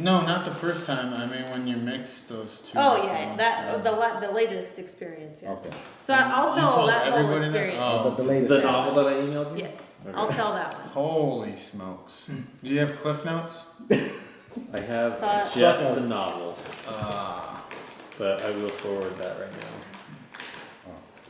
[SPEAKER 3] No, not the first time. I mean, when you mixed those two.
[SPEAKER 6] Oh
[SPEAKER 3] different
[SPEAKER 6] yeah,
[SPEAKER 3] ones,
[SPEAKER 6] that
[SPEAKER 3] yeah.
[SPEAKER 6] the latest experience. Yeah.
[SPEAKER 4] Okay.
[SPEAKER 6] So I'll
[SPEAKER 3] You
[SPEAKER 6] tell
[SPEAKER 3] told
[SPEAKER 6] that whole
[SPEAKER 3] everybody that?
[SPEAKER 6] experience.
[SPEAKER 3] Oh.
[SPEAKER 4] The latest.
[SPEAKER 1] The
[SPEAKER 4] one.
[SPEAKER 1] novel that I emailed you?
[SPEAKER 6] Yes,
[SPEAKER 1] Okay.
[SPEAKER 6] I'll tell that one.
[SPEAKER 3] Holy smokes! Do you have cliff notes?
[SPEAKER 1] I have
[SPEAKER 6] Saw it.
[SPEAKER 1] just the novel,
[SPEAKER 3] Ah.
[SPEAKER 1] but I will forward that right now.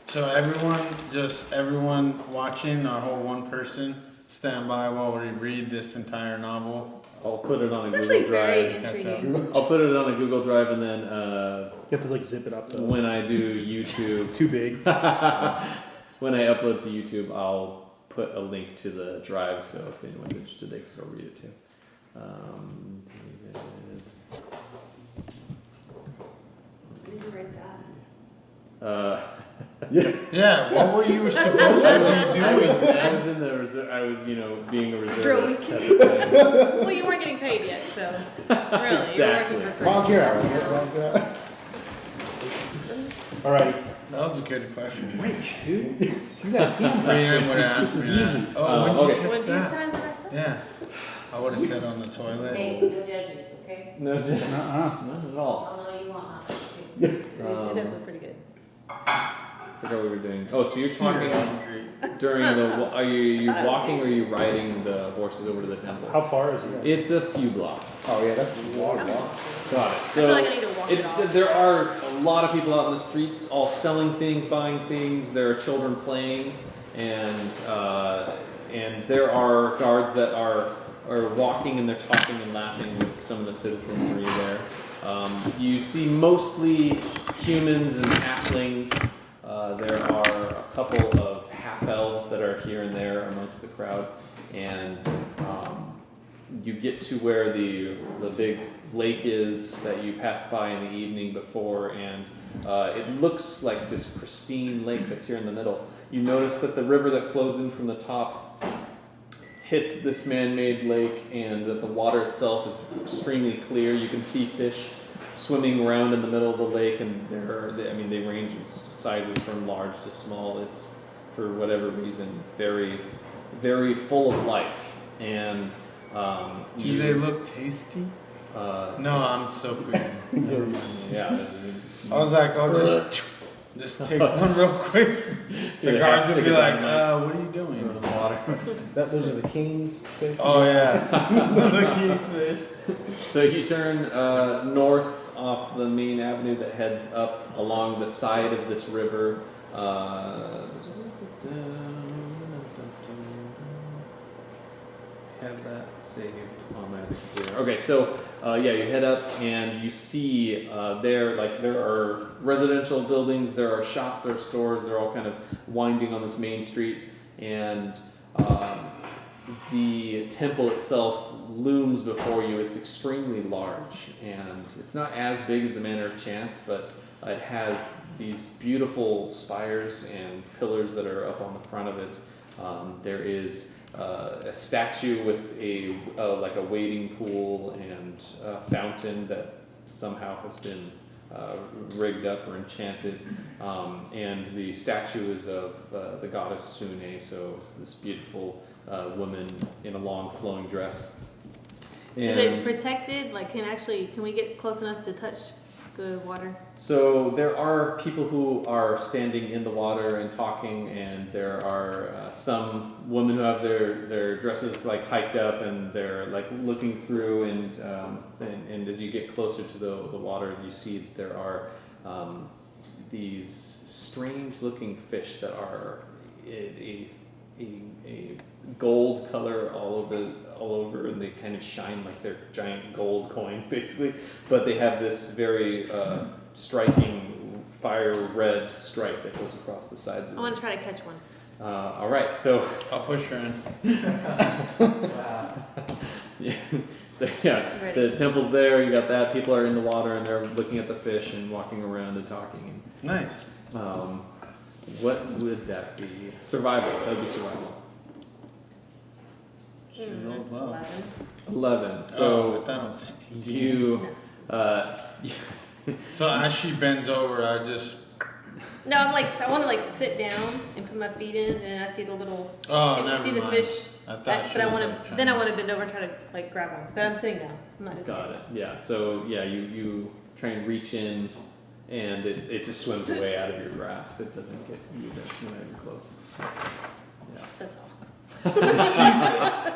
[SPEAKER 3] So everyone watching, our whole one person, stand by while we read this entire novel.
[SPEAKER 1] I'll put it on a
[SPEAKER 6] It's
[SPEAKER 1] Google
[SPEAKER 6] actually very
[SPEAKER 1] Drive.
[SPEAKER 6] intriguing.
[SPEAKER 1] I'll put it on a Google Drive, and then
[SPEAKER 2] You have to like zip it up though.
[SPEAKER 1] when I do YouTube,
[SPEAKER 2] It's too big.
[SPEAKER 1] when I upload to YouTube, I'll put a link to the drive, so if anyone's interested, they can go read it too.
[SPEAKER 3] Yeah, what were you supposed to be
[SPEAKER 1] I
[SPEAKER 3] doing?
[SPEAKER 1] was in the reserve. I was, being a reservist.
[SPEAKER 6] Drunk.
[SPEAKER 1] type of thing.
[SPEAKER 6] Well, you weren't getting paid yet, so really,
[SPEAKER 1] Exactly.
[SPEAKER 6] you're working for free.
[SPEAKER 4] Volunteer hours. yeah, volunteer hours.
[SPEAKER 2] Alrighty.
[SPEAKER 3] That was a good question.
[SPEAKER 2] Rich, dude. You got a game.
[SPEAKER 3] Brian would ask
[SPEAKER 2] This is
[SPEAKER 3] me that.
[SPEAKER 2] easy.
[SPEAKER 3] Oh, when did
[SPEAKER 1] okay.
[SPEAKER 3] you
[SPEAKER 6] When
[SPEAKER 3] text
[SPEAKER 6] do you
[SPEAKER 3] that?
[SPEAKER 6] sign that?
[SPEAKER 3] Yeah. I would have said on the toilet.
[SPEAKER 7] Hey, no judges, okay?
[SPEAKER 1] No, not at all.
[SPEAKER 7] I'll know you want not to.
[SPEAKER 6] It does look pretty good.
[SPEAKER 1] Forgot what we were doing. Oh, so you're talking
[SPEAKER 3] Hungry.
[SPEAKER 1] during the. Are you walking or are you riding the horses over to the temple?
[SPEAKER 2] How far is it?
[SPEAKER 1] It's a few blocks.
[SPEAKER 4] Oh yeah, that's water.
[SPEAKER 1] Got it.
[SPEAKER 6] I feel
[SPEAKER 1] So
[SPEAKER 6] like I need to walk it off.
[SPEAKER 1] there are a lot of people out in the streets, all selling things, buying things. There are children playing, and there are guards that are walking and they're talking and laughing with some of the citizenry there. You see mostly humans and halflings. There are a couple of half elves that are here and there amongst the crowd. and you get to where the big lake is that you passed by in the evening before, and it looks like this pristine lake that's here in the middle. You notice that the river that flows in from the top hits this man-made lake, and that the water itself is extremely clear. You can see fish swimming around in the middle of the lake, and they range in sizes from large to small. It's, for whatever reason, very, very full of life. And
[SPEAKER 3] Do they look tasty? No, I'm so crazy. Never mind.
[SPEAKER 1] Yeah.
[SPEAKER 3] I was like, I'll just take one real quick. The
[SPEAKER 1] Yeah,
[SPEAKER 3] guards would
[SPEAKER 1] stick
[SPEAKER 3] be
[SPEAKER 1] it
[SPEAKER 3] like,
[SPEAKER 1] down
[SPEAKER 3] what are you doing?
[SPEAKER 1] in the water.
[SPEAKER 4] Those are the king's fish.
[SPEAKER 3] Oh yeah, the king's fish.
[SPEAKER 1] So you turn north off the main avenue that heads up along the side of this river. Have that saved on my computer. Okay, so you head up and you see there are residential buildings, there are shops, there are stores, they're all kind of winding on this main street, and the temple itself looms before you. It's extremely large, and it's not as big as the Manor of Chance, but it has these beautiful spires and pillars that are up on the front of it. There is a statue with a wading pool and a fountain that somehow has been rigged up or enchanted, and the statue is of the goddess Sune, so it's this beautiful woman in a long flowing dress.
[SPEAKER 6] Is it protected? Like, can we get close enough to touch the water?
[SPEAKER 1] So there are people who are standing in the water and talking, and there are some women who have their dresses like hiked up, and they're like looking through, and as you get closer to the water, you see that there are these strange looking fish that are a gold color all over, and they kind of shine like they're giant gold coins, basically. But they have this very striking fire red stripe that goes across the sides of
[SPEAKER 6] I
[SPEAKER 1] them.
[SPEAKER 6] want to try to catch one.
[SPEAKER 1] All right, so
[SPEAKER 3] I'll push her in.
[SPEAKER 1] yeah, so yeah,
[SPEAKER 6] Ready.
[SPEAKER 1] the temple's there. You got that. People are in the water and they're looking at the fish and walking around and talking.
[SPEAKER 3] Nice.
[SPEAKER 1] And what would that be? Survival. That would be survival.
[SPEAKER 3] She rolled well.
[SPEAKER 1] 11.
[SPEAKER 3] So
[SPEAKER 1] So
[SPEAKER 3] I thought it was
[SPEAKER 1] do you?
[SPEAKER 3] So as she bends over, I just.
[SPEAKER 6] No, I want to like sit down and put my feet in, and I see the little.
[SPEAKER 3] Oh, never
[SPEAKER 6] see the
[SPEAKER 3] mind.
[SPEAKER 6] fish.
[SPEAKER 3] I thought
[SPEAKER 6] But
[SPEAKER 3] she
[SPEAKER 6] I
[SPEAKER 3] was
[SPEAKER 6] want
[SPEAKER 3] like
[SPEAKER 6] to.
[SPEAKER 3] trying
[SPEAKER 6] Then I want to bend over and try to like grab one. But I'm sitting down. I'm not just.
[SPEAKER 1] Got it. Yeah. So yeah, you try and reach in, and it just swims away out of your grasp. It doesn't get you not even close. Yeah.
[SPEAKER 6] That's all.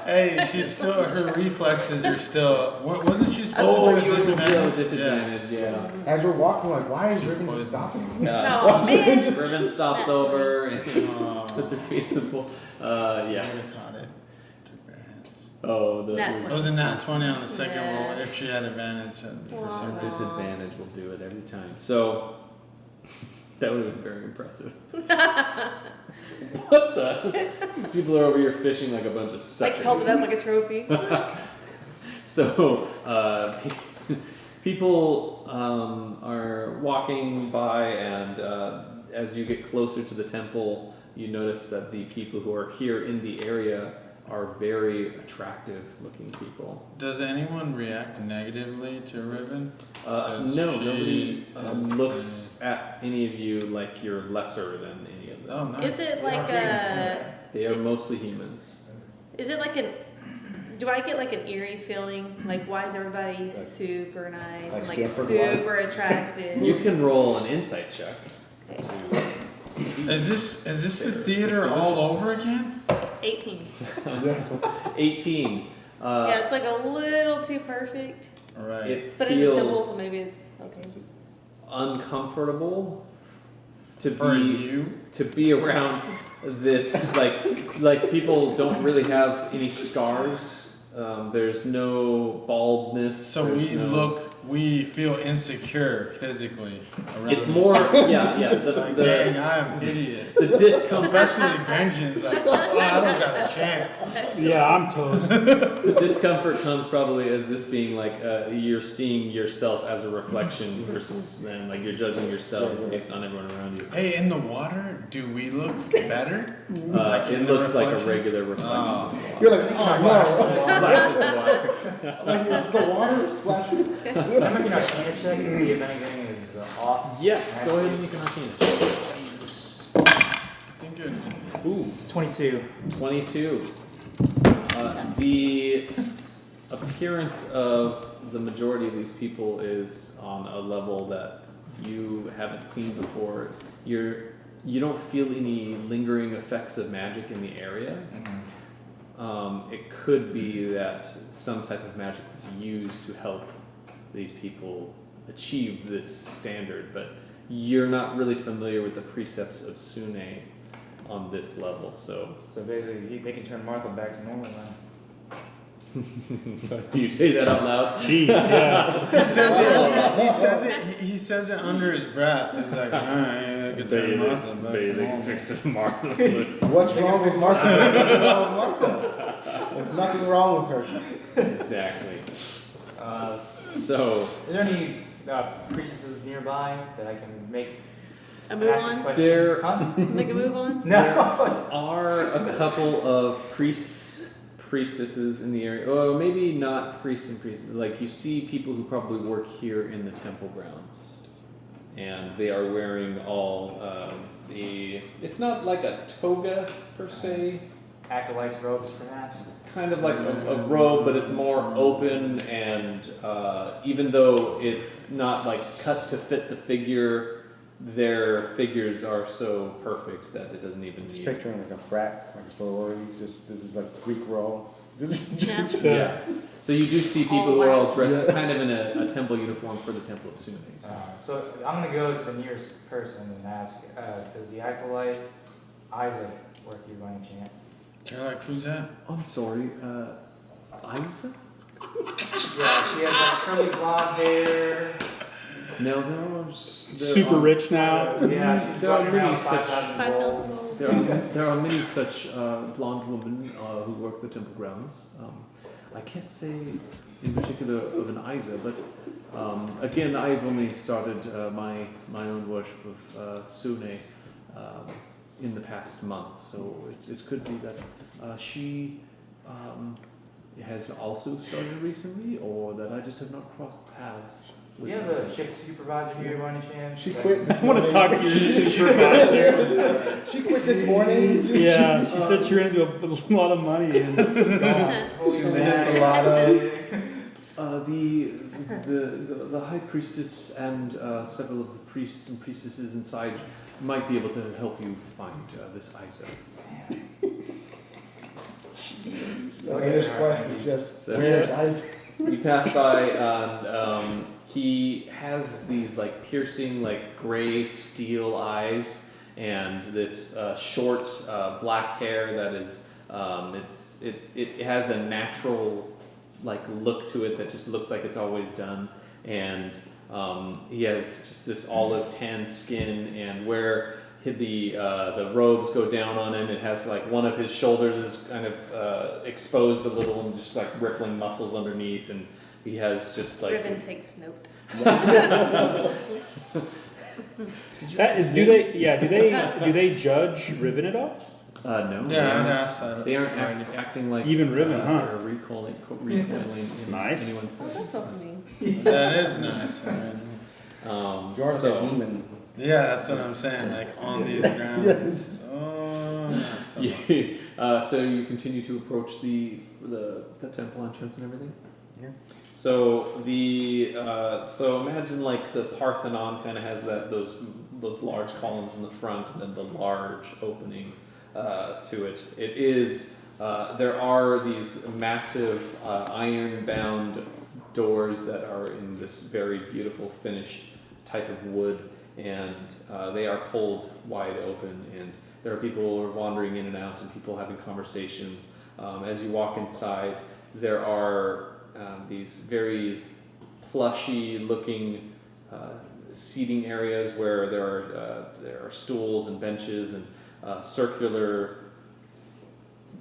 [SPEAKER 3] Hey, she's still. Her reflexes are still. Wasn't she supposed
[SPEAKER 1] Oh,
[SPEAKER 3] to do
[SPEAKER 1] you
[SPEAKER 3] a
[SPEAKER 1] will feel
[SPEAKER 3] disadvantage?
[SPEAKER 1] disadvantage. Yeah.
[SPEAKER 4] As we're walking, we're like, why is Riven just stopping?
[SPEAKER 6] Oh, man.
[SPEAKER 1] Riven stops over and
[SPEAKER 3] Oh,
[SPEAKER 1] puts her feet in the pool.
[SPEAKER 3] I
[SPEAKER 1] Yeah.
[SPEAKER 3] would have caught it. Took bare hands.
[SPEAKER 1] Oh,
[SPEAKER 6] Nat
[SPEAKER 3] It was a nat 20 on the second
[SPEAKER 6] Yeah.
[SPEAKER 3] roll if she had advantage for
[SPEAKER 6] Wow.
[SPEAKER 3] some reason.
[SPEAKER 1] disadvantage will do it every time. So that would have been very impressive. What the? People are over here fishing like a bunch of
[SPEAKER 6] Like
[SPEAKER 1] suckers.
[SPEAKER 6] held it up like a trophy.
[SPEAKER 1] So people are walking by, and as you get closer to the temple, you notice that the people who are here in the area are very attractive looking people.
[SPEAKER 3] Does anyone react negatively to Riven?
[SPEAKER 1] No,
[SPEAKER 3] she
[SPEAKER 1] nobody
[SPEAKER 3] is
[SPEAKER 1] looks at any of you like you're lesser than any of them.
[SPEAKER 3] Oh, nice.
[SPEAKER 6] Is it like a?
[SPEAKER 1] They are mostly humans.
[SPEAKER 6] Is it like an? Do I get like an eerie feeling? Like, why is everybody super nice
[SPEAKER 4] like
[SPEAKER 6] and like
[SPEAKER 4] Stanford
[SPEAKER 6] super attractive?
[SPEAKER 1] You can roll an insight check.
[SPEAKER 6] Okay.
[SPEAKER 3] Is this the theater all over again?
[SPEAKER 6] 18.
[SPEAKER 1] 18.
[SPEAKER 6] Yeah, it's like a little too perfect.
[SPEAKER 3] Right.
[SPEAKER 1] It
[SPEAKER 6] But it's a temple,
[SPEAKER 1] feels
[SPEAKER 6] so maybe it's okay.
[SPEAKER 1] uncomfortable to
[SPEAKER 3] For
[SPEAKER 1] be
[SPEAKER 3] you?
[SPEAKER 1] to be around this like people don't really have any scars. There's no baldness.
[SPEAKER 3] So
[SPEAKER 1] there's
[SPEAKER 3] we
[SPEAKER 1] no-
[SPEAKER 3] look we feel insecure physically around.
[SPEAKER 1] It's
[SPEAKER 3] these
[SPEAKER 1] more,
[SPEAKER 3] people.
[SPEAKER 1] yeah.
[SPEAKER 3] Like, dang, I am hideous.
[SPEAKER 1] The discomfort,
[SPEAKER 3] Especially Benjen's like, oh, I don't got a chance.
[SPEAKER 2] Yeah, I'm toast.
[SPEAKER 1] the discomfort comes probably as this being like you're seeing yourself as a reflection versus then like you're judging yourself based on everyone around you.
[SPEAKER 3] Hey, in the water, do we look better? Like in
[SPEAKER 1] It
[SPEAKER 3] the
[SPEAKER 1] looks like a
[SPEAKER 3] reflection?
[SPEAKER 1] regular reflection.
[SPEAKER 3] Oh.
[SPEAKER 4] You're like, oh
[SPEAKER 1] Splashes the water.
[SPEAKER 4] no. Like, is the water splashing?
[SPEAKER 5] I'm making a arcana check to see if anything is off.
[SPEAKER 1] Yes, go ahead and make an arcana check.
[SPEAKER 3] I think you're
[SPEAKER 1] Ooh,
[SPEAKER 5] It's 22.
[SPEAKER 1] 22. The appearance of the majority of these people is on a level that you haven't seen before. You don't feel any lingering effects of magic in the area. It could be that some type of magic was used to help these people achieve this standard, but you're not really familiar with the precepts of Sune on this level, so.
[SPEAKER 5] So basically, they can turn Martha back to normal now.
[SPEAKER 1] Do you say that out loud?
[SPEAKER 2] Jeez, yeah.
[SPEAKER 3] he says it under his breath. He's like, I could turn Martha back to normal.
[SPEAKER 4] What's wrong with Martha? There's nothing wrong with her.
[SPEAKER 1] Exactly. So,
[SPEAKER 5] Is there any priestesses nearby that I can make
[SPEAKER 6] A move
[SPEAKER 5] ask a
[SPEAKER 6] on?
[SPEAKER 5] question?
[SPEAKER 1] There-
[SPEAKER 5] Huh?
[SPEAKER 6] Make a move on?
[SPEAKER 1] there
[SPEAKER 5] No.
[SPEAKER 1] are a couple of priestesses in the area. Oh, maybe not priests and priestesses. Like you see people who probably work here in the temple grounds, and they are wearing all it's not like a toga per se.
[SPEAKER 5] Acolytes robes, perhaps?
[SPEAKER 1] It's kind of like a robe, but it's more open, and even though it's not like cut to fit the figure, their figures are so perfect that it doesn't even
[SPEAKER 4] Just
[SPEAKER 1] need.
[SPEAKER 4] picturing like a frat, like a sorority. Just this is like Greek roll.
[SPEAKER 6] Yeah.
[SPEAKER 1] Yeah. So you do see people who are all
[SPEAKER 6] white.
[SPEAKER 1] dressed kind of in a temple uniform for the Temple of Sune.
[SPEAKER 5] So I'm going to go to the nearest person and ask, does the acolyte Isaac work here by any chance?
[SPEAKER 3] You're like, who's that?
[SPEAKER 1] I'm sorry, Isa?
[SPEAKER 5] Yeah, she has like curly blonde hair.
[SPEAKER 1] No, there
[SPEAKER 2] Super rich now.
[SPEAKER 5] Yeah, she's
[SPEAKER 1] There are
[SPEAKER 5] walking around
[SPEAKER 1] many such-
[SPEAKER 5] 5,000
[SPEAKER 6] 5,000
[SPEAKER 5] gold.
[SPEAKER 6] gold.
[SPEAKER 1] There are many such blonde women who work the temple grounds. I can't say in particular of an Isa, but again, I've only started my own worship of Sune in the past month, so it could be that she has also started recently, or that I just have not crossed paths
[SPEAKER 5] Do
[SPEAKER 1] with
[SPEAKER 5] you have
[SPEAKER 1] her.
[SPEAKER 5] a shift supervisor here by any chance?
[SPEAKER 4] She quit this
[SPEAKER 2] I want
[SPEAKER 4] morning.
[SPEAKER 2] to talk to your supervisor.
[SPEAKER 4] She quit this morning.
[SPEAKER 2] Yeah, she said she ran into a lot of money. And
[SPEAKER 5] Holy
[SPEAKER 4] She
[SPEAKER 5] man.
[SPEAKER 4] missed a lot of-
[SPEAKER 1] The high priestess and several of the priests and priestesses inside might be able to help you find this Isa.
[SPEAKER 4] So his quest is just
[SPEAKER 1] So-
[SPEAKER 4] where's Isaac?
[SPEAKER 1] You pass by, and he has these like piercing, like gray steel eyes, and this short black hair that is it has a natural like look to it that just looks like it's always done, and he has just this olive tan skin, and where the robes go down on him, it has like one of his shoulders is kind of exposed a little and just like rippling muscles underneath, and he has just like
[SPEAKER 6] Riven takes note.
[SPEAKER 2] do they judge Riven at all?
[SPEAKER 1] no, they
[SPEAKER 3] Yeah, I'd
[SPEAKER 1] aren't-
[SPEAKER 3] ask that.
[SPEAKER 1] They aren't acting like
[SPEAKER 2] Even Riven, huh?
[SPEAKER 1] they're recoiling in
[SPEAKER 2] nice.
[SPEAKER 1] anyone's
[SPEAKER 6] Oh, that's
[SPEAKER 1] presence.
[SPEAKER 6] awesome mean.
[SPEAKER 3] That is nice.
[SPEAKER 4] You're like a
[SPEAKER 1] So
[SPEAKER 4] demon.
[SPEAKER 3] Yeah, that's what I'm saying. Like on these grounds. Oh, not so much.
[SPEAKER 1] so you continue to approach the temple entrance and everything.
[SPEAKER 4] Yeah.
[SPEAKER 1] So so imagine like the Parthenon kind of has those large columns in the front and then the large opening to it. It is there are these massive iron-bound doors that are in this very beautiful finished type of wood, and they are pulled wide open, and there are people wandering in and out and people having conversations. As you walk inside, there are these very plushy looking seating areas where there are stools and benches and circular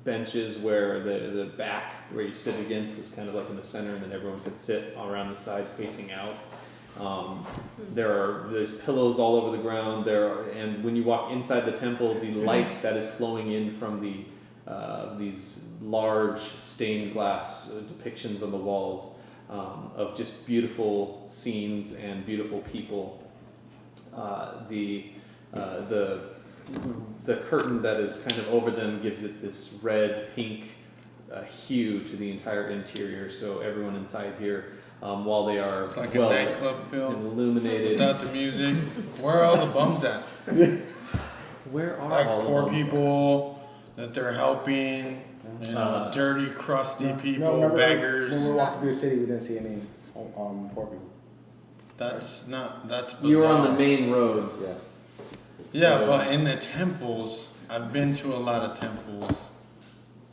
[SPEAKER 1] benches where the back where you sit against is kind of like in the center, and then everyone could sit around the sides facing out. There's pillows all over the ground and when you walk inside the temple, the light that is flowing in from these large stained glass depictions on the walls of just beautiful scenes and beautiful people. The curtain that is kind of over them gives it this red pink hue to the entire interior, so everyone inside here, while they are
[SPEAKER 3] It's like
[SPEAKER 1] well
[SPEAKER 3] a nightclub film
[SPEAKER 1] illuminated.
[SPEAKER 3] without the music. Where are all the bums at?
[SPEAKER 1] Where are
[SPEAKER 3] Like
[SPEAKER 1] all
[SPEAKER 3] poor
[SPEAKER 1] the bums?
[SPEAKER 3] people that they're helping, dirty, crusty people,
[SPEAKER 4] remember
[SPEAKER 3] beggars.
[SPEAKER 4] When we were walking through the city, we didn't see any poor people.
[SPEAKER 3] That's bizarre.
[SPEAKER 1] You were on the main roads.
[SPEAKER 4] Yeah.
[SPEAKER 3] Yeah,
[SPEAKER 1] So-
[SPEAKER 3] but in the temples, I've been to a lot of temples.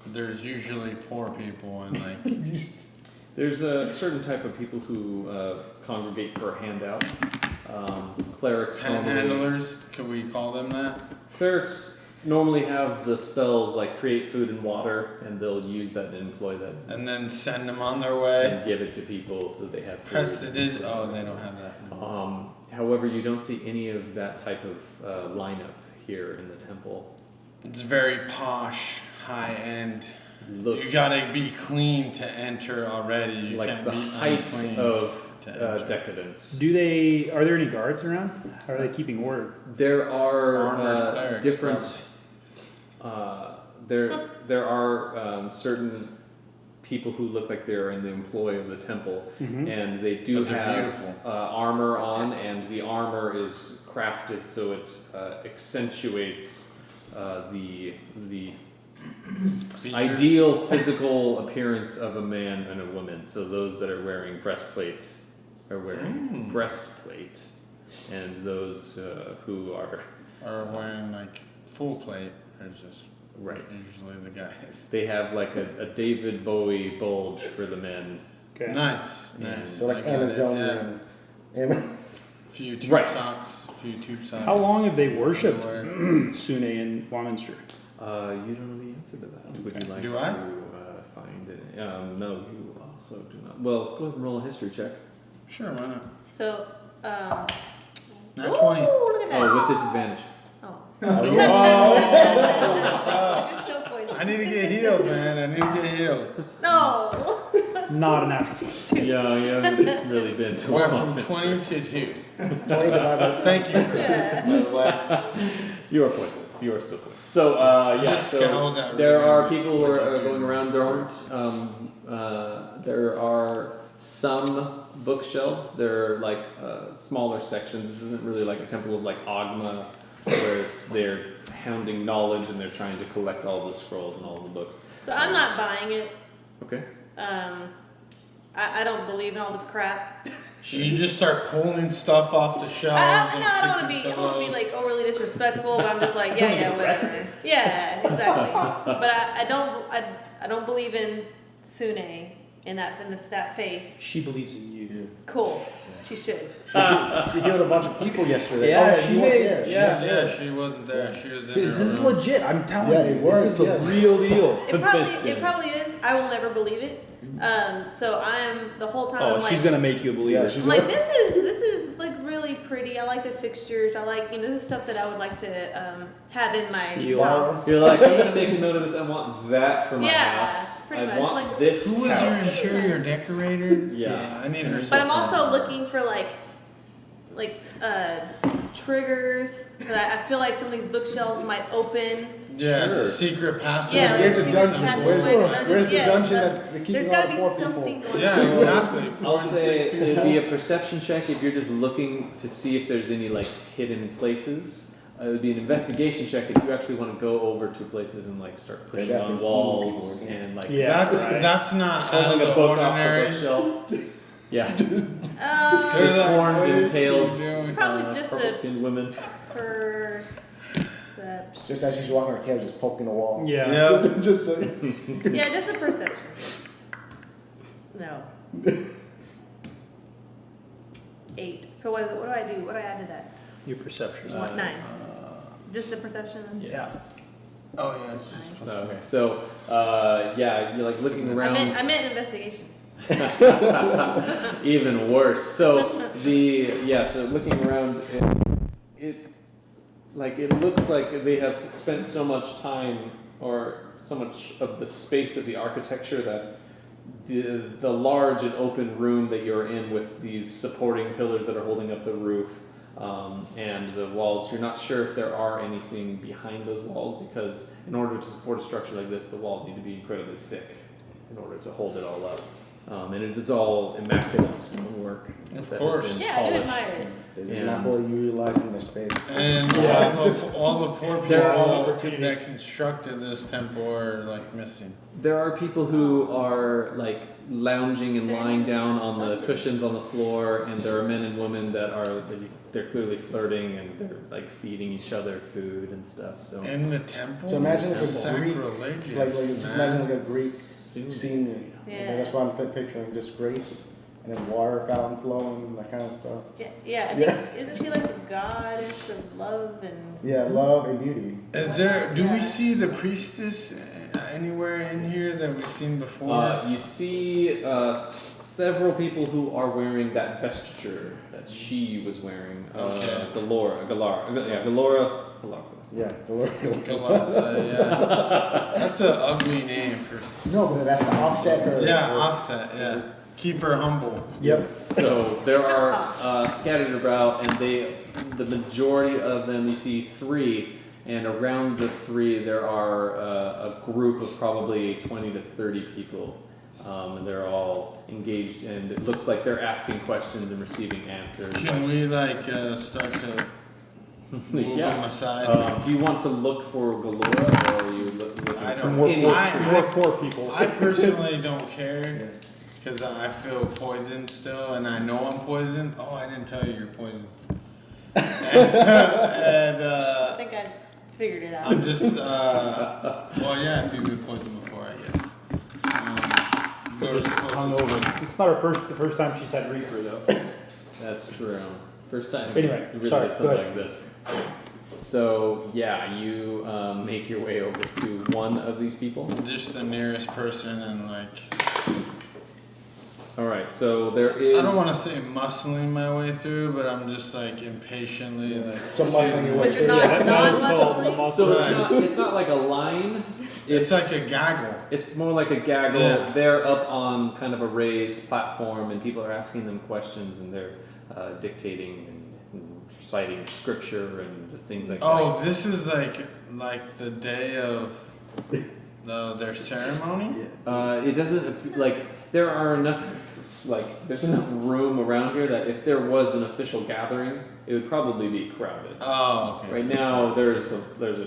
[SPEAKER 3] There's usually poor people and like
[SPEAKER 1] There's a certain type of people who congregate for a handout. Clerics normally,
[SPEAKER 3] panhandlers. Could we call them that?
[SPEAKER 1] clerics normally have the spells like create food and water, and they'll use that and employ that
[SPEAKER 3] And then send them on their way.
[SPEAKER 1] and give it to people so they have food.
[SPEAKER 3] Press the dig. Oh, they don't have that.
[SPEAKER 1] However, you don't see any of that type of lineup here in the temple.
[SPEAKER 3] It's very posh, high end.
[SPEAKER 1] Looks
[SPEAKER 3] You gotta be clean to enter already. You
[SPEAKER 1] like
[SPEAKER 3] can't
[SPEAKER 1] the
[SPEAKER 3] be
[SPEAKER 1] height
[SPEAKER 3] unclean
[SPEAKER 1] of
[SPEAKER 3] to enter.
[SPEAKER 1] decadence.
[SPEAKER 2] Are there any guards around? How are they keeping order?
[SPEAKER 1] There are
[SPEAKER 3] Armored clerics,
[SPEAKER 1] different. There are certain people who look like they're in the employ of the temple, and they do
[SPEAKER 3] But they're
[SPEAKER 1] have
[SPEAKER 3] beautiful.
[SPEAKER 1] armor on, and the armor is crafted so it accentuates the
[SPEAKER 3] Features.
[SPEAKER 1] ideal physical appearance of a man and a woman. So those that are wearing breastplate are wearing breastplate, and those who are
[SPEAKER 3] Or wearing like full plate. They're just
[SPEAKER 1] right.
[SPEAKER 3] usually the guys.
[SPEAKER 1] They have like a David Bowie bulge for the men.
[SPEAKER 2] Okay.
[SPEAKER 3] Nice, nice.
[SPEAKER 4] So like
[SPEAKER 3] I got it,
[SPEAKER 4] Amazonian.
[SPEAKER 3] yeah. Few tube
[SPEAKER 1] Right.
[SPEAKER 3] socks. Few tube socks.
[SPEAKER 2] How long have they worshipped
[SPEAKER 3] Wear-
[SPEAKER 2] Sune and Warminster?
[SPEAKER 1] You don't know the answer to that. Would you like
[SPEAKER 3] Do
[SPEAKER 1] to
[SPEAKER 3] I?
[SPEAKER 1] find it? No, you also do not. Well, go ahead and roll a history check.
[SPEAKER 3] Sure, why not?
[SPEAKER 6] So,
[SPEAKER 3] Not
[SPEAKER 6] ooh,
[SPEAKER 3] 20.
[SPEAKER 6] look at that.
[SPEAKER 1] Oh, with disadvantage.
[SPEAKER 6] You're still poisoned.
[SPEAKER 3] I need to get healed, man. I need to get healed.
[SPEAKER 6] No.
[SPEAKER 2] Not a natural 20.
[SPEAKER 1] Yeah, you haven't really been to
[SPEAKER 3] Went
[SPEAKER 1] one.
[SPEAKER 3] from 20 to 2.
[SPEAKER 4] 20 divided by
[SPEAKER 3] Thank you for
[SPEAKER 6] Yeah.
[SPEAKER 3] that, by the way.
[SPEAKER 1] You are poisoned. You are still poisoned. So, yeah,
[SPEAKER 3] Just
[SPEAKER 1] so
[SPEAKER 3] scours that
[SPEAKER 1] there
[SPEAKER 3] Riven.
[SPEAKER 1] are people who are going around. There aren't, there are some bookshelves. They're like smaller sections. This isn't really like a temple of like Agma, where they're hounding knowledge and they're trying to collect all the scrolls and all the books.
[SPEAKER 6] So I'm not buying it.
[SPEAKER 1] Okay.
[SPEAKER 6] I don't believe in all this crap.
[SPEAKER 3] You just start pulling stuff off the shelves.
[SPEAKER 6] I don't want to be like overly disrespectful, but I'm just like, yeah, whatever. Yeah, exactly. But I don't believe in Sune in that faith.
[SPEAKER 2] She believes in you.
[SPEAKER 6] Cool. She should.
[SPEAKER 4] She healed a bunch of people yesterday.
[SPEAKER 2] Yeah,
[SPEAKER 4] Oh,
[SPEAKER 2] she
[SPEAKER 4] you weren't
[SPEAKER 2] made-
[SPEAKER 4] there.
[SPEAKER 2] yeah.
[SPEAKER 3] Yeah, she wasn't there. She was in
[SPEAKER 2] This
[SPEAKER 3] her
[SPEAKER 2] is
[SPEAKER 3] room.
[SPEAKER 2] legit. I'm telling
[SPEAKER 4] Yeah,
[SPEAKER 2] you.
[SPEAKER 4] it works,
[SPEAKER 2] This is the
[SPEAKER 4] yes.
[SPEAKER 2] real deal.
[SPEAKER 6] It probably is. I will never believe it. So I'm the whole time. I'm
[SPEAKER 2] Oh,
[SPEAKER 6] like,
[SPEAKER 2] she's gonna make you a believer.
[SPEAKER 4] Yeah, she
[SPEAKER 6] I'm like, this is like really pretty. I like the fixtures. I like, this is stuff that I would like to have in my
[SPEAKER 2] Steal.
[SPEAKER 6] house.
[SPEAKER 1] You're like, I'm gonna make a note of this. I want that for my
[SPEAKER 6] Yeah,
[SPEAKER 1] house.
[SPEAKER 6] pretty
[SPEAKER 1] I
[SPEAKER 6] much.
[SPEAKER 1] want
[SPEAKER 6] Like,
[SPEAKER 1] this
[SPEAKER 3] Who was your
[SPEAKER 1] couch.
[SPEAKER 3] interior
[SPEAKER 6] Nice.
[SPEAKER 3] decorator?
[SPEAKER 1] Yeah.
[SPEAKER 3] I need her.
[SPEAKER 6] But I'm also looking for like triggers. 'Cause I feel like some of these bookshelves might open.
[SPEAKER 3] Yeah, it's
[SPEAKER 1] Sure.
[SPEAKER 3] a secret passage.
[SPEAKER 6] Yeah,
[SPEAKER 4] Where's the
[SPEAKER 6] like,
[SPEAKER 4] dungeon?
[SPEAKER 6] has
[SPEAKER 4] Where's
[SPEAKER 6] like a
[SPEAKER 4] the,
[SPEAKER 6] dungeon.
[SPEAKER 4] where's the
[SPEAKER 6] Yeah,
[SPEAKER 4] dungeon
[SPEAKER 6] so
[SPEAKER 4] that's
[SPEAKER 6] There's
[SPEAKER 4] keeping all
[SPEAKER 6] gotta
[SPEAKER 4] the
[SPEAKER 6] be
[SPEAKER 4] poor
[SPEAKER 6] something
[SPEAKER 4] people?
[SPEAKER 6] going
[SPEAKER 3] Yeah,
[SPEAKER 6] on.
[SPEAKER 3] exactly.
[SPEAKER 1] I'll say it'd be a perception check if you're just looking to see if there's any like hidden places. It would be an investigation check if you actually want to go over to places and like start pushing
[SPEAKER 4] They'd have
[SPEAKER 1] on
[SPEAKER 4] to
[SPEAKER 1] walls
[SPEAKER 4] eat people,
[SPEAKER 1] and like
[SPEAKER 2] Yeah.
[SPEAKER 3] That's not out
[SPEAKER 1] pulling
[SPEAKER 3] of
[SPEAKER 1] a
[SPEAKER 3] the
[SPEAKER 1] book off the
[SPEAKER 3] ordinary.
[SPEAKER 1] bookshelf. Yeah,
[SPEAKER 3] There's
[SPEAKER 1] This
[SPEAKER 3] a-
[SPEAKER 1] horned
[SPEAKER 3] what
[SPEAKER 1] and
[SPEAKER 3] is she
[SPEAKER 1] tailed.
[SPEAKER 3] doing?
[SPEAKER 6] Probably just
[SPEAKER 1] purple
[SPEAKER 6] a
[SPEAKER 1] skinned women.
[SPEAKER 6] perception.
[SPEAKER 4] Just as she's walking her tail, just poking the wall.
[SPEAKER 2] Yeah.
[SPEAKER 3] Yeah.
[SPEAKER 4] Just like,
[SPEAKER 6] Yeah, just a perception. No. 8. So what do I do? What do I add to that?
[SPEAKER 2] Your perception.
[SPEAKER 6] What, 9? Just the perception? That's it?
[SPEAKER 2] Yeah.
[SPEAKER 3] Oh yeah, it's
[SPEAKER 6] Just
[SPEAKER 3] just
[SPEAKER 6] 9.
[SPEAKER 1] Okay, so, yeah, you're like looking around.
[SPEAKER 6] I meant investigation.
[SPEAKER 1] Even worse. So so looking around, it looks like they have spent so much time or so much of the space of the architecture that the large and open room that you're in with these supporting pillars that are holding up the roof and the walls, you're not sure if there are anything behind those walls, because in order to support a structure like this, the walls need to be incredibly thick in order to hold it all up. And it is all immaculate stonework.
[SPEAKER 3] Of
[SPEAKER 1] that
[SPEAKER 3] course.
[SPEAKER 1] has been
[SPEAKER 6] Yeah, I do
[SPEAKER 1] polished.
[SPEAKER 6] admire it.
[SPEAKER 4] They're just
[SPEAKER 1] Yeah.
[SPEAKER 4] not fully utilizing their space.
[SPEAKER 3] And
[SPEAKER 2] Yeah,
[SPEAKER 3] all the poor
[SPEAKER 1] There are
[SPEAKER 3] people
[SPEAKER 2] opportunity.
[SPEAKER 3] that constructed this temple are like missing.
[SPEAKER 1] There are people who are like lounging and lying down on the cushions on the floor, and there are men and women that are they're clearly flirting and they're like feeding each other food and stuff. So
[SPEAKER 3] In the temple?
[SPEAKER 4] So imagine like a
[SPEAKER 3] That's
[SPEAKER 4] Greek,
[SPEAKER 3] sacrilegious,
[SPEAKER 4] like just
[SPEAKER 3] man.
[SPEAKER 4] imagine like a Greek
[SPEAKER 1] soon.
[SPEAKER 4] scene.
[SPEAKER 6] Yeah.
[SPEAKER 4] That's why I'm picturing just grapes and then water fountain flowing, that kind of stuff.
[SPEAKER 6] Yeah, I think, isn't she like the goddess of love and...
[SPEAKER 4] Yeah, love and beauty.
[SPEAKER 3] Is there? Do we
[SPEAKER 6] Yeah.
[SPEAKER 3] see the priestess anywhere in here that we've seen before?
[SPEAKER 1] You see several people who are wearing that vestiture that she was wearing.
[SPEAKER 3] Okay.
[SPEAKER 1] Galora.
[SPEAKER 4] Yeah, the word.
[SPEAKER 3] Galata, yeah. That's an ugly name for.
[SPEAKER 4] No, but that's to offset her.
[SPEAKER 3] Yeah, offset. Yeah, keep her humble.
[SPEAKER 4] Yep.
[SPEAKER 1] So there are scattered about, and the majority of them, you see 3, and around the 3 there are a group of probably 20 to 30 people, and they're all engaged, and it looks like they're asking questions and receiving answers.
[SPEAKER 3] Can we like start to move them
[SPEAKER 1] Yeah.
[SPEAKER 3] aside?
[SPEAKER 1] Do you want to look for Galora, or are you looking
[SPEAKER 3] I
[SPEAKER 1] for
[SPEAKER 3] don't-
[SPEAKER 2] More
[SPEAKER 1] any-
[SPEAKER 2] poor people.
[SPEAKER 3] I personally don't care because I feel poisoned still, and I know I'm poisoned. Oh, I didn't tell you you're poisoned. and
[SPEAKER 6] I think I figured it out.
[SPEAKER 3] I'm just, well, yeah, if you've been poisoned before, I guess. Go to the closest one.
[SPEAKER 2] Hungover. It's not the first time she's had Reaper though.
[SPEAKER 1] That's true. First time.
[SPEAKER 2] Anyway,
[SPEAKER 1] you really
[SPEAKER 2] sorry,
[SPEAKER 1] did something
[SPEAKER 2] go
[SPEAKER 1] like this. So yeah, you make your way over to one of these people.
[SPEAKER 3] Just the nearest person and like,
[SPEAKER 1] All right. So there is.
[SPEAKER 3] I don't want to say muscling my way through, but I'm just like impatiently like.
[SPEAKER 4] So muscling your way
[SPEAKER 6] But you're
[SPEAKER 4] through.
[SPEAKER 6] not,
[SPEAKER 2] Yeah, that was called the
[SPEAKER 6] non-muscling?
[SPEAKER 2] muscle.
[SPEAKER 1] So it's not like a line.
[SPEAKER 3] It's like a gaggle.
[SPEAKER 1] It's more like a gaggle.
[SPEAKER 3] Yeah.
[SPEAKER 1] They're up on kind of a raised platform, and people are asking them questions, and they're dictating and reciting scripture and things like
[SPEAKER 3] Oh, this is like the day of their ceremony.
[SPEAKER 1] that. It doesn't like there are enough. There's enough room around here that if there was an official gathering, it would probably be crowded.
[SPEAKER 3] Oh, okay.
[SPEAKER 1] Right now, there's a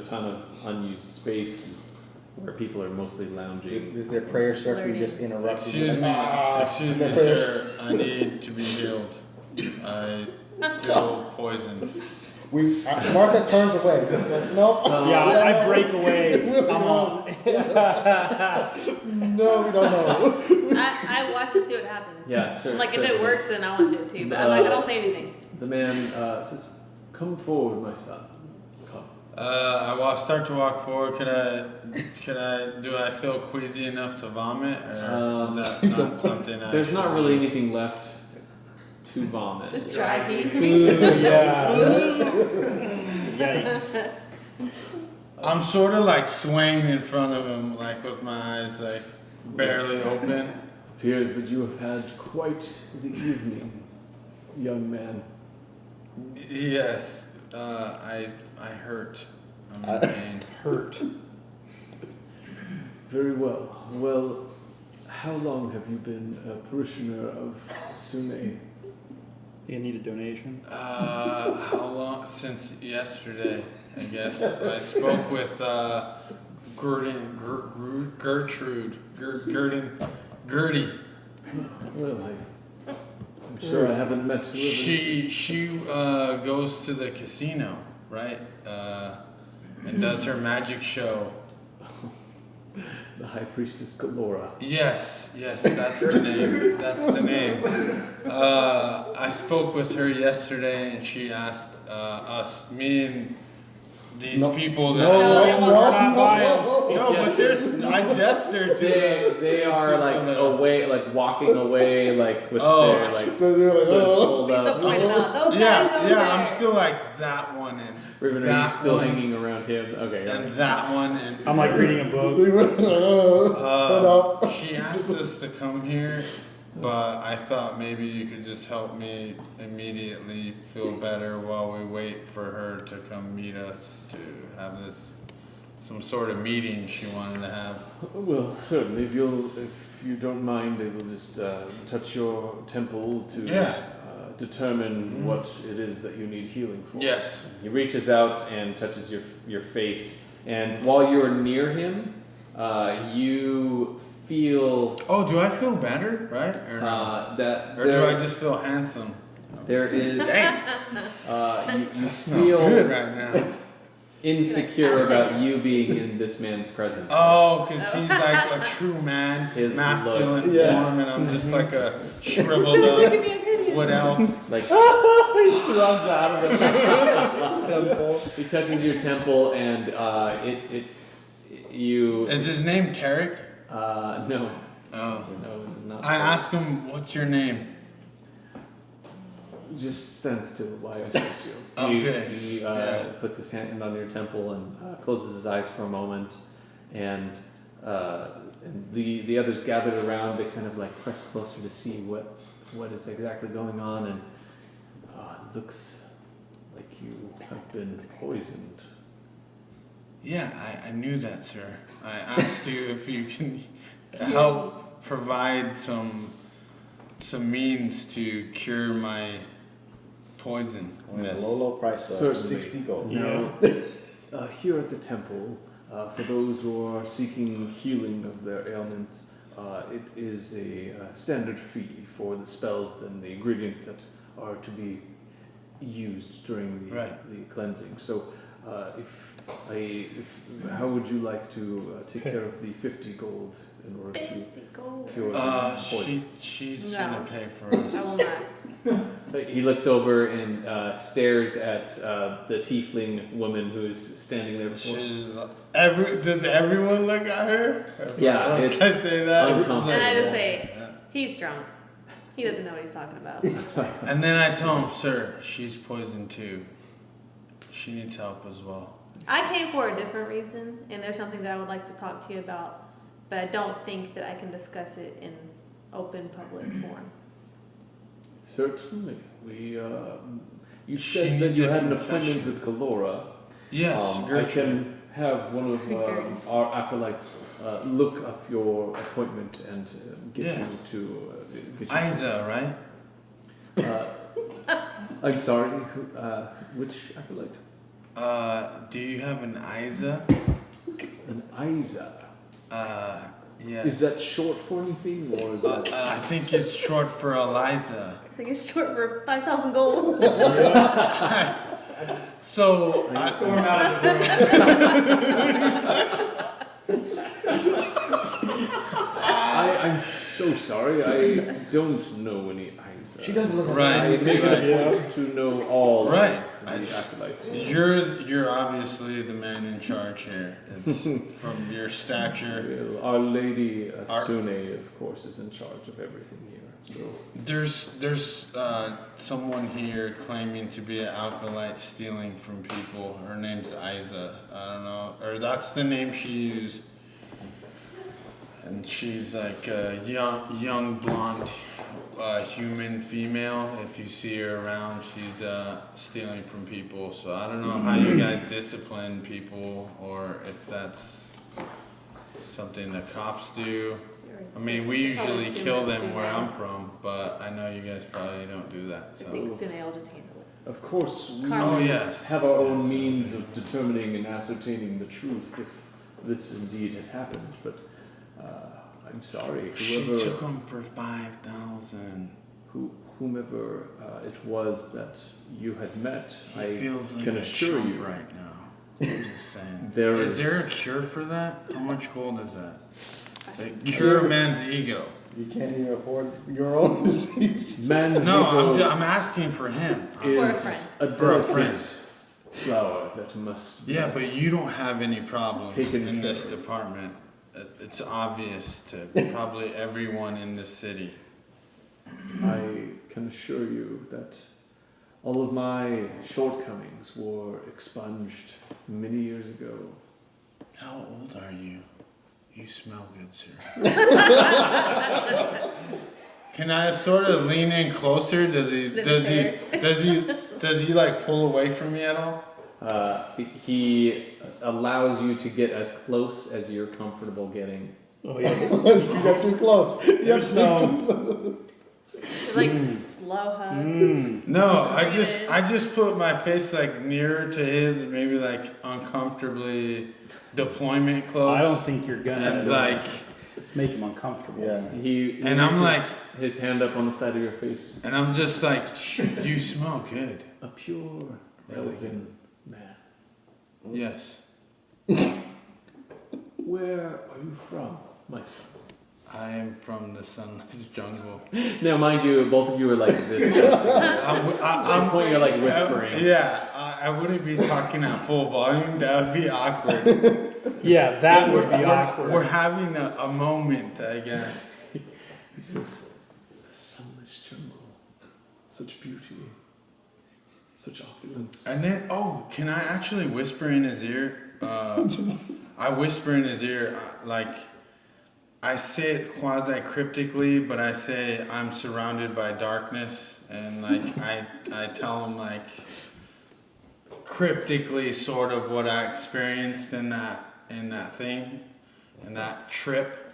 [SPEAKER 1] ton of unused space where people are mostly lounging.
[SPEAKER 4] Is there prayer circle? You just interrupt.
[SPEAKER 3] Excuse me, sir. I need to be healed. I feel poisoned.
[SPEAKER 4] Martha turns away. Just like, nope.
[SPEAKER 2] Yeah,
[SPEAKER 4] We don't
[SPEAKER 2] I
[SPEAKER 4] know.
[SPEAKER 2] break away.
[SPEAKER 4] We don't
[SPEAKER 2] I'm
[SPEAKER 4] know.
[SPEAKER 2] on.
[SPEAKER 4] No, we don't know.
[SPEAKER 6] I watch and see what happens.
[SPEAKER 1] Yeah, sure.
[SPEAKER 6] I'm like, if
[SPEAKER 1] so
[SPEAKER 6] it works, then I want to do it too. But I'm like, I don't say anything.
[SPEAKER 1] The man says, "Come forward, my son. Come."
[SPEAKER 3] Start to walk forward. Do I feel queasy enough to vomit, or is that not something I
[SPEAKER 1] There's
[SPEAKER 3] should
[SPEAKER 1] not
[SPEAKER 3] do?
[SPEAKER 1] really anything left to vomit.
[SPEAKER 6] Just try me.
[SPEAKER 2] Yeah. Yikes.
[SPEAKER 3] I'm sort of like swaying in front of him, like with my eyes like barely open.
[SPEAKER 1] Appears that you have had quite the evening, young man.
[SPEAKER 3] Yes, I hurt. I'm in pain.
[SPEAKER 2] Hurt.
[SPEAKER 1] Very well. Well, how long have you been a parishioner of Sune?
[SPEAKER 2] You need a donation.
[SPEAKER 3] How long? Since yesterday, I guess. I spoke with Gertie.
[SPEAKER 1] Well, I'm sure I haven't met whoever.
[SPEAKER 3] She goes to the casino, right? And does her magic show.
[SPEAKER 1] The High Priestess Galora.
[SPEAKER 3] Yes, that's the name. That's the name. I spoke with her yesterday, and she asked me and these people that. No, but there's. I gestured to them.
[SPEAKER 1] They are like away, like walking away, like with
[SPEAKER 3] Oh.
[SPEAKER 1] their like
[SPEAKER 4] They're like,
[SPEAKER 1] hoods
[SPEAKER 4] oh.
[SPEAKER 1] pulled
[SPEAKER 6] He's still
[SPEAKER 1] up.
[SPEAKER 6] pointing out, those guys
[SPEAKER 3] Yeah,
[SPEAKER 6] over
[SPEAKER 3] yeah.
[SPEAKER 6] there.
[SPEAKER 3] I'm still like that one and
[SPEAKER 1] Riven, are you
[SPEAKER 3] that
[SPEAKER 1] still
[SPEAKER 3] one
[SPEAKER 1] hanging around him? Okay.
[SPEAKER 3] and that one and.
[SPEAKER 2] I'm like reading a book.
[SPEAKER 3] She asked us to come here, but I thought maybe you could just help me immediately feel better while we wait for her to come meet us to have some sort of meeting she wanted to have.
[SPEAKER 1] Well, certainly, if you don't mind, I will just touch your temple to
[SPEAKER 3] Yeah.
[SPEAKER 1] determine what it is that you need healing for.
[SPEAKER 3] Yes.
[SPEAKER 1] He reaches out and touches your face, and while you're near him, you feel
[SPEAKER 3] Oh, do I feel better, right? Or no?
[SPEAKER 1] that
[SPEAKER 3] Or do I just feel handsome?
[SPEAKER 1] there is
[SPEAKER 3] Dang,
[SPEAKER 1] you
[SPEAKER 3] I smell
[SPEAKER 1] feel
[SPEAKER 3] good right now.
[SPEAKER 1] insecure about you being in this man's presence.
[SPEAKER 3] Oh, because he's like a true man,
[SPEAKER 1] His
[SPEAKER 3] masculine
[SPEAKER 4] look. Yes.
[SPEAKER 3] form, and I'm just like a shriveled
[SPEAKER 6] Look
[SPEAKER 3] up
[SPEAKER 6] at me, I'm hideous.
[SPEAKER 3] wood elf.
[SPEAKER 1] Like
[SPEAKER 2] He slums out of the temple.
[SPEAKER 1] he touches your temple, and you
[SPEAKER 3] Is his name Tarek?
[SPEAKER 1] no.
[SPEAKER 3] Oh.
[SPEAKER 1] No, it is not.
[SPEAKER 3] I asked him, "What's your name?"
[SPEAKER 1] Just stand still while I assess you.
[SPEAKER 3] Okay.
[SPEAKER 1] He
[SPEAKER 3] Yeah.
[SPEAKER 1] puts his hand on your temple and closes his eyes for a moment, and the others gathered around. They kind of like press closer to see what is exactly going on, and it looks like you have been poisoned.
[SPEAKER 3] Yeah, I knew that, sir. I asked you if you can help provide some means to cure my poison.
[SPEAKER 4] Low price,
[SPEAKER 1] Certainly.
[SPEAKER 4] 60 gold.
[SPEAKER 1] Now, here at the temple, for those who are seeking healing of their ailments, it is a standard fee for the spells and the ingredients that are to be used during the cleansing. So, how would you like to take care of the 50 gold in order to
[SPEAKER 6] 50 gold.
[SPEAKER 1] cure the poison?
[SPEAKER 3] She's
[SPEAKER 6] No.
[SPEAKER 3] gonna pay for us.
[SPEAKER 6] I will not.
[SPEAKER 1] He looks over and stares at the tiefling woman who is standing there before him.
[SPEAKER 3] Does everyone look at her?
[SPEAKER 1] Yeah,
[SPEAKER 3] Did
[SPEAKER 1] it's
[SPEAKER 3] I say that?
[SPEAKER 1] uncomfortable.
[SPEAKER 6] And I just say, he's drunk. He doesn't know what he's talking about.
[SPEAKER 3] And then I tell him, sir, she's poisoned too. She needs help as well.
[SPEAKER 6] I came for a different reason, and there's something that I would like to talk to you about, but I don't think that I can discuss it in open public forum.
[SPEAKER 1] Certainly. You
[SPEAKER 3] She
[SPEAKER 1] said that
[SPEAKER 3] needs
[SPEAKER 1] you
[SPEAKER 3] a
[SPEAKER 1] had an
[SPEAKER 3] confession.
[SPEAKER 1] appointment with Galora.
[SPEAKER 3] Yes,
[SPEAKER 1] I
[SPEAKER 3] Gertrude.
[SPEAKER 1] can have one of
[SPEAKER 6] Gertrude.
[SPEAKER 1] our acolytes look up your appointment and get
[SPEAKER 3] Yes.
[SPEAKER 1] you to get you.
[SPEAKER 3] Isa, right?
[SPEAKER 1] I'm sorry. Which acolyte?
[SPEAKER 3] Do you have an Isa?
[SPEAKER 1] An Isa.
[SPEAKER 3] Yes.
[SPEAKER 1] Is that short for anything, or is that?
[SPEAKER 3] I think it's short for Eliza.
[SPEAKER 6] I think it's short for 5,000 gold.
[SPEAKER 3] So,
[SPEAKER 5] Storm out of the room.
[SPEAKER 1] I'm so sorry. I don't know any Isa.
[SPEAKER 4] She doesn't look like
[SPEAKER 3] Right.
[SPEAKER 1] I
[SPEAKER 4] an
[SPEAKER 1] make
[SPEAKER 3] Right.
[SPEAKER 1] it a point to know all
[SPEAKER 3] Right.
[SPEAKER 1] of the acolytes.
[SPEAKER 3] you're obviously the man in charge here. It's from your stature.
[SPEAKER 1] Well, Our Lady
[SPEAKER 3] Our-
[SPEAKER 1] Sune, of course, is in charge of everything here. So
[SPEAKER 3] There's someone here claiming to be an acolyte stealing from people. Her name's Isa. I don't know, or that's the name she used. And she's like a young blonde human female. If you see her around, she's stealing from people. So I don't know how you guys discipline people, or if that's something the cops do. I mean, we usually kill them where I'm from, but I know you guys probably don't do that.
[SPEAKER 6] I think
[SPEAKER 3] So
[SPEAKER 6] Sune will just handle it.
[SPEAKER 1] of course we
[SPEAKER 6] Karma.
[SPEAKER 3] Oh, yes.
[SPEAKER 1] have our own means of determining and ascertaining the truth if this indeed had happened. But I'm sorry,
[SPEAKER 3] she took them for 5,000.
[SPEAKER 1] whomever it was that you had met,
[SPEAKER 3] He
[SPEAKER 1] I
[SPEAKER 3] feels like
[SPEAKER 1] can
[SPEAKER 3] a
[SPEAKER 1] assure
[SPEAKER 3] chump
[SPEAKER 1] you
[SPEAKER 3] right now. I'm just saying.
[SPEAKER 1] Is
[SPEAKER 3] Is there a cure for that? How much gold is that? To cure a man's ego.
[SPEAKER 4] You can't even afford your own disease.
[SPEAKER 1] man's
[SPEAKER 3] No,
[SPEAKER 1] ego
[SPEAKER 3] I'm asking for him.
[SPEAKER 6] For a
[SPEAKER 1] is
[SPEAKER 6] friend.
[SPEAKER 1] a
[SPEAKER 3] For a
[SPEAKER 1] delicate
[SPEAKER 3] friend.
[SPEAKER 1] flower that must be
[SPEAKER 3] Yeah, but you don't have any problems
[SPEAKER 1] Taken
[SPEAKER 3] in
[SPEAKER 1] care
[SPEAKER 3] this
[SPEAKER 1] of.
[SPEAKER 3] department. It's obvious to probably everyone in the city.
[SPEAKER 1] I can assure you that all of my shortcomings were expunged many years ago.
[SPEAKER 3] How old are you? You smell good, sir. Can I sort of lean in closer? Does he like pull away from me at all?
[SPEAKER 1] He allows you to get as close as you're comfortable getting.
[SPEAKER 2] Oh, yeah.
[SPEAKER 4] You got too close. You have
[SPEAKER 2] There's
[SPEAKER 4] to
[SPEAKER 2] no.
[SPEAKER 6] It's like slow hug.
[SPEAKER 3] No, I just put my face like nearer to his, maybe like uncomfortably deployment close.
[SPEAKER 2] I don't think you're gonna
[SPEAKER 3] And like,
[SPEAKER 2] make him uncomfortable.
[SPEAKER 4] Yeah.
[SPEAKER 1] He
[SPEAKER 3] And I'm
[SPEAKER 1] reaches
[SPEAKER 3] like-
[SPEAKER 1] his hand up on the side of your face.
[SPEAKER 3] and I'm just like, you smell good.
[SPEAKER 1] A pure elven man.
[SPEAKER 3] Yes.
[SPEAKER 1] Where are you from, my son?
[SPEAKER 3] I am from the sunless jungle.
[SPEAKER 1] Now, mind you, both of you are like this. At this point, you're like whispering.
[SPEAKER 3] Yeah, I wouldn't be talking at full volume. That would be awkward.
[SPEAKER 2] Yeah, that would be
[SPEAKER 3] We're
[SPEAKER 2] awkward.
[SPEAKER 3] having a moment, I guess.
[SPEAKER 1] He says, the sunless jungle, such beauty, such opulence.
[SPEAKER 3] And then, can I actually whisper in his ear? I whisper in his ear, like, I say it quasi cryptically, but I say I'm surrounded by darkness, and like I tell him like cryptically sort of what I experienced in that thing, in that trip,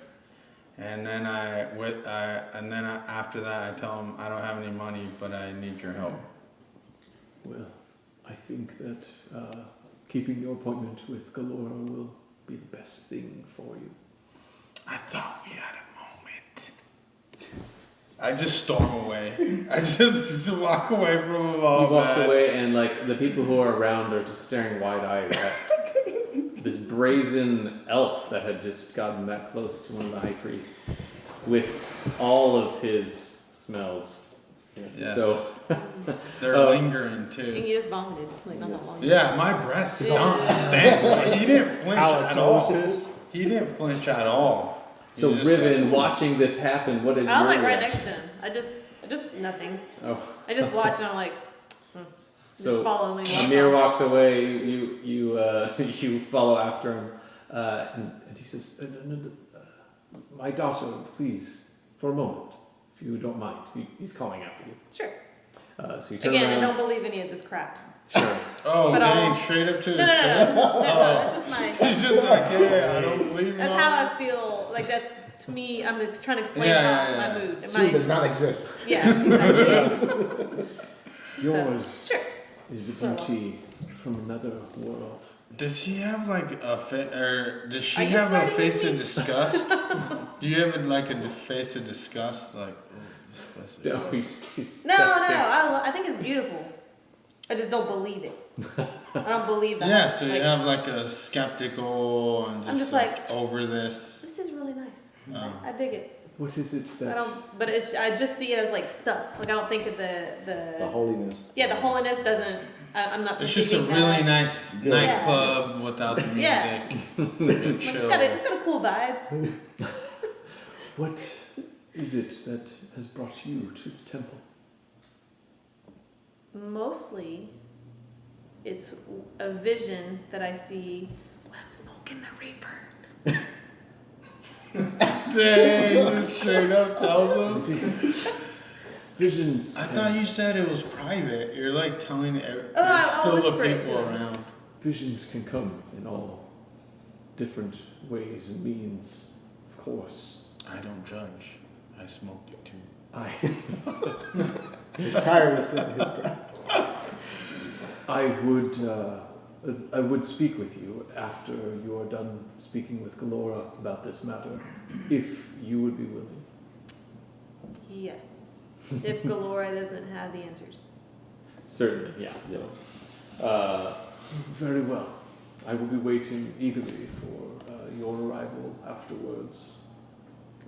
[SPEAKER 3] and then after that I tell him I don't have any money, but I need your help.
[SPEAKER 1] Well, I think that keeping your appointment with Galora will be the best thing for you.
[SPEAKER 3] I thought we had a moment. I just storm away. I just walk away from him all
[SPEAKER 1] He walks
[SPEAKER 3] bad.
[SPEAKER 1] away, and like the people who are around are just staring wide-eyed at this brazen elf that had just gotten that close to one of the high priests with all of his smells.
[SPEAKER 3] Yes.
[SPEAKER 1] So
[SPEAKER 3] They're lingering
[SPEAKER 6] And
[SPEAKER 3] too.
[SPEAKER 6] you just vomited, like not that long.
[SPEAKER 3] Yeah, my breath stank. He didn't flinch at all.
[SPEAKER 2] Halitosis.
[SPEAKER 3] He didn't flinch at all. He
[SPEAKER 1] So
[SPEAKER 3] just
[SPEAKER 1] Riven,
[SPEAKER 3] said,
[SPEAKER 1] watching this happen, what is
[SPEAKER 6] I was
[SPEAKER 1] your
[SPEAKER 6] like right
[SPEAKER 1] reaction?
[SPEAKER 6] next to him. I just nothing.
[SPEAKER 1] Oh,
[SPEAKER 6] I just watch and I'm like, just
[SPEAKER 1] so
[SPEAKER 6] follow when he walks
[SPEAKER 1] Amir
[SPEAKER 6] off.
[SPEAKER 1] walks away. You you follow after him, and he says, "My daughter, please, for a moment, if you don't mind." He's calling after you.
[SPEAKER 6] Sure.
[SPEAKER 1] So you turn
[SPEAKER 6] Again, I
[SPEAKER 1] around.
[SPEAKER 6] don't believe any of this crap.
[SPEAKER 1] Sure.
[SPEAKER 3] Oh,
[SPEAKER 6] But
[SPEAKER 3] dang,
[SPEAKER 6] I'll-
[SPEAKER 3] straight up to
[SPEAKER 6] No,
[SPEAKER 3] his
[SPEAKER 6] no, no,
[SPEAKER 3] face.
[SPEAKER 6] no, that's just my.
[SPEAKER 3] He's just like, hey, I don't believe in
[SPEAKER 6] That's
[SPEAKER 3] all
[SPEAKER 6] how
[SPEAKER 3] that.
[SPEAKER 6] I feel. Like that's to me. I'm just trying to explain
[SPEAKER 3] Yeah, yeah,
[SPEAKER 6] my
[SPEAKER 3] yeah.
[SPEAKER 6] mood.
[SPEAKER 4] Soup does not exist.
[SPEAKER 6] Yeah. Exactly.
[SPEAKER 1] Yours
[SPEAKER 6] Sure.
[SPEAKER 1] is a beauty from another world.
[SPEAKER 3] Does she have like a does she
[SPEAKER 6] Are you
[SPEAKER 3] have a
[SPEAKER 6] flirting
[SPEAKER 3] face
[SPEAKER 6] with
[SPEAKER 3] of
[SPEAKER 6] me?
[SPEAKER 3] disgust? Do you have like a face of disgust? Like,
[SPEAKER 1] No, he's
[SPEAKER 6] No, I think it's beautiful. I just don't believe it. I don't believe that.
[SPEAKER 3] yeah, so you
[SPEAKER 6] Like,
[SPEAKER 3] have like a skeptical and just,
[SPEAKER 6] I'm just like-
[SPEAKER 3] over this.
[SPEAKER 6] This is really nice.
[SPEAKER 3] Oh.
[SPEAKER 6] I dig it.
[SPEAKER 1] What is it
[SPEAKER 6] I
[SPEAKER 1] that?
[SPEAKER 6] don't. But I just see it as like stuff. Like I don't think of
[SPEAKER 4] The
[SPEAKER 6] the.
[SPEAKER 4] holiness.
[SPEAKER 6] Yeah, the holiness doesn't. I'm not.
[SPEAKER 3] It's just a
[SPEAKER 6] perceiving
[SPEAKER 3] really
[SPEAKER 6] that.
[SPEAKER 3] nice
[SPEAKER 4] Yeah.
[SPEAKER 3] nightclub without the music.
[SPEAKER 6] Yeah.
[SPEAKER 3] It's like a
[SPEAKER 6] Like,
[SPEAKER 3] chill.
[SPEAKER 6] it's got a cool vibe.
[SPEAKER 1] What is it that has brought you to the temple?
[SPEAKER 6] Mostly, it's a vision that I see when I'm smoking the Reaper.
[SPEAKER 3] Dang, just straight up tells them.
[SPEAKER 1] Visions.
[SPEAKER 3] I thought you said it was private. You're like telling there's
[SPEAKER 6] I'll
[SPEAKER 3] still the
[SPEAKER 6] whisper it
[SPEAKER 3] people
[SPEAKER 6] to them.
[SPEAKER 3] around.
[SPEAKER 1] Visions can come in all different ways and means, of course.
[SPEAKER 3] I don't judge. I smoked it too.
[SPEAKER 4] His prior is his prior.
[SPEAKER 1] I would speak with you after you are done speaking with Galora about this matter, if you would be willing.
[SPEAKER 6] Yes. If Galora doesn't have the answers.
[SPEAKER 1] Certainly, yeah. So, very well. I will be waiting eagerly for your arrival afterwards.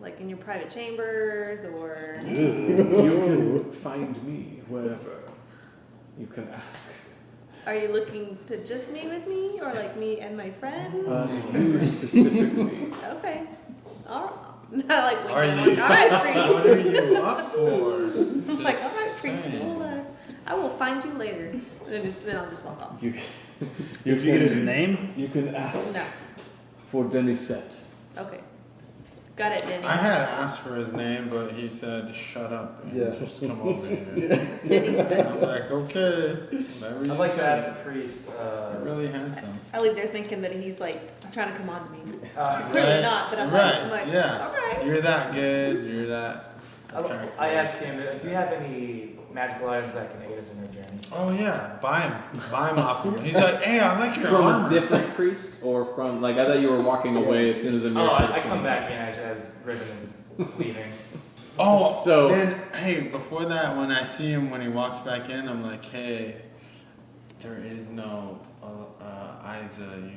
[SPEAKER 6] Like in your private chambers or?
[SPEAKER 1] You can find me wherever. You can ask.
[SPEAKER 6] Are you looking to just meet with me or like me and my friends?
[SPEAKER 1] You specifically.
[SPEAKER 6] Okay. All right. Not like
[SPEAKER 3] Are
[SPEAKER 6] winking.
[SPEAKER 3] you?
[SPEAKER 6] All right,
[SPEAKER 3] What
[SPEAKER 6] priest.
[SPEAKER 3] are you up for?
[SPEAKER 6] I'm like, all right, priest.
[SPEAKER 3] saying.
[SPEAKER 6] Well, I will find you later. And then I'll just walk off.
[SPEAKER 1] You
[SPEAKER 2] Did you get his name?
[SPEAKER 1] You can ask
[SPEAKER 6] No.
[SPEAKER 1] for Denisette.
[SPEAKER 6] Okay. Got it, Denny.
[SPEAKER 3] I had asked for his name, but he said, "Shut up and
[SPEAKER 4] Yeah.
[SPEAKER 3] just come over here."
[SPEAKER 6] Denny
[SPEAKER 3] I
[SPEAKER 6] said.
[SPEAKER 3] was like, "Okay." Whatever you
[SPEAKER 5] I'd like to
[SPEAKER 3] say.
[SPEAKER 5] ask the priest.
[SPEAKER 3] You're really handsome.
[SPEAKER 6] I leave there thinking that he's like trying to come on to me. He's
[SPEAKER 5] Uh,
[SPEAKER 6] clearly
[SPEAKER 3] Right.
[SPEAKER 6] not, but I'm
[SPEAKER 3] Right,
[SPEAKER 6] like,
[SPEAKER 3] yeah.
[SPEAKER 6] all right.
[SPEAKER 3] You're that good. You're that.
[SPEAKER 5] I
[SPEAKER 3] attractive.
[SPEAKER 5] asked him if you have any magical items that can aid us in our journey.
[SPEAKER 3] Oh yeah, buy him off him. He's like, "Hey, I like your
[SPEAKER 1] From
[SPEAKER 3] armor."
[SPEAKER 1] a different priest, or from like I thought you were walking away as soon as Amir
[SPEAKER 5] Oh,
[SPEAKER 1] said.
[SPEAKER 5] I come back in as Riven is leaving.
[SPEAKER 3] Oh,
[SPEAKER 1] So-
[SPEAKER 3] then hey, before that, when I see him when he walks back in, I'm like, "Hey, there is no Isa.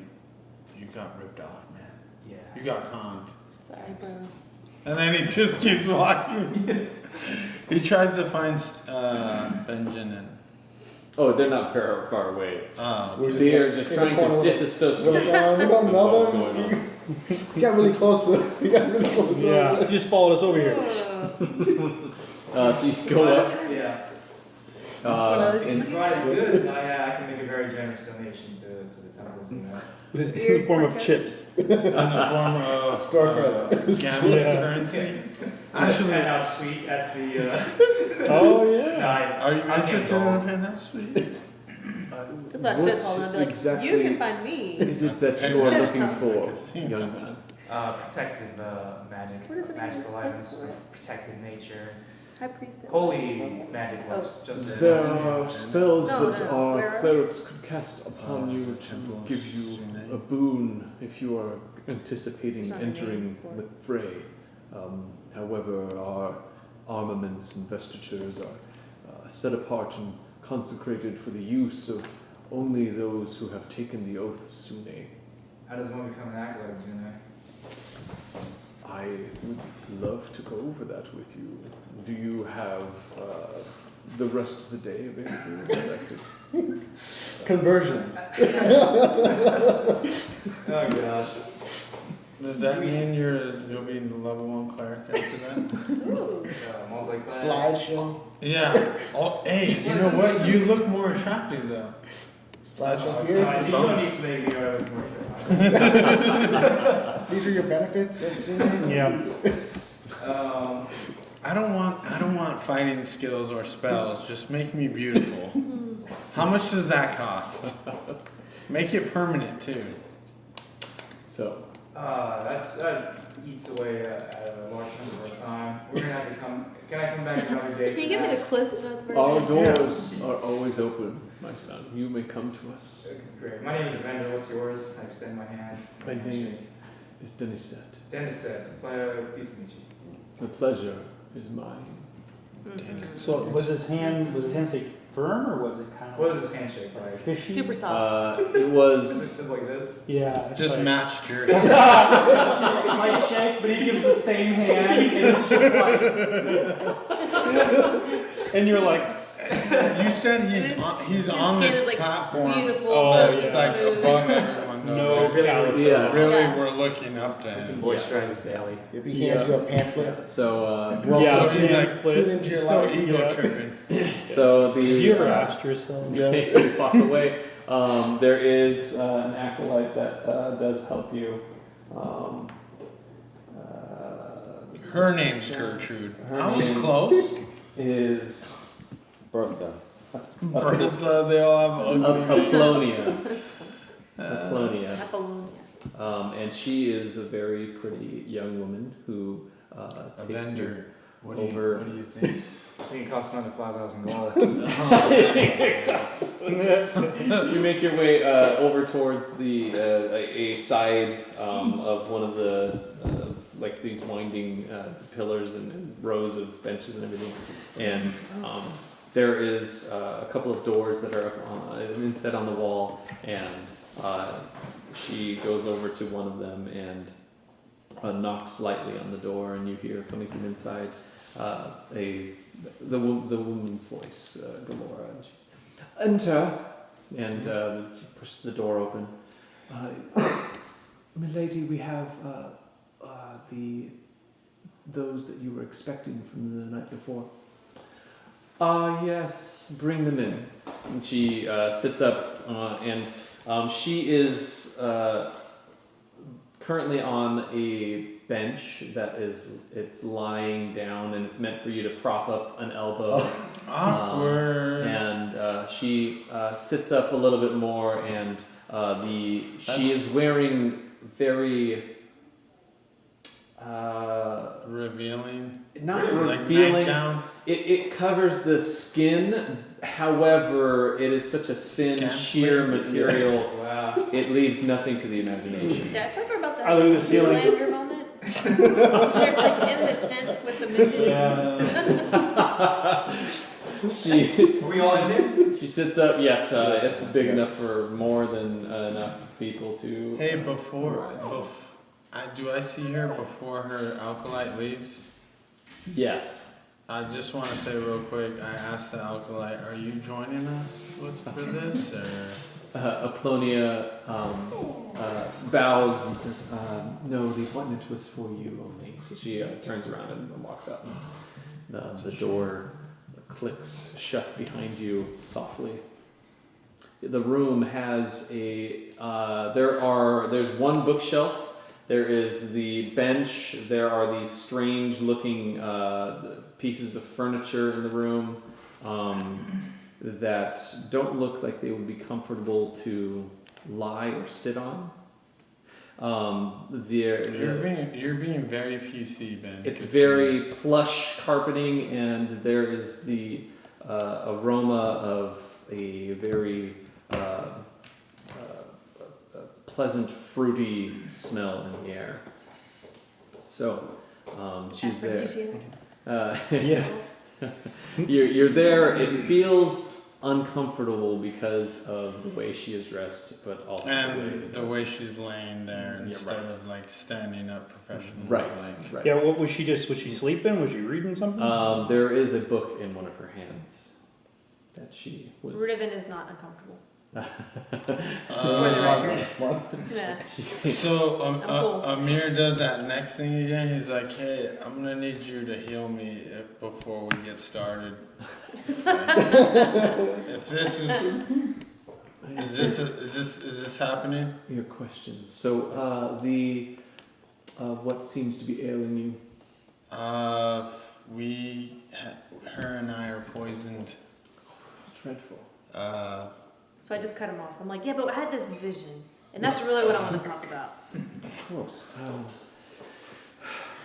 [SPEAKER 3] You got ripped off, man.
[SPEAKER 5] Yeah.
[SPEAKER 3] You got conned."
[SPEAKER 6] Sorry, bro.
[SPEAKER 3] And then he just keeps walking. He tries to find Benjen and.
[SPEAKER 1] Oh, they're not far away.
[SPEAKER 4] We're just
[SPEAKER 1] They are
[SPEAKER 4] like
[SPEAKER 1] just
[SPEAKER 4] in the
[SPEAKER 1] trying
[SPEAKER 4] corner
[SPEAKER 1] to
[SPEAKER 4] with it.
[SPEAKER 1] disassociate.
[SPEAKER 4] We don't know
[SPEAKER 1] what's
[SPEAKER 4] them.
[SPEAKER 1] going on.
[SPEAKER 4] You got really close. You got really close.
[SPEAKER 2] Yeah, he just followed us over here.
[SPEAKER 1] So you go up.
[SPEAKER 5] Yeah.
[SPEAKER 1] And
[SPEAKER 5] Right, it's good. I can make a very generous donation to the temples and that.
[SPEAKER 2] In the form of chips.
[SPEAKER 3] In the form of
[SPEAKER 4] Store credit.
[SPEAKER 3] gambling
[SPEAKER 2] Yeah.
[SPEAKER 3] currency.
[SPEAKER 5] Actually,
[SPEAKER 3] Actually,
[SPEAKER 5] penthouse suite at the.
[SPEAKER 2] Oh
[SPEAKER 5] No,
[SPEAKER 2] yeah.
[SPEAKER 3] are you
[SPEAKER 5] I'm
[SPEAKER 3] interested in
[SPEAKER 5] involved.
[SPEAKER 3] a penthouse suite?
[SPEAKER 6] That's what I should have told him. I'd be like,
[SPEAKER 1] exactly
[SPEAKER 6] you can find me.
[SPEAKER 1] is it that you are looking for,
[SPEAKER 3] Casino.
[SPEAKER 1] young man?
[SPEAKER 5] Protective magic.
[SPEAKER 6] What is the name of this
[SPEAKER 5] Magical
[SPEAKER 6] place?
[SPEAKER 5] items. Protective nature.
[SPEAKER 6] High priest.
[SPEAKER 5] Holy magic works. Just
[SPEAKER 1] There are spells
[SPEAKER 6] No,
[SPEAKER 1] that
[SPEAKER 6] no,
[SPEAKER 1] our
[SPEAKER 6] where?
[SPEAKER 1] clerics could cast upon you
[SPEAKER 3] the
[SPEAKER 1] to
[SPEAKER 3] temples,
[SPEAKER 1] give you
[SPEAKER 3] Sune.
[SPEAKER 1] a boon if you are anticipating
[SPEAKER 6] There's not a
[SPEAKER 1] entering
[SPEAKER 6] name for
[SPEAKER 1] the
[SPEAKER 6] it.
[SPEAKER 1] fray. However, our armaments and vestitures are set apart and consecrated for the use of only those who have taken the oath of Sune.
[SPEAKER 5] How does one become an acolyte, Zune?
[SPEAKER 1] I would love to go over that with you. Do you have the rest of the day available? That I could-
[SPEAKER 4] Conversion.
[SPEAKER 5] Oh gosh.
[SPEAKER 3] Does that mean you'll be the level 1 cleric after that?
[SPEAKER 6] Ooh.
[SPEAKER 5] Multi-class.
[SPEAKER 4] Slideshow.
[SPEAKER 3] Yeah. Oh, hey, you know what? You look more attractive though.
[SPEAKER 4] Slideshow.
[SPEAKER 5] You
[SPEAKER 4] Here's-
[SPEAKER 5] still need to make me more.
[SPEAKER 4] These are your benefits.
[SPEAKER 2] Yeah.
[SPEAKER 3] I don't want fighting skills or spells. Just make me beautiful. How much does that cost? Make it permanent too.
[SPEAKER 1] So,
[SPEAKER 5] That eats away at a large chunk of our time. We're gonna have to come. Can I come back another day?
[SPEAKER 6] Can you
[SPEAKER 5] for
[SPEAKER 6] give me
[SPEAKER 5] that?
[SPEAKER 6] the Cliff Notes version?
[SPEAKER 1] our doors are always open, my son. You may come to us.
[SPEAKER 5] Okay, great. My name is Evendur. What's yours? I extend my hand.
[SPEAKER 1] My name is Denisette.
[SPEAKER 5] Dennis said, "It's a pleasure to meet you."
[SPEAKER 1] The pleasure is mine.
[SPEAKER 6] Mhm.
[SPEAKER 2] So was his handshake firm or was it kind
[SPEAKER 5] What
[SPEAKER 2] of
[SPEAKER 5] is this handshake like?
[SPEAKER 2] fishy?
[SPEAKER 6] Super soft.
[SPEAKER 1] It was.
[SPEAKER 5] Just like this?
[SPEAKER 2] Yeah. it's
[SPEAKER 3] Just
[SPEAKER 2] like-
[SPEAKER 3] matched your.
[SPEAKER 2] Light shake, but he gives the same hand, and it's just like, and you're like,
[SPEAKER 3] You said he's on
[SPEAKER 6] His
[SPEAKER 3] this
[SPEAKER 6] skin is, like,
[SPEAKER 3] platform
[SPEAKER 6] beautiful.
[SPEAKER 2] Oh,
[SPEAKER 3] that's
[SPEAKER 2] yeah.
[SPEAKER 3] like
[SPEAKER 6] smooth.
[SPEAKER 3] above everyone. though,
[SPEAKER 2] no,
[SPEAKER 3] right?
[SPEAKER 2] really,
[SPEAKER 1] Yeah.
[SPEAKER 3] Really,
[SPEAKER 6] Yeah.
[SPEAKER 3] we're looking up to him.
[SPEAKER 5] Moisturize daily.
[SPEAKER 4] If he hands you a pamphlet,
[SPEAKER 1] So,
[SPEAKER 2] Yeah,
[SPEAKER 3] so he's
[SPEAKER 2] yeah,
[SPEAKER 3] like,
[SPEAKER 2] but-
[SPEAKER 4] shoot into your
[SPEAKER 3] he's still
[SPEAKER 4] life.
[SPEAKER 3] ego
[SPEAKER 2] Yeah.
[SPEAKER 3] tripping.
[SPEAKER 1] so the.
[SPEAKER 2] you ever asked yourself?
[SPEAKER 1] You walk away. There is an acolyte that does help you.
[SPEAKER 3] Her name's Gertrude.
[SPEAKER 1] Her
[SPEAKER 3] I was
[SPEAKER 1] name-
[SPEAKER 3] close.
[SPEAKER 1] Is
[SPEAKER 4] Bertha.
[SPEAKER 3] Bertha, they all have ugly.
[SPEAKER 1] Apollonia. Apollonia.
[SPEAKER 6] Apollonia.
[SPEAKER 1] And she is a very pretty young woman who
[SPEAKER 3] A
[SPEAKER 1] takes you
[SPEAKER 3] vendor. What
[SPEAKER 1] over-
[SPEAKER 3] do you think?
[SPEAKER 5] I think it costs another 5,000 gold.
[SPEAKER 1] You make your way over towards the a side of one of the like these winding pillars and rows of benches and everything, and there is a couple of doors that are inset on the wall, and She goes over to one of them and knocks lightly on the door, and you hear coming from inside the woman's voice, Galora, and she's, "Enter," and she pushes the door open. "Milady, we have those that you were expecting from the night before." Yes, bring them in." And she sits up, and she is currently on a bench that it's lying down, and it's meant for you to prop up an elbow.
[SPEAKER 3] Awkward.
[SPEAKER 1] And she sits up a little bit more, and she is wearing very
[SPEAKER 3] Revealing.
[SPEAKER 1] not
[SPEAKER 3] Like
[SPEAKER 1] revealing.
[SPEAKER 3] nightgown.
[SPEAKER 1] It covers the skin, however, it is such a thin,
[SPEAKER 3] Scantily.
[SPEAKER 1] sheer material.
[SPEAKER 5] Wow.
[SPEAKER 1] It leaves nothing to the imagination.
[SPEAKER 6] Yeah, I thought we were about to
[SPEAKER 2] I look at the ceiling.
[SPEAKER 6] Zoolander moment. They're like in the tent with the midget.
[SPEAKER 5] Are we all in there?
[SPEAKER 1] She sits up. Yes, it's big enough for more than enough people to.
[SPEAKER 3] Hey, do I see her before her alkalite leaves?
[SPEAKER 1] Yes.
[SPEAKER 3] I just want to say real quick, I asked the alkalite, are you joining us for this? Or?
[SPEAKER 1] Aplonia bows and says, "No, the appointment was for you only." So she turns around and walks out. And, the door clicks shut behind you softly. The room has there's one bookshelf. There is the bench. There are these strange-looking pieces of furniture in the room that don't look like they would be comfortable to lie or sit on.
[SPEAKER 3] You're being very PC, Ben.
[SPEAKER 1] It's very plush carpeting, and there is the aroma of a very pleasant, fruity smell in the air. So she's there. Yeah. You're there. It feels uncomfortable because of the way she is dressed, but also
[SPEAKER 3] And the way she's laying there
[SPEAKER 1] Yeah,
[SPEAKER 3] instead
[SPEAKER 1] right.
[SPEAKER 3] of like standing up professionally.
[SPEAKER 1] Right.
[SPEAKER 3] Like,
[SPEAKER 1] Right.
[SPEAKER 2] Yeah, what was she sleeping? Was she reading something?
[SPEAKER 1] There is a book in one of her hands that she was.
[SPEAKER 6] Riven is not uncomfortable. Yeah.
[SPEAKER 3] So
[SPEAKER 6] I'm cool.
[SPEAKER 3] Amir does that next thing again. He's like, "Hey, I'm gonna need you to heal me before we get started. If this is this happening?"
[SPEAKER 1] Your questions. So what seems to be ailing you?
[SPEAKER 3] Her and I are poisoned.
[SPEAKER 1] Dreadful.
[SPEAKER 6] So I just cut him off. I'm like, yeah, but I had this vision, and that's really what I want to talk about.
[SPEAKER 1] Of course.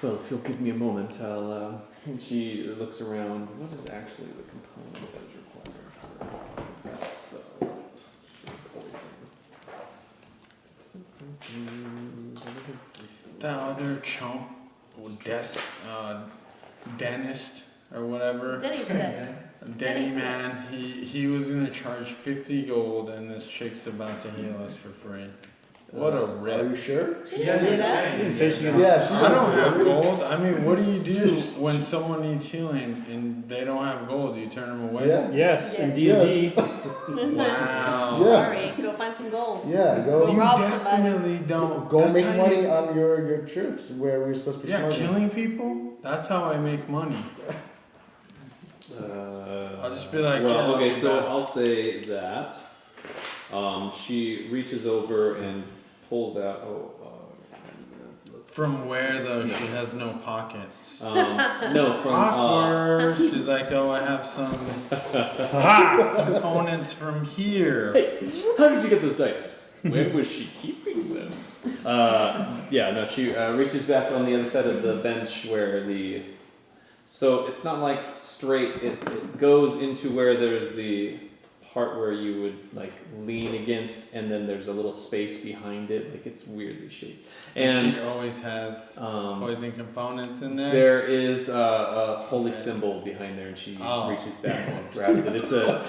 [SPEAKER 1] Well, if you'll give me a moment, I'll. She looks around. What is actually the component that is required for that spell? Poison.
[SPEAKER 3] The other chump, or dentist or whatever.
[SPEAKER 6] Denny said,
[SPEAKER 3] Denny man, he was gonna charge 50 gold, and this chick's about to heal us for free. What a
[SPEAKER 4] Are
[SPEAKER 3] rip!
[SPEAKER 4] you sure?
[SPEAKER 6] she didn't say that.
[SPEAKER 2] She didn't say she gonna.
[SPEAKER 4] Yeah, she's
[SPEAKER 3] I don't have gold. I mean, what do you do when someone needs healing and they don't have gold? You turn them away.
[SPEAKER 4] Yeah.
[SPEAKER 2] Yes, in
[SPEAKER 6] Yes.
[SPEAKER 2] D&D.
[SPEAKER 3] Wow.
[SPEAKER 4] Yeah.
[SPEAKER 6] Sorry, go find some gold.
[SPEAKER 4] Yeah,
[SPEAKER 6] Go
[SPEAKER 4] go
[SPEAKER 6] rob somebody.
[SPEAKER 3] definitely don't.
[SPEAKER 4] go
[SPEAKER 3] that's
[SPEAKER 4] make
[SPEAKER 3] how
[SPEAKER 4] money
[SPEAKER 3] you-
[SPEAKER 4] on your troops where we're supposed to be
[SPEAKER 3] Yeah,
[SPEAKER 4] smuggling.
[SPEAKER 3] killing people. That's how I make money. I'll just be like,
[SPEAKER 1] well,
[SPEAKER 3] yeah,
[SPEAKER 1] okay,
[SPEAKER 3] I'll
[SPEAKER 1] so
[SPEAKER 3] be back.
[SPEAKER 1] I'll say that. She reaches over and pulls out.
[SPEAKER 3] From where though? She has no pockets.
[SPEAKER 1] No, from
[SPEAKER 3] Awkward. She's like, oh, I have some components from here.
[SPEAKER 1] how did you get those dice? Where was she keeping them? Yeah, no, she reaches back on the other side of the bench where the. So it's not like straight. It goes into where there's the part where you would like lean against, and then there's a little space behind it. Like it's weirdly shaped. And
[SPEAKER 3] she always has poison components in there.
[SPEAKER 1] there is a holy symbol behind there, and she
[SPEAKER 3] Oh.
[SPEAKER 1] reaches back and grabs it. It's a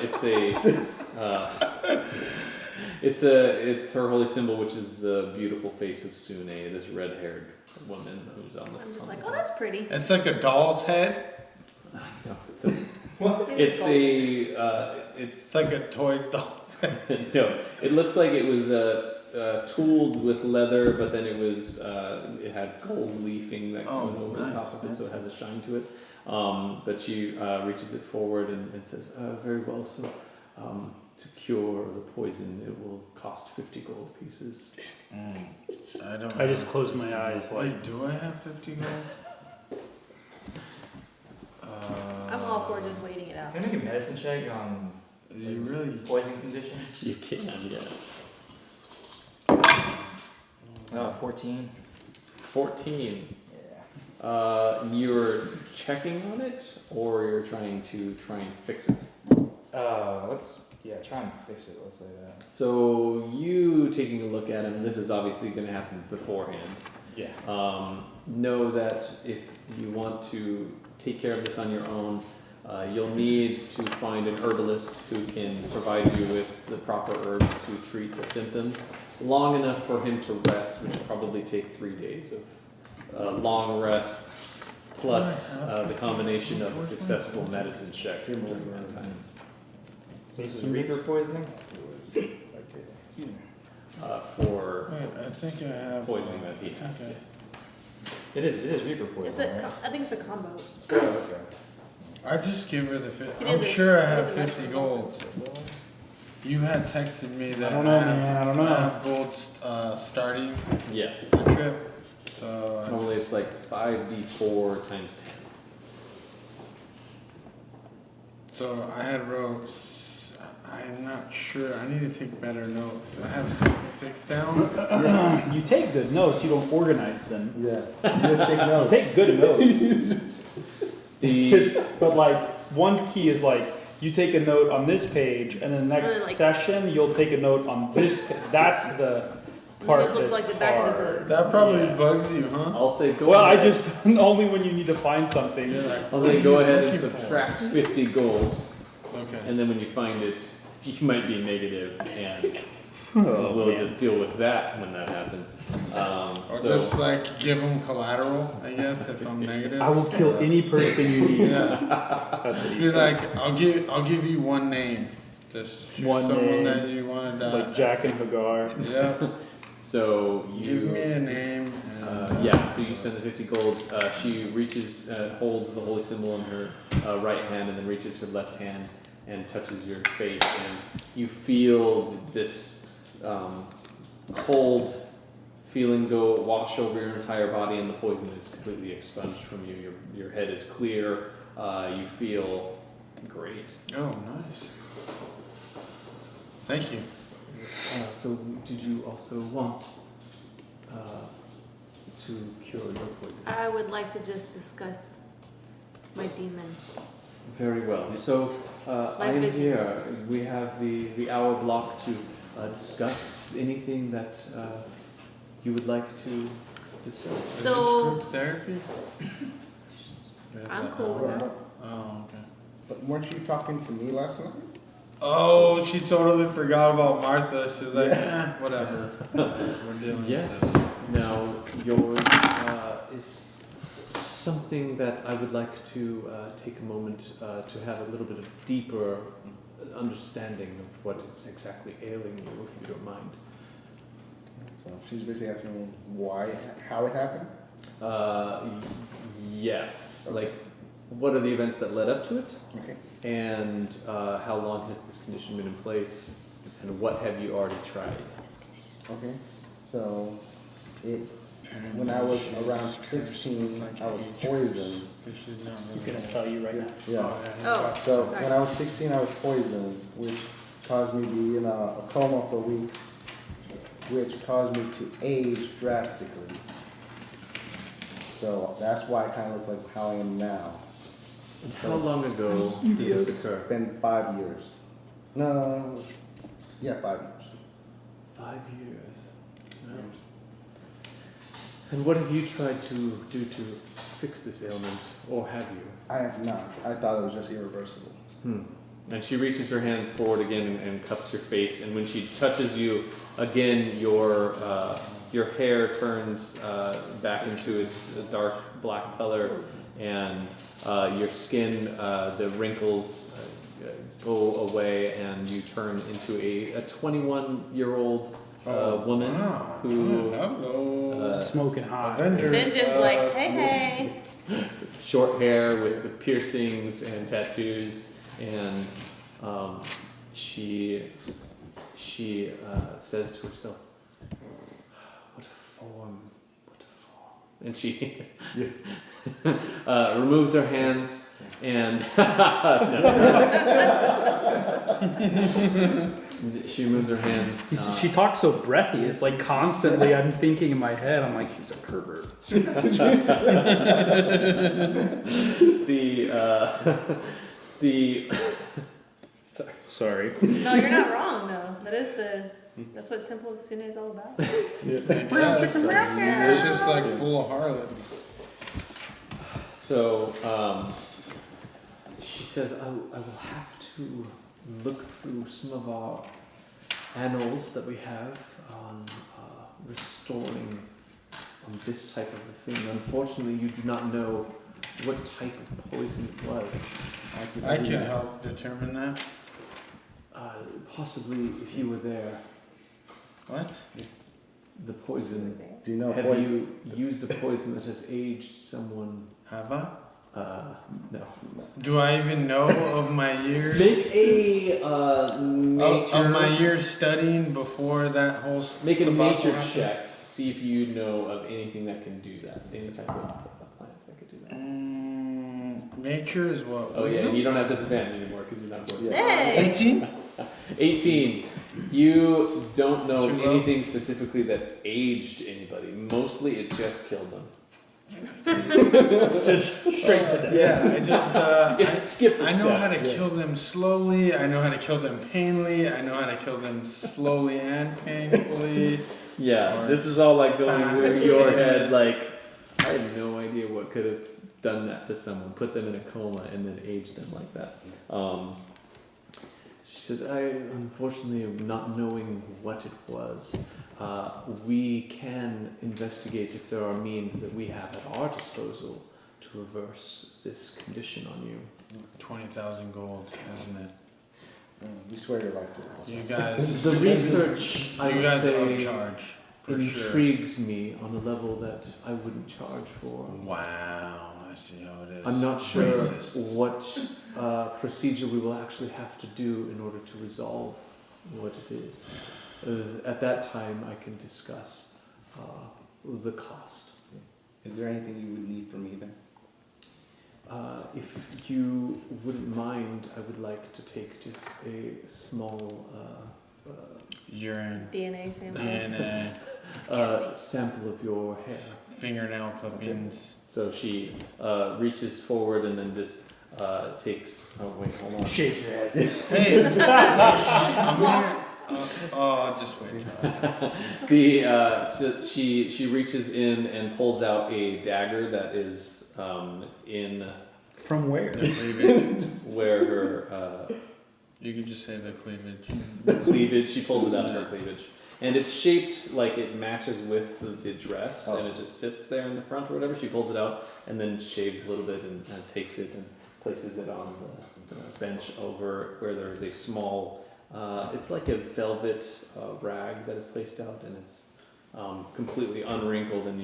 [SPEAKER 1] It's her holy symbol, which is the beautiful face of Sune, this red-haired woman who's on the.
[SPEAKER 6] I'm just
[SPEAKER 1] on
[SPEAKER 6] like,
[SPEAKER 1] the
[SPEAKER 6] oh, that's pretty.
[SPEAKER 3] It's like a doll's head.
[SPEAKER 1] No, it's a,
[SPEAKER 5] What?
[SPEAKER 1] it's
[SPEAKER 3] It's like a toy's doll's head.
[SPEAKER 1] no. It looks like it was tooled with leather, but then it had gold leafing that
[SPEAKER 3] Oh,
[SPEAKER 1] went over the
[SPEAKER 3] nice,
[SPEAKER 1] top of it, so it
[SPEAKER 3] nice.
[SPEAKER 1] has a shine to it. But she reaches it forward and says, "Very well. So, to cure the poison, it will cost 50 gold pieces."
[SPEAKER 3] I don't.
[SPEAKER 2] I just closed my eyes like.
[SPEAKER 3] Wait, do I have 50 gold?
[SPEAKER 6] I'm all for just waiting it out.
[SPEAKER 5] Can I make a medicine check on
[SPEAKER 3] You really?
[SPEAKER 5] poison conditions?
[SPEAKER 1] You can, yes.
[SPEAKER 5] 14.
[SPEAKER 1] 14.
[SPEAKER 5] Yeah.
[SPEAKER 1] You're checking on it, or you're trying to fix it.
[SPEAKER 5] Let's try and fix it. Let's say that.
[SPEAKER 1] So you taking a look at him, this is obviously going to happen beforehand.
[SPEAKER 5] Yeah.
[SPEAKER 1] Know that if you want to take care of this on your own, you'll need to find an herbalist who can provide you with the proper herbs to treat the symptoms, long enough for him to rest, which will probably take 3 days of long rests, plus the combination of a successful medicine check during that time.
[SPEAKER 5] So this is Reaper poisoning?
[SPEAKER 1] For
[SPEAKER 3] Wait, I think I have.
[SPEAKER 1] poisoning that he has.
[SPEAKER 3] Okay.
[SPEAKER 1] Yes.
[SPEAKER 5] It is Reaper
[SPEAKER 6] It's
[SPEAKER 5] poisoning, right?
[SPEAKER 6] I think it's a combo.
[SPEAKER 5] Oh, okay.
[SPEAKER 3] I just give her the 50.
[SPEAKER 6] See,
[SPEAKER 3] I'm
[SPEAKER 6] there's-
[SPEAKER 3] sure I have
[SPEAKER 6] there's a
[SPEAKER 3] 50
[SPEAKER 6] medicine
[SPEAKER 3] gold. You had texted me that
[SPEAKER 2] I don't know, man. I don't know.
[SPEAKER 3] have gold starting
[SPEAKER 1] Yes.
[SPEAKER 3] the trip. So I
[SPEAKER 1] Normally
[SPEAKER 3] just-
[SPEAKER 1] it's like 5d4 times 10.
[SPEAKER 3] So I had wrote. I'm not sure. I need to take better notes. I have 66 down.
[SPEAKER 2] You take good notes, you don't organize them.
[SPEAKER 4] Yeah, you just take
[SPEAKER 2] You
[SPEAKER 4] notes.
[SPEAKER 2] take good notes.
[SPEAKER 1] The-
[SPEAKER 2] But like, one key is like, you take a note on this page, and then the next
[SPEAKER 6] And then, like-
[SPEAKER 2] session, you'll take a note on this page. That's the part
[SPEAKER 6] It looks
[SPEAKER 2] that's
[SPEAKER 6] like the back of the
[SPEAKER 2] hard.
[SPEAKER 6] book.
[SPEAKER 3] That probably
[SPEAKER 2] Yeah.
[SPEAKER 3] bugs you, huh?
[SPEAKER 1] I'll say go
[SPEAKER 2] Well, I
[SPEAKER 1] ahead.
[SPEAKER 2] just, only when you need to find something.
[SPEAKER 1] I'll say go ahead and
[SPEAKER 3] Looking for it.
[SPEAKER 1] subtract 50 gold,
[SPEAKER 3] Okay.
[SPEAKER 1] and then when you find it, you might be negative, and
[SPEAKER 2] Oh,
[SPEAKER 1] we'll
[SPEAKER 2] man.
[SPEAKER 1] just deal with that when that happens.
[SPEAKER 3] Or
[SPEAKER 1] So
[SPEAKER 3] just like give them collateral, I guess, if I'm negative.
[SPEAKER 2] I will kill any person you need.
[SPEAKER 3] Yeah.
[SPEAKER 2] That's what
[SPEAKER 3] Just
[SPEAKER 2] he
[SPEAKER 3] be
[SPEAKER 2] said.
[SPEAKER 3] like, I'll give you one name. Just choose
[SPEAKER 2] One
[SPEAKER 3] someone
[SPEAKER 2] name.
[SPEAKER 3] that you want to die.
[SPEAKER 2] Like Jack and Hagar.
[SPEAKER 3] Yeah.
[SPEAKER 1] so
[SPEAKER 3] Give me
[SPEAKER 1] you
[SPEAKER 3] a name. And,
[SPEAKER 1] yeah. So you spend the 50 gold. She reaches, holds the holy symbol in her right hand, and then reaches her left hand and touches your face, and you feel this cold feeling wash over your entire body, and the poison is completely expunged from you. Your head is clear. You feel great.
[SPEAKER 3] Oh, nice. Thank you.
[SPEAKER 1] So did you also want to cure your poison?
[SPEAKER 6] I would like to just discuss my demon.
[SPEAKER 1] Very well. So I am
[SPEAKER 6] vision.
[SPEAKER 1] here. We have the hour block to discuss anything that you would like to discuss.
[SPEAKER 3] Is
[SPEAKER 6] So-
[SPEAKER 3] this group therapy?
[SPEAKER 6] I'm cool with that.
[SPEAKER 3] Oh, okay.
[SPEAKER 4] But weren't you talking to me last night?
[SPEAKER 3] Oh, she totally forgot about Martha. She's like, whatever. We're dealing
[SPEAKER 1] Yes.
[SPEAKER 3] with this.
[SPEAKER 1] Now yours is something that I would like to take a moment to have a little bit of deeper understanding of what is exactly ailing you, if you don't mind.
[SPEAKER 4] So she's basically asking why, how it happened.
[SPEAKER 1] Yes.
[SPEAKER 4] Okay.
[SPEAKER 1] Like, what are the events that led up to it,
[SPEAKER 4] Okay.
[SPEAKER 1] and how long has this condition been in place, and what have you already tried?
[SPEAKER 4] Okay. So when I was around 16, I was poisoned.
[SPEAKER 2] He's gonna tell you right now.
[SPEAKER 4] Yeah.
[SPEAKER 6] Oh,
[SPEAKER 4] So
[SPEAKER 6] sorry.
[SPEAKER 4] when I was 16, I was poisoned, which caused me to be in a coma for weeks, which caused me to age drastically. So that's why I kind of look like how I am now.
[SPEAKER 1] And how long ago did this
[SPEAKER 4] It's
[SPEAKER 1] occur?
[SPEAKER 4] been 5 years. No, yeah, 5 years.
[SPEAKER 1] 5 years. Wow. And what have you tried to do to fix this ailment, or have you?
[SPEAKER 4] I have not. I thought it was just irreversible.
[SPEAKER 1] And she reaches her hands forward again and cups your face. And when she touches you again, your hair turns back into its dark black color, and your skin, the wrinkles go away, and you turn into a 21-year-old woman who
[SPEAKER 3] Hello.
[SPEAKER 2] Smoking hot.
[SPEAKER 3] Evendur.
[SPEAKER 6] Benjen's like, hey.
[SPEAKER 1] short hair with the piercings and tattoos, and she says to herself, "What a form! What a form!" And she removes her hands and she removes her hands.
[SPEAKER 2] She talks so breathy. It's like constantly I'm thinking in my head, I'm like, she's a pervert. Sorry.
[SPEAKER 6] No, you're not wrong though. That's what Temple of Sune is all about.
[SPEAKER 3] It's just like full of harlots.
[SPEAKER 1] So she says, I will have to look through some of our annals that we have on restoring on this type of a thing. Unfortunately, you do not know what type of poison it was.
[SPEAKER 3] I can help determine that.
[SPEAKER 1] Possibly, if you were there,
[SPEAKER 3] What?
[SPEAKER 1] the poison.
[SPEAKER 4] Do you know
[SPEAKER 1] Have
[SPEAKER 4] poison?
[SPEAKER 1] you used a poison that has aged someone?
[SPEAKER 3] Have I?
[SPEAKER 1] No.
[SPEAKER 3] Do I even know of my years?
[SPEAKER 1] Make a nature.
[SPEAKER 3] Of my years studying before that whole
[SPEAKER 1] Make a
[SPEAKER 3] debacle
[SPEAKER 1] nature
[SPEAKER 3] happened?
[SPEAKER 1] check to see if you know of anything that can do that. Any type of plant that could do that.
[SPEAKER 3] Nature is what?
[SPEAKER 1] Oh yeah, and you don't have disadvantage anymore because you're not working.
[SPEAKER 6] Hey.
[SPEAKER 3] 18?
[SPEAKER 1] 18. You don't know
[SPEAKER 3] Too low?
[SPEAKER 1] anything specifically that aged anybody. Mostly it just killed them.
[SPEAKER 2] Just straight to death.
[SPEAKER 3] Yeah, I just
[SPEAKER 1] It skipped a
[SPEAKER 3] I know
[SPEAKER 1] step.
[SPEAKER 3] how to kill them slowly. I know how to kill them painfully. I know how to kill them slowly and painfully.
[SPEAKER 1] Yeah,
[SPEAKER 3] Or
[SPEAKER 1] this is all like going
[SPEAKER 3] fast
[SPEAKER 1] through your head.
[SPEAKER 3] painless.
[SPEAKER 1] Like, I have no idea what could have done that to someone. Put them in a coma and then age them like that. She says, I unfortunately am not knowing what it was. We can investigate if there are means that we have at our disposal to reverse this condition on you.
[SPEAKER 3] 20,000 gold, isn't it?
[SPEAKER 4] We swear your life to
[SPEAKER 3] You
[SPEAKER 4] us.
[SPEAKER 3] guys,
[SPEAKER 1] The research, I
[SPEAKER 3] you
[SPEAKER 1] would
[SPEAKER 3] guys are
[SPEAKER 1] say,
[SPEAKER 3] upcharge for sure.
[SPEAKER 1] intrigues me on a level that I wouldn't charge for.
[SPEAKER 3] Wow, I see how it is.
[SPEAKER 1] I'm not sure
[SPEAKER 3] Racist.
[SPEAKER 1] what procedure we will actually have to do in order to resolve what it is. At that time, I can discuss the cost.
[SPEAKER 8] Is there anything you would need from me then?
[SPEAKER 1] If you wouldn't mind, I would like to take just a small
[SPEAKER 3] Urine,
[SPEAKER 6] DNA sample.
[SPEAKER 3] DNA,
[SPEAKER 6] Excuse me.
[SPEAKER 1] sample of your hair.
[SPEAKER 3] fingernail clippings.
[SPEAKER 1] So she reaches forward and then just takes. Oh wait, hold on.
[SPEAKER 2] Shake your head.
[SPEAKER 3] Hey, Amir. I'll just wait.
[SPEAKER 1] So she reaches in and pulls out a dagger that is in
[SPEAKER 2] From where?
[SPEAKER 3] The cleavage.
[SPEAKER 1] where her
[SPEAKER 3] You could just say the cleavage.
[SPEAKER 1] cleavage. She pulls it out of her cleavage, and it's shaped like it matches with the dress, and it just sits there in the front or whatever. She pulls it out and then shaves a little bit and takes it and places it on the bench over where there is a small. It's like a velvet rag that is placed out, and it's completely unwrinkled, and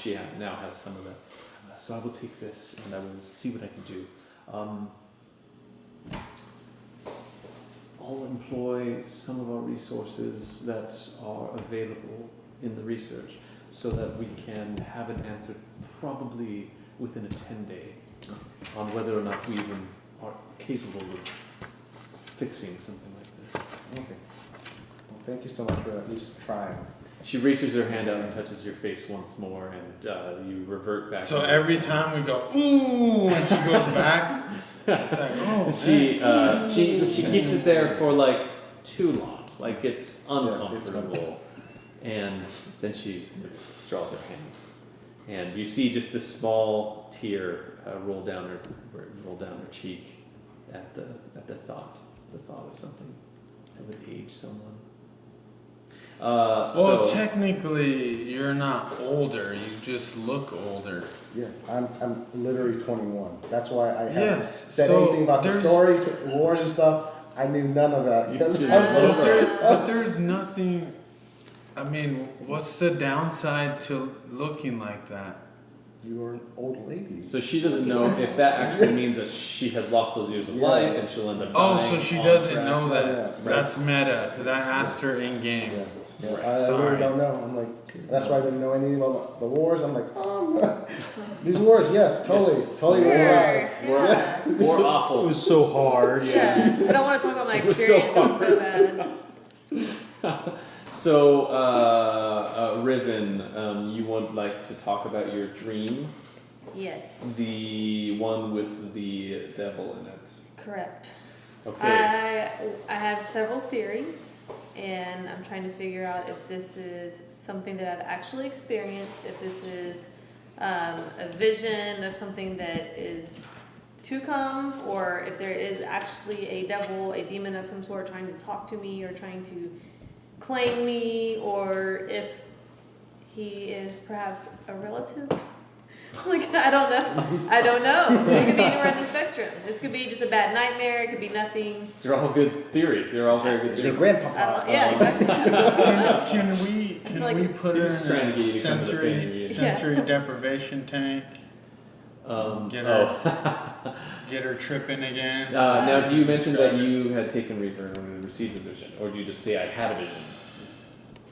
[SPEAKER 1] she now has some of it. So I will take this, and I will see what I can do. I'll employ some of our resources that are available in the research, so that we can have an answer probably within a 10-day on whether or not we even are capable of fixing something like this.
[SPEAKER 4] Okay. Well, thank you so much for at least trying.
[SPEAKER 1] She reaches her hand out and touches your face once more, and you revert back.
[SPEAKER 3] So every time we go, ooh, and she goes back, it's like, oh,
[SPEAKER 1] she keeps it there for like too long, like it's uncomfortable,
[SPEAKER 4] Yeah,
[SPEAKER 1] and then she withdraws her hand, and you see just this small tear roll down her cheek, at the thought of something that would age someone.
[SPEAKER 3] Well,
[SPEAKER 1] So
[SPEAKER 3] technically, you're not older. You just look older.
[SPEAKER 4] Yeah, I'm literally 21. That's why I haven't
[SPEAKER 3] Yes.
[SPEAKER 4] said
[SPEAKER 3] so
[SPEAKER 4] anything about the
[SPEAKER 3] there's-
[SPEAKER 4] stories, wars and stuff. I knew none of that because
[SPEAKER 1] You
[SPEAKER 4] I was
[SPEAKER 1] didn't
[SPEAKER 4] like,
[SPEAKER 1] know.
[SPEAKER 3] But there's nothing. I mean, what's the downside to looking like that?
[SPEAKER 4] you're an old lady.
[SPEAKER 1] So she doesn't know if that actually means that she has lost those years of
[SPEAKER 4] Yeah.
[SPEAKER 1] life and she'll end up
[SPEAKER 3] Oh,
[SPEAKER 1] dying
[SPEAKER 3] so she
[SPEAKER 1] on
[SPEAKER 3] doesn't
[SPEAKER 1] track.
[SPEAKER 3] know that.
[SPEAKER 4] Yeah.
[SPEAKER 3] That's meta, because I asked her in game.
[SPEAKER 4] Yeah,
[SPEAKER 1] Right,
[SPEAKER 4] I really
[SPEAKER 3] sorry.
[SPEAKER 4] don't know. I'm like, that's why I didn't know anything about the wars. I'm like, oh, these wars, yes, totally,
[SPEAKER 1] Yes.
[SPEAKER 4] totally
[SPEAKER 6] Sure,
[SPEAKER 4] was alive.
[SPEAKER 6] yeah.
[SPEAKER 1] Or
[SPEAKER 2] It
[SPEAKER 1] awful.
[SPEAKER 2] was so hard.
[SPEAKER 6] Yeah, I don't want to talk about my
[SPEAKER 1] It was so
[SPEAKER 6] experience. It was so bad.
[SPEAKER 1] So, Riven, you would like to talk about your dream,
[SPEAKER 6] Yes,
[SPEAKER 1] the one with the devil in it.
[SPEAKER 6] correct.
[SPEAKER 1] Okay.
[SPEAKER 6] I have several theories, and I'm trying to figure out if this is something that I've actually experienced, if this is a vision of something that is to come, or if there is actually a devil, a demon of some sort trying to talk to me or trying to claim me, or if he is perhaps a relative. Like, I don't know. I don't know. It could be anywhere in the spectrum. This could be just a bad nightmare. It could be nothing.
[SPEAKER 1] These are all good theories. They're all very good
[SPEAKER 4] It's your
[SPEAKER 1] theories.
[SPEAKER 6] I don't,
[SPEAKER 4] grandpapa.
[SPEAKER 6] yeah, exactly. I don't know.
[SPEAKER 3] Can we
[SPEAKER 6] feel like it's-
[SPEAKER 3] put her in
[SPEAKER 1] Just trying to get you
[SPEAKER 3] a
[SPEAKER 1] to come to the family.
[SPEAKER 3] sensory deprivation tank? Get her get her tripping again.
[SPEAKER 1] Now, do you mention that you had taken Reaper and received a vision, or do you just say I had a vision?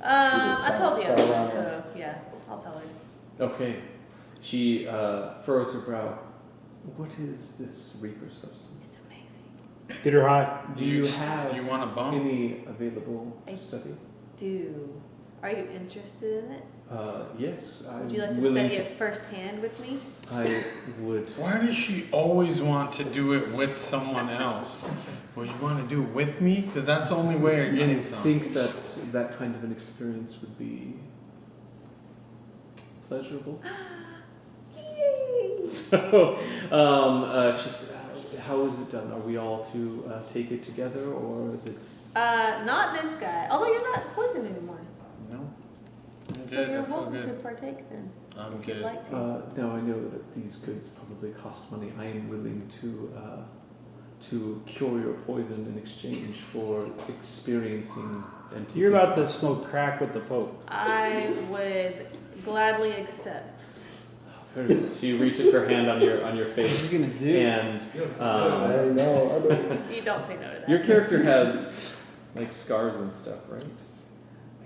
[SPEAKER 6] I told you.
[SPEAKER 4] Spell around
[SPEAKER 6] So
[SPEAKER 4] her.
[SPEAKER 6] yeah, I'll tell her.
[SPEAKER 1] Okay. She furrows her brow. What is this Reaper substance?
[SPEAKER 6] It's amazing.
[SPEAKER 2] Get her high.
[SPEAKER 1] Do you have
[SPEAKER 3] You want a bump?
[SPEAKER 1] any available
[SPEAKER 6] I-
[SPEAKER 1] to study?
[SPEAKER 6] Do. Are you interested in it?
[SPEAKER 1] Yes, I'm
[SPEAKER 6] Would you like to
[SPEAKER 1] willing
[SPEAKER 6] study it firsthand with me?
[SPEAKER 1] I would.
[SPEAKER 3] Why does she always want to do it with someone else? Well, you want to do it with me? Because that's the only way you're
[SPEAKER 1] I
[SPEAKER 3] getting something.
[SPEAKER 1] think that that kind of an experience would be pleasurable.
[SPEAKER 6] Yay!
[SPEAKER 1] So, she's, how is it done? Are we all to take it together, or is it?
[SPEAKER 6] Not this guy. Although you're not poisoned anymore.
[SPEAKER 3] No. I'm
[SPEAKER 6] So
[SPEAKER 3] good.
[SPEAKER 6] you're
[SPEAKER 3] I feel
[SPEAKER 6] welcome to
[SPEAKER 3] good.
[SPEAKER 6] partake then.
[SPEAKER 3] I'm
[SPEAKER 6] If you'd
[SPEAKER 3] good.
[SPEAKER 6] like to.
[SPEAKER 1] Now I know that these goods probably cost money. I am willing to cure your poison in exchange for experiencing and
[SPEAKER 2] You're about to smoke crack with the Pope.
[SPEAKER 6] I would gladly accept.
[SPEAKER 1] Very good. She reaches her hand on your
[SPEAKER 2] What are
[SPEAKER 1] face,
[SPEAKER 2] you gonna do?
[SPEAKER 1] and
[SPEAKER 4] I already know. I don't-
[SPEAKER 6] You don't say no to that.
[SPEAKER 1] your character has like scars and stuff, right?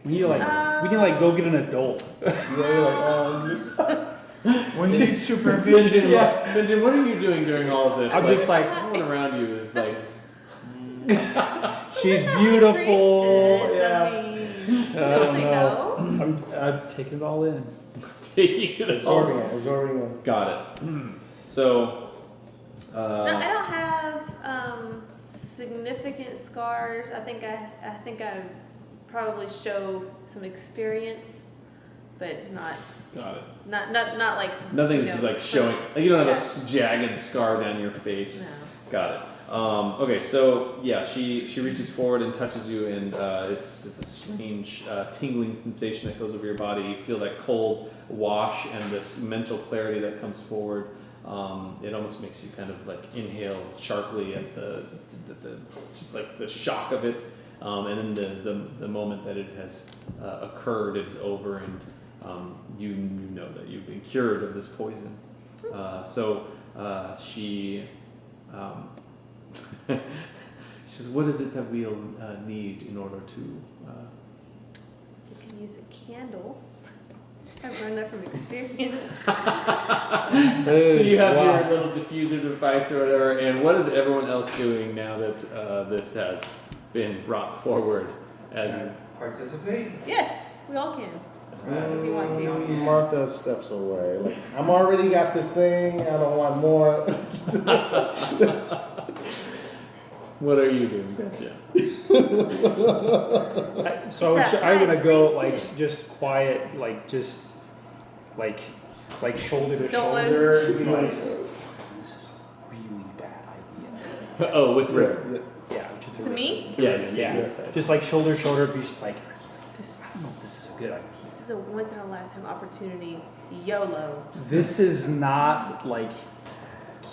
[SPEAKER 2] We need to like go get an adult.
[SPEAKER 4] Yeah, you're like,
[SPEAKER 3] We need supervision.
[SPEAKER 1] Yeah, Benjen, what are you doing during all of this?
[SPEAKER 2] I'm just like,
[SPEAKER 1] everyone around you is like,
[SPEAKER 2] she's
[SPEAKER 6] I'm
[SPEAKER 2] beautiful.
[SPEAKER 6] priestess,
[SPEAKER 2] Yeah.
[SPEAKER 6] I mean,
[SPEAKER 2] I don't
[SPEAKER 6] say
[SPEAKER 2] know.
[SPEAKER 6] no.
[SPEAKER 2] I'm taking it all in.
[SPEAKER 1] taking it all.
[SPEAKER 4] absorbing it.
[SPEAKER 1] Got it. So,
[SPEAKER 6] No, I don't have significant scars. I think I probably show some experience, but not
[SPEAKER 1] got it.
[SPEAKER 6] not like
[SPEAKER 1] Nothing
[SPEAKER 6] you
[SPEAKER 1] is
[SPEAKER 6] know,
[SPEAKER 1] like showing. Like you don't have a
[SPEAKER 6] Yeah.
[SPEAKER 1] jagged scar down your face.
[SPEAKER 6] No.
[SPEAKER 1] Got it. Okay, so yeah, she reaches forward and touches you, and it's a strange tingling sensation that goes over your body. You feel that cold wash and this mental clarity that comes forward. It almost makes you kind of like inhale sharply at the just like the shock of it, and then the moment that it has occurred, it is over, and you know that you've been cured of this poison. So she. She says, what is it that we'll need in order to...
[SPEAKER 6] You can use a candle. I've learned that from experience.
[SPEAKER 1] So you have your little diffuser device or whatever, and what is everyone else doing now that this has been brought forward as you...
[SPEAKER 5] Participate?
[SPEAKER 6] Yes, we all can. If you want to.
[SPEAKER 4] Martha steps away. Like, I'm already got this thing. I don't want more.
[SPEAKER 1] What are you doing, Benjen?
[SPEAKER 2] So
[SPEAKER 6] It's a
[SPEAKER 2] I'm gonna
[SPEAKER 6] high
[SPEAKER 2] go like
[SPEAKER 6] priestess.
[SPEAKER 2] just quiet, like just like shoulder to
[SPEAKER 6] Don't want
[SPEAKER 2] shoulder. Be like, this is a really bad idea.
[SPEAKER 1] Oh, with Rick.
[SPEAKER 4] Yeah.
[SPEAKER 2] Yeah.
[SPEAKER 6] To me,
[SPEAKER 1] Yes.
[SPEAKER 2] Yeah. Just like shoulder to shoulder, be just like, I don't know if this is a good idea.
[SPEAKER 6] this is a once in a lifetime opportunity. YOLO.
[SPEAKER 2] This is not like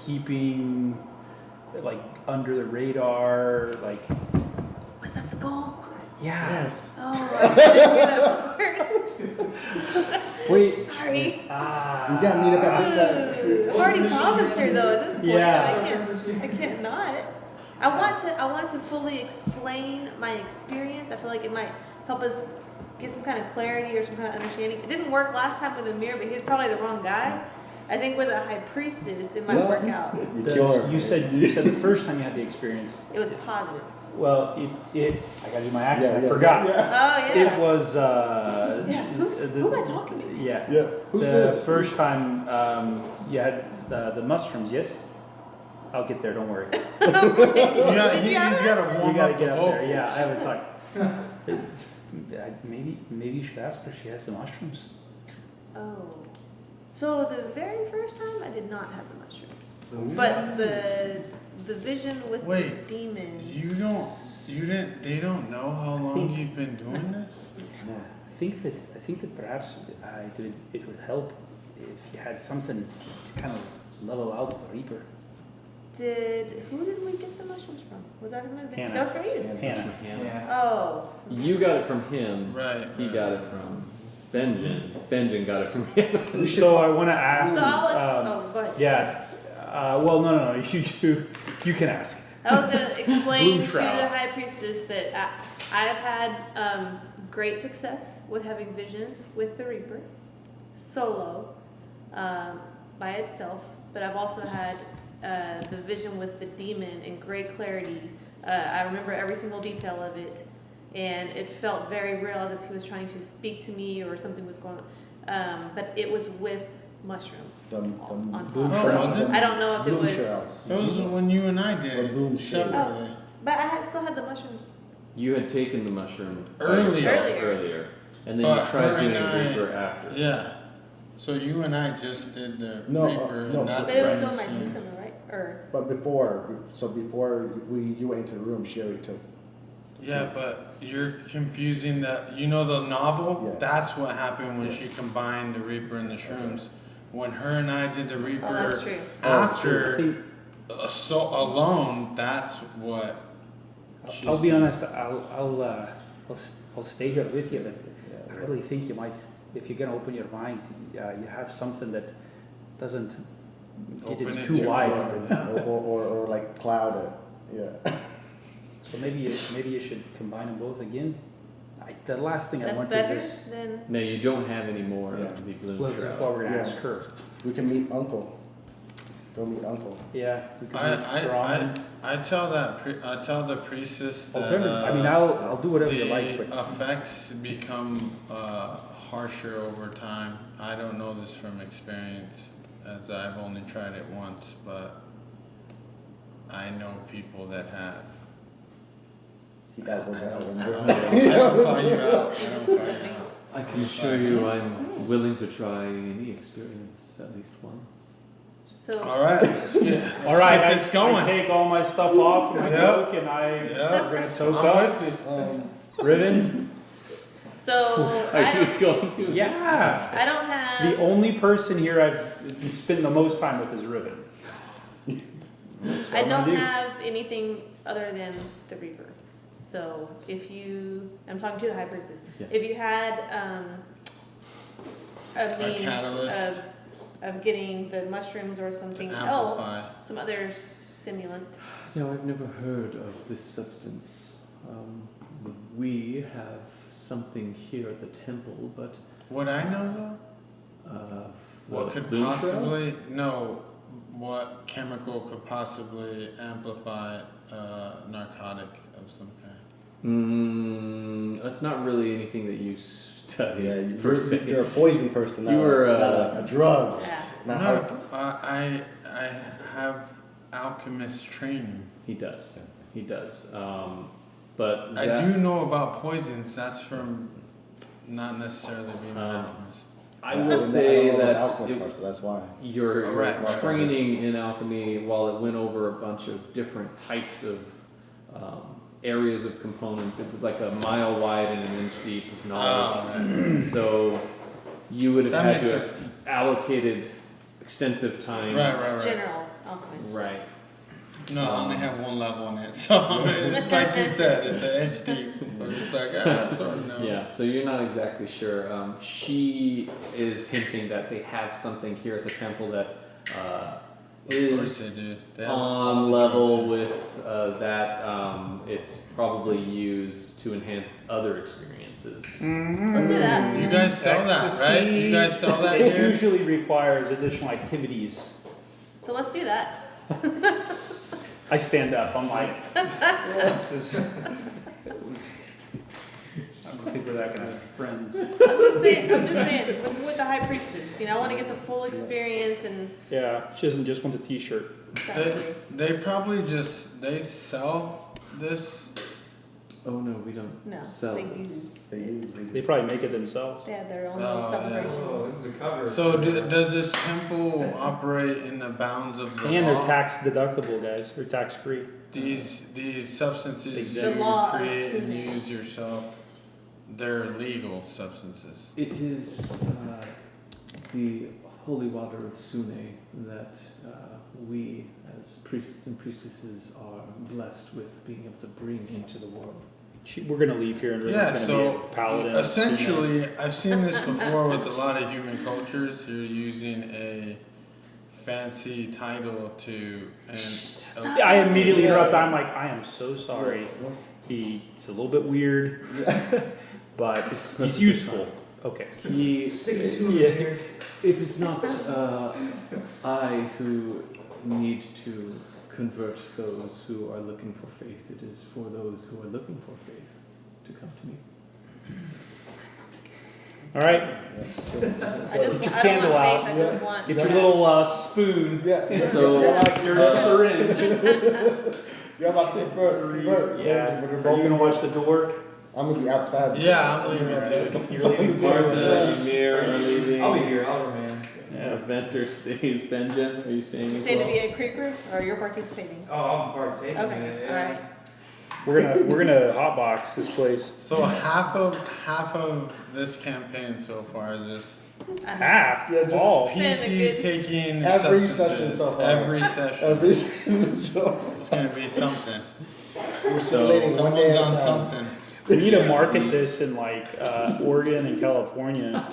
[SPEAKER 2] keeping like under the radar, like
[SPEAKER 6] Was that the goal?
[SPEAKER 2] yeah.
[SPEAKER 4] Yes.
[SPEAKER 6] Oh, I didn't hear that part.
[SPEAKER 2] Wait.
[SPEAKER 6] Sorry.
[SPEAKER 4] You gotta meet up at
[SPEAKER 6] Ooh, I've already promised her though at this point.
[SPEAKER 2] Yeah.
[SPEAKER 6] I can't not. I want to fully explain my experience. I feel like it might help us get some kind of clarity or some kind of understanding. It didn't work last time with Amir, but he's probably the wrong guy. I think with a high priestess, it might
[SPEAKER 4] Well,
[SPEAKER 6] work out.
[SPEAKER 4] You kill her.
[SPEAKER 2] You said the first time you had the experience.
[SPEAKER 6] It was positive.
[SPEAKER 2] Well, it I gotta do my accent.
[SPEAKER 4] Yeah,
[SPEAKER 2] I
[SPEAKER 4] yeah,
[SPEAKER 2] forgot.
[SPEAKER 6] Oh yeah.
[SPEAKER 2] It was
[SPEAKER 6] Yeah. Who am I talking to?
[SPEAKER 2] Yeah.
[SPEAKER 4] Yeah. Who's
[SPEAKER 2] The
[SPEAKER 4] this?
[SPEAKER 2] first time you had the mushrooms, yes? I'll get there, don't worry.
[SPEAKER 3] He's
[SPEAKER 6] you have
[SPEAKER 3] got
[SPEAKER 6] this?
[SPEAKER 3] to
[SPEAKER 2] You
[SPEAKER 3] warm
[SPEAKER 2] gotta
[SPEAKER 3] up
[SPEAKER 2] get
[SPEAKER 3] the
[SPEAKER 2] up
[SPEAKER 3] vocals.
[SPEAKER 2] there. Yeah, I haven't talked. Maybe you should ask her if she has the mushrooms.
[SPEAKER 6] Oh. So the very first time I did not have the mushrooms. But the vision with
[SPEAKER 3] Wait,
[SPEAKER 6] the demons.
[SPEAKER 3] They don't know how long
[SPEAKER 2] think-
[SPEAKER 3] you've been doing this?
[SPEAKER 2] I think that perhaps it would help if you had something to kind of level out the Reaper.
[SPEAKER 6] Who did we get the mushrooms from? Was that from
[SPEAKER 2] Hannah.
[SPEAKER 6] That was for you.
[SPEAKER 2] Hannah.
[SPEAKER 5] Yeah.
[SPEAKER 6] Oh.
[SPEAKER 1] You got it from him.
[SPEAKER 3] Right.
[SPEAKER 1] He got it from Benjen. Benjen got it from him.
[SPEAKER 2] So I want to ask.
[SPEAKER 6] So I'll go ahead.
[SPEAKER 2] Yeah. Well, no. You can ask.
[SPEAKER 6] I was going to explain
[SPEAKER 2] Blue
[SPEAKER 6] to
[SPEAKER 2] shroud.
[SPEAKER 6] the high priestess that I have had great success with having visions with the Reaper, solo, by itself, but I've also had the vision with the demon in great clarity. I remember every single detail of it, and it felt very real, as if he was trying to speak to me or something was going on. But it was with mushrooms on
[SPEAKER 4] Bloom
[SPEAKER 6] top.
[SPEAKER 3] shroud. Was it?
[SPEAKER 6] I don't know if it
[SPEAKER 4] Bloom
[SPEAKER 6] was,
[SPEAKER 4] shroud.
[SPEAKER 3] That was when you and I did
[SPEAKER 4] Or bloom
[SPEAKER 3] it
[SPEAKER 4] shade.
[SPEAKER 3] separately.
[SPEAKER 6] but I still had the mushrooms.
[SPEAKER 1] You had taken the mushroom by
[SPEAKER 3] Earlier.
[SPEAKER 1] yourself
[SPEAKER 6] Earlier.
[SPEAKER 1] earlier, and then
[SPEAKER 3] But
[SPEAKER 1] you tried
[SPEAKER 3] her
[SPEAKER 1] doing
[SPEAKER 3] and I-
[SPEAKER 1] Reaper after.
[SPEAKER 3] Yeah. So you and I just did the
[SPEAKER 4] No,
[SPEAKER 3] Reaper,
[SPEAKER 4] no.
[SPEAKER 3] and that's
[SPEAKER 6] But it was
[SPEAKER 3] when
[SPEAKER 6] still in
[SPEAKER 3] you
[SPEAKER 6] my
[SPEAKER 3] seen-
[SPEAKER 6] system, right? Or
[SPEAKER 4] But before you went into the room, she already took.
[SPEAKER 3] Yeah, but you're confusing that. You know the novel?
[SPEAKER 4] Yeah.
[SPEAKER 3] That's what happened when she combined the Reaper and the shrooms. When her and I did the Reaper
[SPEAKER 6] oh, that's true.
[SPEAKER 2] I
[SPEAKER 3] after
[SPEAKER 2] think
[SPEAKER 3] alone, that's what.
[SPEAKER 2] I'll be honest. I'll stay here with you, but I really think you might, if you're gonna open your mind, you have something that doesn't get
[SPEAKER 3] Open
[SPEAKER 2] it
[SPEAKER 3] it
[SPEAKER 2] too
[SPEAKER 3] too
[SPEAKER 2] wide.
[SPEAKER 3] far.
[SPEAKER 4] or like cloud it. Yeah.
[SPEAKER 2] So maybe you should combine them both again. The last thing I
[SPEAKER 6] That's
[SPEAKER 2] want
[SPEAKER 6] better
[SPEAKER 2] is this.
[SPEAKER 6] than.
[SPEAKER 1] No, you don't have any more
[SPEAKER 4] Yeah.
[SPEAKER 1] of the bloom
[SPEAKER 2] Well, that's
[SPEAKER 1] shroud.
[SPEAKER 2] what we're gonna
[SPEAKER 4] Yeah.
[SPEAKER 2] ask her.
[SPEAKER 4] We can meet Uncle. Go meet Uncle.
[SPEAKER 2] Yeah, we could meet Ron.
[SPEAKER 3] I tell the priestess that
[SPEAKER 2] Alternative. I mean, I'll do whatever you like,
[SPEAKER 3] the
[SPEAKER 2] but
[SPEAKER 3] effects become harsher over time. I don't know this from experience, as I've only tried it once, but I know people that have.
[SPEAKER 4] He got those out.
[SPEAKER 3] I don't call you out. I don't call you out.
[SPEAKER 1] I can assure you I'm willing to try any experience at least once.
[SPEAKER 6] So
[SPEAKER 3] All right, let's get.
[SPEAKER 2] all right,
[SPEAKER 3] let's get this going.
[SPEAKER 2] I take all my stuff off my
[SPEAKER 3] Yep.
[SPEAKER 2] cloak and we're gonna toke
[SPEAKER 3] I'm
[SPEAKER 2] up.
[SPEAKER 3] with you.
[SPEAKER 2] Riven.
[SPEAKER 6] So
[SPEAKER 1] Are you going to?
[SPEAKER 2] Yeah.
[SPEAKER 6] I don't have.
[SPEAKER 2] The only person here I've spent the most time with is Riven. That's what
[SPEAKER 6] I
[SPEAKER 2] I'm gonna
[SPEAKER 6] don't
[SPEAKER 2] do.
[SPEAKER 6] have anything other than the Reaper. So if you, I'm talking to the High Priestess.
[SPEAKER 1] Yeah.
[SPEAKER 6] If you had a means
[SPEAKER 3] catalyst.
[SPEAKER 6] of getting the mushrooms or something
[SPEAKER 3] To
[SPEAKER 6] else,
[SPEAKER 3] amplify.
[SPEAKER 6] some other stimulant.
[SPEAKER 1] No, I've never heard of this substance. We have something here at the temple, but
[SPEAKER 3] What I know though, what
[SPEAKER 1] the
[SPEAKER 3] could
[SPEAKER 1] bloom shroud?
[SPEAKER 3] possibly what chemical could possibly amplify a narcotic of some kind?
[SPEAKER 1] That's not really anything that you study.
[SPEAKER 4] Yeah,
[SPEAKER 1] per se.
[SPEAKER 4] you're a poison person.
[SPEAKER 1] You were,
[SPEAKER 4] not a drug.
[SPEAKER 6] Yeah.
[SPEAKER 4] Not
[SPEAKER 3] No, I have alchemist training.
[SPEAKER 1] He does. He does. But
[SPEAKER 3] I do know about poisons. That's from not necessarily being an alchemist.
[SPEAKER 1] I will say
[SPEAKER 4] don't know
[SPEAKER 1] that
[SPEAKER 4] the alchemist
[SPEAKER 1] it-
[SPEAKER 4] part, so that's why.
[SPEAKER 1] your
[SPEAKER 3] Right.
[SPEAKER 1] training in alchemy, while it went over a bunch of different types of areas of components, it was like a mile wide and an inch deep of knowledge.
[SPEAKER 3] Oh,
[SPEAKER 1] So you would have
[SPEAKER 3] that
[SPEAKER 1] had
[SPEAKER 3] makes
[SPEAKER 1] to have
[SPEAKER 3] sense.
[SPEAKER 1] allocated extensive time.
[SPEAKER 3] Right.
[SPEAKER 6] General alchemist.
[SPEAKER 1] Right.
[SPEAKER 3] No, I only have one level in it, so I mean, it's like you said, it's an edge deep. But it's like, sort of know.
[SPEAKER 1] Yeah, so you're not exactly sure. She is hinting that they have something here at the temple that
[SPEAKER 3] Of course
[SPEAKER 1] is
[SPEAKER 3] they do. They have all
[SPEAKER 1] on
[SPEAKER 3] the
[SPEAKER 1] level
[SPEAKER 3] drugs
[SPEAKER 1] with that. It's probably used to enhance other experiences.
[SPEAKER 6] Let's do that.
[SPEAKER 3] in. You guys sell that, right?
[SPEAKER 2] Ecstasy.
[SPEAKER 3] You guys sell that
[SPEAKER 2] It
[SPEAKER 3] here?
[SPEAKER 2] usually requires additional activities.
[SPEAKER 6] So let's do that.
[SPEAKER 2] I stand up, I'm like, this is. I don't think we're that kind of friends.
[SPEAKER 6] I'm just saying, with the high priestess, I want to get the full experience and.
[SPEAKER 2] Yeah, she doesn't just want a t-shirt.
[SPEAKER 3] They probably they sell this.
[SPEAKER 1] Oh no, we don't
[SPEAKER 6] No,
[SPEAKER 1] sell
[SPEAKER 6] they
[SPEAKER 1] this.
[SPEAKER 6] use.
[SPEAKER 2] They probably make it themselves.
[SPEAKER 6] They have their own
[SPEAKER 3] Oh,
[SPEAKER 6] little celebrations.
[SPEAKER 5] Oh, this is a cover.
[SPEAKER 3] So does this temple operate in the bounds of the
[SPEAKER 2] And they're
[SPEAKER 3] law?
[SPEAKER 2] tax deductible, guys. They're tax free.
[SPEAKER 3] These substances
[SPEAKER 2] Exactly.
[SPEAKER 6] The
[SPEAKER 3] you
[SPEAKER 6] law of
[SPEAKER 3] create and
[SPEAKER 6] Sune.
[SPEAKER 3] use yourself, they're legal substances.
[SPEAKER 1] It is the holy water of Sune that we, as priests and priestesses, are blessed with being able to bring into the world.
[SPEAKER 2] We're gonna leave here and we're
[SPEAKER 3] Yeah,
[SPEAKER 2] gonna
[SPEAKER 3] so
[SPEAKER 2] be a paladin.
[SPEAKER 3] essentially, I've seen this before with a lot of human cultures. You're using a fancy title to
[SPEAKER 6] Stop.
[SPEAKER 2] I immediately interrupt. I'm like, I am so sorry. It's a little bit weird, but he's useful. Okay.
[SPEAKER 5] Stick it to him
[SPEAKER 2] Yeah.
[SPEAKER 5] here.
[SPEAKER 1] It is not I who need to convert those who are looking for faith. It is for those who are looking for faith to come to me.
[SPEAKER 2] All right.
[SPEAKER 6] I don't
[SPEAKER 2] candle
[SPEAKER 6] want
[SPEAKER 2] out.
[SPEAKER 6] faith, I just want.
[SPEAKER 2] Get your little spoon.
[SPEAKER 4] Yeah.
[SPEAKER 1] So,
[SPEAKER 2] Your syringe.
[SPEAKER 4] You're about to convert.
[SPEAKER 2] Yeah. Are you gonna watch the door?
[SPEAKER 4] I'm gonna be outside.
[SPEAKER 3] Yeah, I'm leaving too.
[SPEAKER 2] You're leaving too.
[SPEAKER 1] Martha, Amir are leaving.
[SPEAKER 5] I'll be here, I'll remain.
[SPEAKER 2] Yeah.
[SPEAKER 1] Evendur stays. Benjen, are you staying
[SPEAKER 6] You
[SPEAKER 1] as
[SPEAKER 6] say to
[SPEAKER 1] well?
[SPEAKER 6] be a creeper, or you're participating?
[SPEAKER 5] Oh, I'm partaking in
[SPEAKER 6] Okay,
[SPEAKER 5] it, yeah.
[SPEAKER 6] alright.
[SPEAKER 2] We're gonna hotbox this place.
[SPEAKER 3] So half of this campaign so far is just
[SPEAKER 2] Half.
[SPEAKER 4] Yeah, just-
[SPEAKER 2] All.
[SPEAKER 6] Been a
[SPEAKER 3] PCs
[SPEAKER 6] good-
[SPEAKER 3] taking
[SPEAKER 4] Every
[SPEAKER 3] substances.
[SPEAKER 4] session so far.
[SPEAKER 3] Every session.
[SPEAKER 4] Every so
[SPEAKER 3] It's gonna be something.
[SPEAKER 4] we're
[SPEAKER 1] So,
[SPEAKER 4] simulating one day
[SPEAKER 3] Someone's
[SPEAKER 4] at
[SPEAKER 3] on
[SPEAKER 4] a time.
[SPEAKER 3] something.
[SPEAKER 2] We need to market this in like Oregon and California.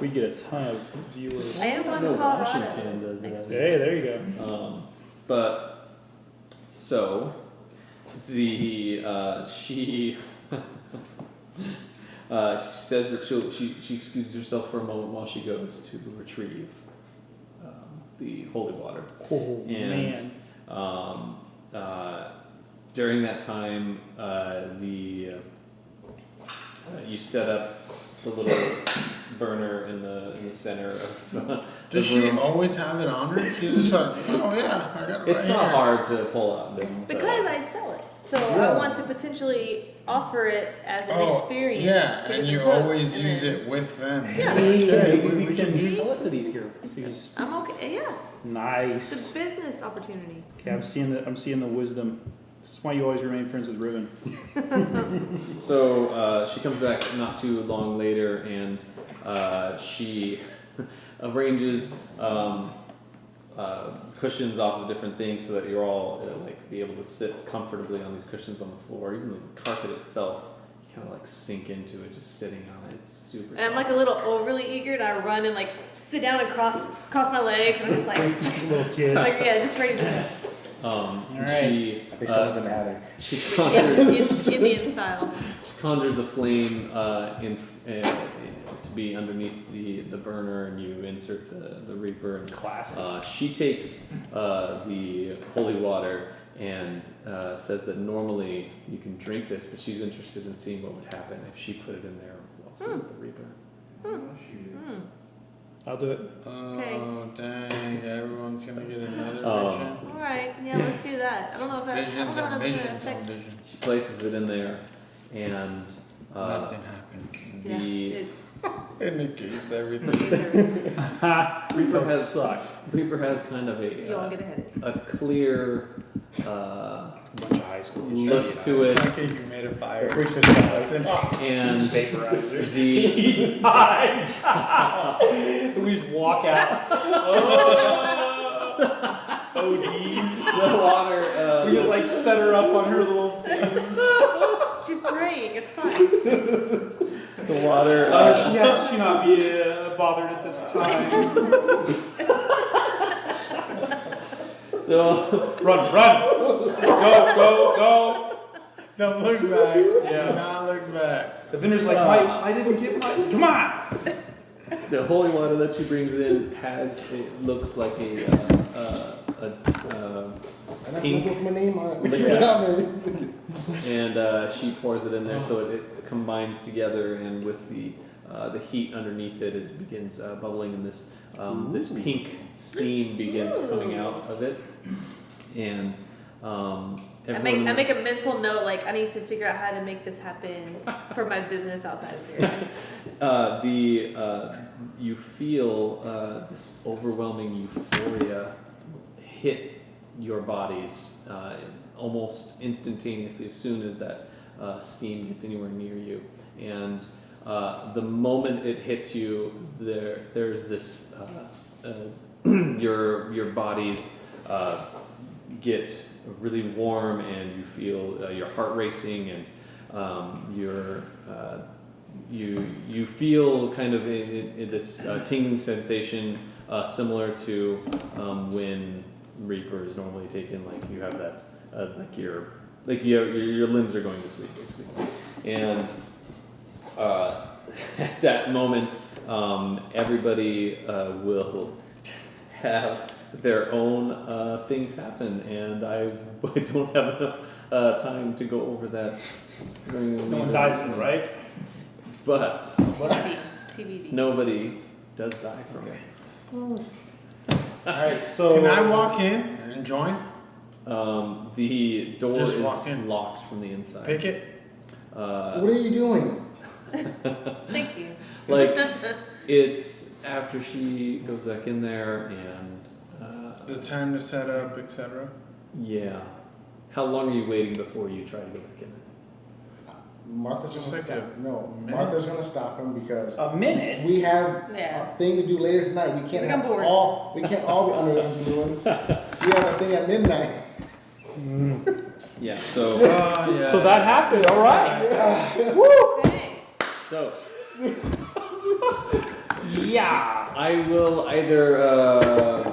[SPEAKER 2] We get a ton of viewers.
[SPEAKER 6] I am going
[SPEAKER 1] No,
[SPEAKER 6] to Colorado.
[SPEAKER 1] Washington does
[SPEAKER 6] next
[SPEAKER 1] that.
[SPEAKER 6] week.
[SPEAKER 2] Hey, there you go.
[SPEAKER 1] But so the she says that she excuses herself for a moment while she goes to retrieve the holy water.
[SPEAKER 2] Oh
[SPEAKER 1] And-
[SPEAKER 2] man.
[SPEAKER 1] During that time, you set up the little burner in the center of
[SPEAKER 3] Does
[SPEAKER 1] the
[SPEAKER 3] she
[SPEAKER 1] room.
[SPEAKER 3] always have it on her? She's just like, oh yeah, I got it right
[SPEAKER 1] It's not
[SPEAKER 3] here.
[SPEAKER 1] hard to pull out things.
[SPEAKER 6] Because I sell it. So
[SPEAKER 4] Yeah.
[SPEAKER 6] I want to potentially offer it as an
[SPEAKER 3] Oh,
[SPEAKER 6] experience.
[SPEAKER 3] yeah,
[SPEAKER 6] to
[SPEAKER 3] and
[SPEAKER 6] get
[SPEAKER 3] you
[SPEAKER 6] them hooked,
[SPEAKER 3] always
[SPEAKER 6] and
[SPEAKER 3] use
[SPEAKER 6] then-
[SPEAKER 3] it with them.
[SPEAKER 6] Yeah.
[SPEAKER 3] Okay,
[SPEAKER 2] Maybe
[SPEAKER 3] we can do.
[SPEAKER 2] sell it to these heroes.
[SPEAKER 6] I'm okay, yeah, it's
[SPEAKER 2] Nice.
[SPEAKER 6] a business opportunity.
[SPEAKER 2] Okay, I'm seeing the wisdom. That's why you always remain friends with Riven.
[SPEAKER 1] So she comes back not too long later, and she arranges cushions off of different things so that you're all like be able to sit comfortably on these cushions on the floor. Even the carpet itself, you kind of like sink into it, just sitting on it. It's super.
[SPEAKER 6] And I'm like a little overly eager, and I run and like sit down and cross my legs, and I'm just like,
[SPEAKER 2] Little kid.
[SPEAKER 6] it's like yeah, just ready to
[SPEAKER 2] right.
[SPEAKER 1] She
[SPEAKER 4] I think someone's an addict.
[SPEAKER 1] she
[SPEAKER 6] yeah,
[SPEAKER 1] conjures,
[SPEAKER 6] Indian style.
[SPEAKER 1] conjures a flame to be underneath the burner, and you insert the reaper. And
[SPEAKER 2] Classic.
[SPEAKER 1] she takes the holy water and says that normally you can drink this, but she's interested in seeing what would happen if she put it in there also with the reaper.
[SPEAKER 6] Hmm.
[SPEAKER 2] I'll do it.
[SPEAKER 3] Oh dang! Everyone's gonna get another vision.
[SPEAKER 6] All right, yeah, let's do that. I don't know if that. I don't
[SPEAKER 3] Visions
[SPEAKER 6] know how
[SPEAKER 3] and
[SPEAKER 6] that's gonna
[SPEAKER 3] visions on
[SPEAKER 6] affect.
[SPEAKER 3] vision.
[SPEAKER 1] She places it in there, and
[SPEAKER 3] Nothing happens.
[SPEAKER 6] Yeah,
[SPEAKER 1] The
[SPEAKER 6] it-
[SPEAKER 3] It negates everything.
[SPEAKER 1] Reaper
[SPEAKER 2] Those
[SPEAKER 1] has
[SPEAKER 2] suck.
[SPEAKER 1] Reaper has kind of
[SPEAKER 6] you won't get a headache.
[SPEAKER 1] a clear
[SPEAKER 2] Bunch of high school
[SPEAKER 1] look
[SPEAKER 2] kids.
[SPEAKER 1] to it,
[SPEAKER 3] It's like a humidifier.
[SPEAKER 4] The priest is like,
[SPEAKER 1] and
[SPEAKER 2] Vaporizer.
[SPEAKER 1] the
[SPEAKER 2] Eyes. We just walk out. Oh, geez.
[SPEAKER 1] the water.
[SPEAKER 2] We just like set her up on her little thing.
[SPEAKER 6] She's praying, it's fine.
[SPEAKER 1] the water.
[SPEAKER 2] She not be bothered at this time.
[SPEAKER 1] So,
[SPEAKER 2] Run. Go.
[SPEAKER 3] Don't look back.
[SPEAKER 2] Yeah.
[SPEAKER 3] Do not look back.
[SPEAKER 2] The vendor's like, I didn't get my. Come on.
[SPEAKER 1] the holy water that she brings in looks like a
[SPEAKER 4] and I
[SPEAKER 1] Pink.
[SPEAKER 4] put my name on it.
[SPEAKER 1] Yeah. and she pours it in there so it combines together, and with the heat underneath it, it begins bubbling, and this pink steam begins coming out of it, and
[SPEAKER 6] I make a mental note, like, I need to figure out how to make this happen for my business outside of here.
[SPEAKER 1] You feel this overwhelming euphoria hit your bodies almost instantaneously as soon as that steam gets anywhere near you, and the moment it hits you, there's this your bodies get really warm, and you feel your heart racing, and you feel kind of in this tingling sensation similar to when Reaper is normally taken. Like you have that your limbs are going to sleep basically, and at that moment everybody will have their own things happen, and I don't have enough time to go over that during the
[SPEAKER 2] No one
[SPEAKER 1] meeting.
[SPEAKER 2] dies in it, right?
[SPEAKER 1] But
[SPEAKER 6] TBD.
[SPEAKER 1] nobody does die from it.
[SPEAKER 2] Alright, so.
[SPEAKER 3] Can I walk in and join?
[SPEAKER 1] The door
[SPEAKER 3] Just
[SPEAKER 1] is
[SPEAKER 3] walk in.
[SPEAKER 1] locked from the inside.
[SPEAKER 3] Pick it?
[SPEAKER 4] What are you doing?
[SPEAKER 6] Thank you.
[SPEAKER 1] Like, it's after she goes back in there, and
[SPEAKER 3] The time to set up, etc.
[SPEAKER 1] yeah. How long are you waiting before you try to go back in?
[SPEAKER 4] Martha's
[SPEAKER 3] Just
[SPEAKER 4] gonna
[SPEAKER 3] like
[SPEAKER 4] stop.
[SPEAKER 3] a
[SPEAKER 4] No,
[SPEAKER 3] minute?
[SPEAKER 4] Martha's gonna stop him because
[SPEAKER 2] A minute?
[SPEAKER 4] we have
[SPEAKER 6] Yeah.
[SPEAKER 4] a thing to do later tonight. We can't
[SPEAKER 6] Like I'm
[SPEAKER 4] have
[SPEAKER 6] bored.
[SPEAKER 4] all. We can't all be under the influence. We have a thing at midnight.
[SPEAKER 1] Yeah, so
[SPEAKER 3] Oh, yeah.
[SPEAKER 2] So that happened, alright.
[SPEAKER 6] Hey.
[SPEAKER 1] so
[SPEAKER 2] Yeah.
[SPEAKER 1] I will either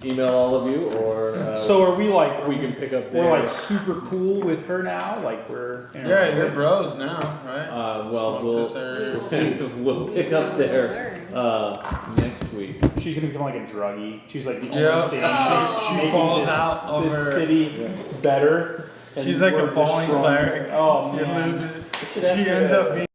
[SPEAKER 1] email all of you, or
[SPEAKER 2] So are we like,
[SPEAKER 1] we can pick up there.
[SPEAKER 2] we're like super cool with her now? Like we're.
[SPEAKER 3] Yeah, you're bros now, right?
[SPEAKER 1] well, we'll
[SPEAKER 3] Smoke dessert.
[SPEAKER 1] we'll pick up there next week.
[SPEAKER 2] She's gonna become like a druggie. She's like the
[SPEAKER 3] Yeah.
[SPEAKER 2] only thing
[SPEAKER 6] Oh.
[SPEAKER 2] making
[SPEAKER 3] She falls
[SPEAKER 2] this,
[SPEAKER 3] out of
[SPEAKER 2] this
[SPEAKER 3] her-
[SPEAKER 2] city better. and
[SPEAKER 3] She's like
[SPEAKER 2] we're
[SPEAKER 3] a falling
[SPEAKER 2] destroying
[SPEAKER 3] cleric.
[SPEAKER 2] her. Oh
[SPEAKER 3] She
[SPEAKER 2] man.
[SPEAKER 3] loses. She ends up being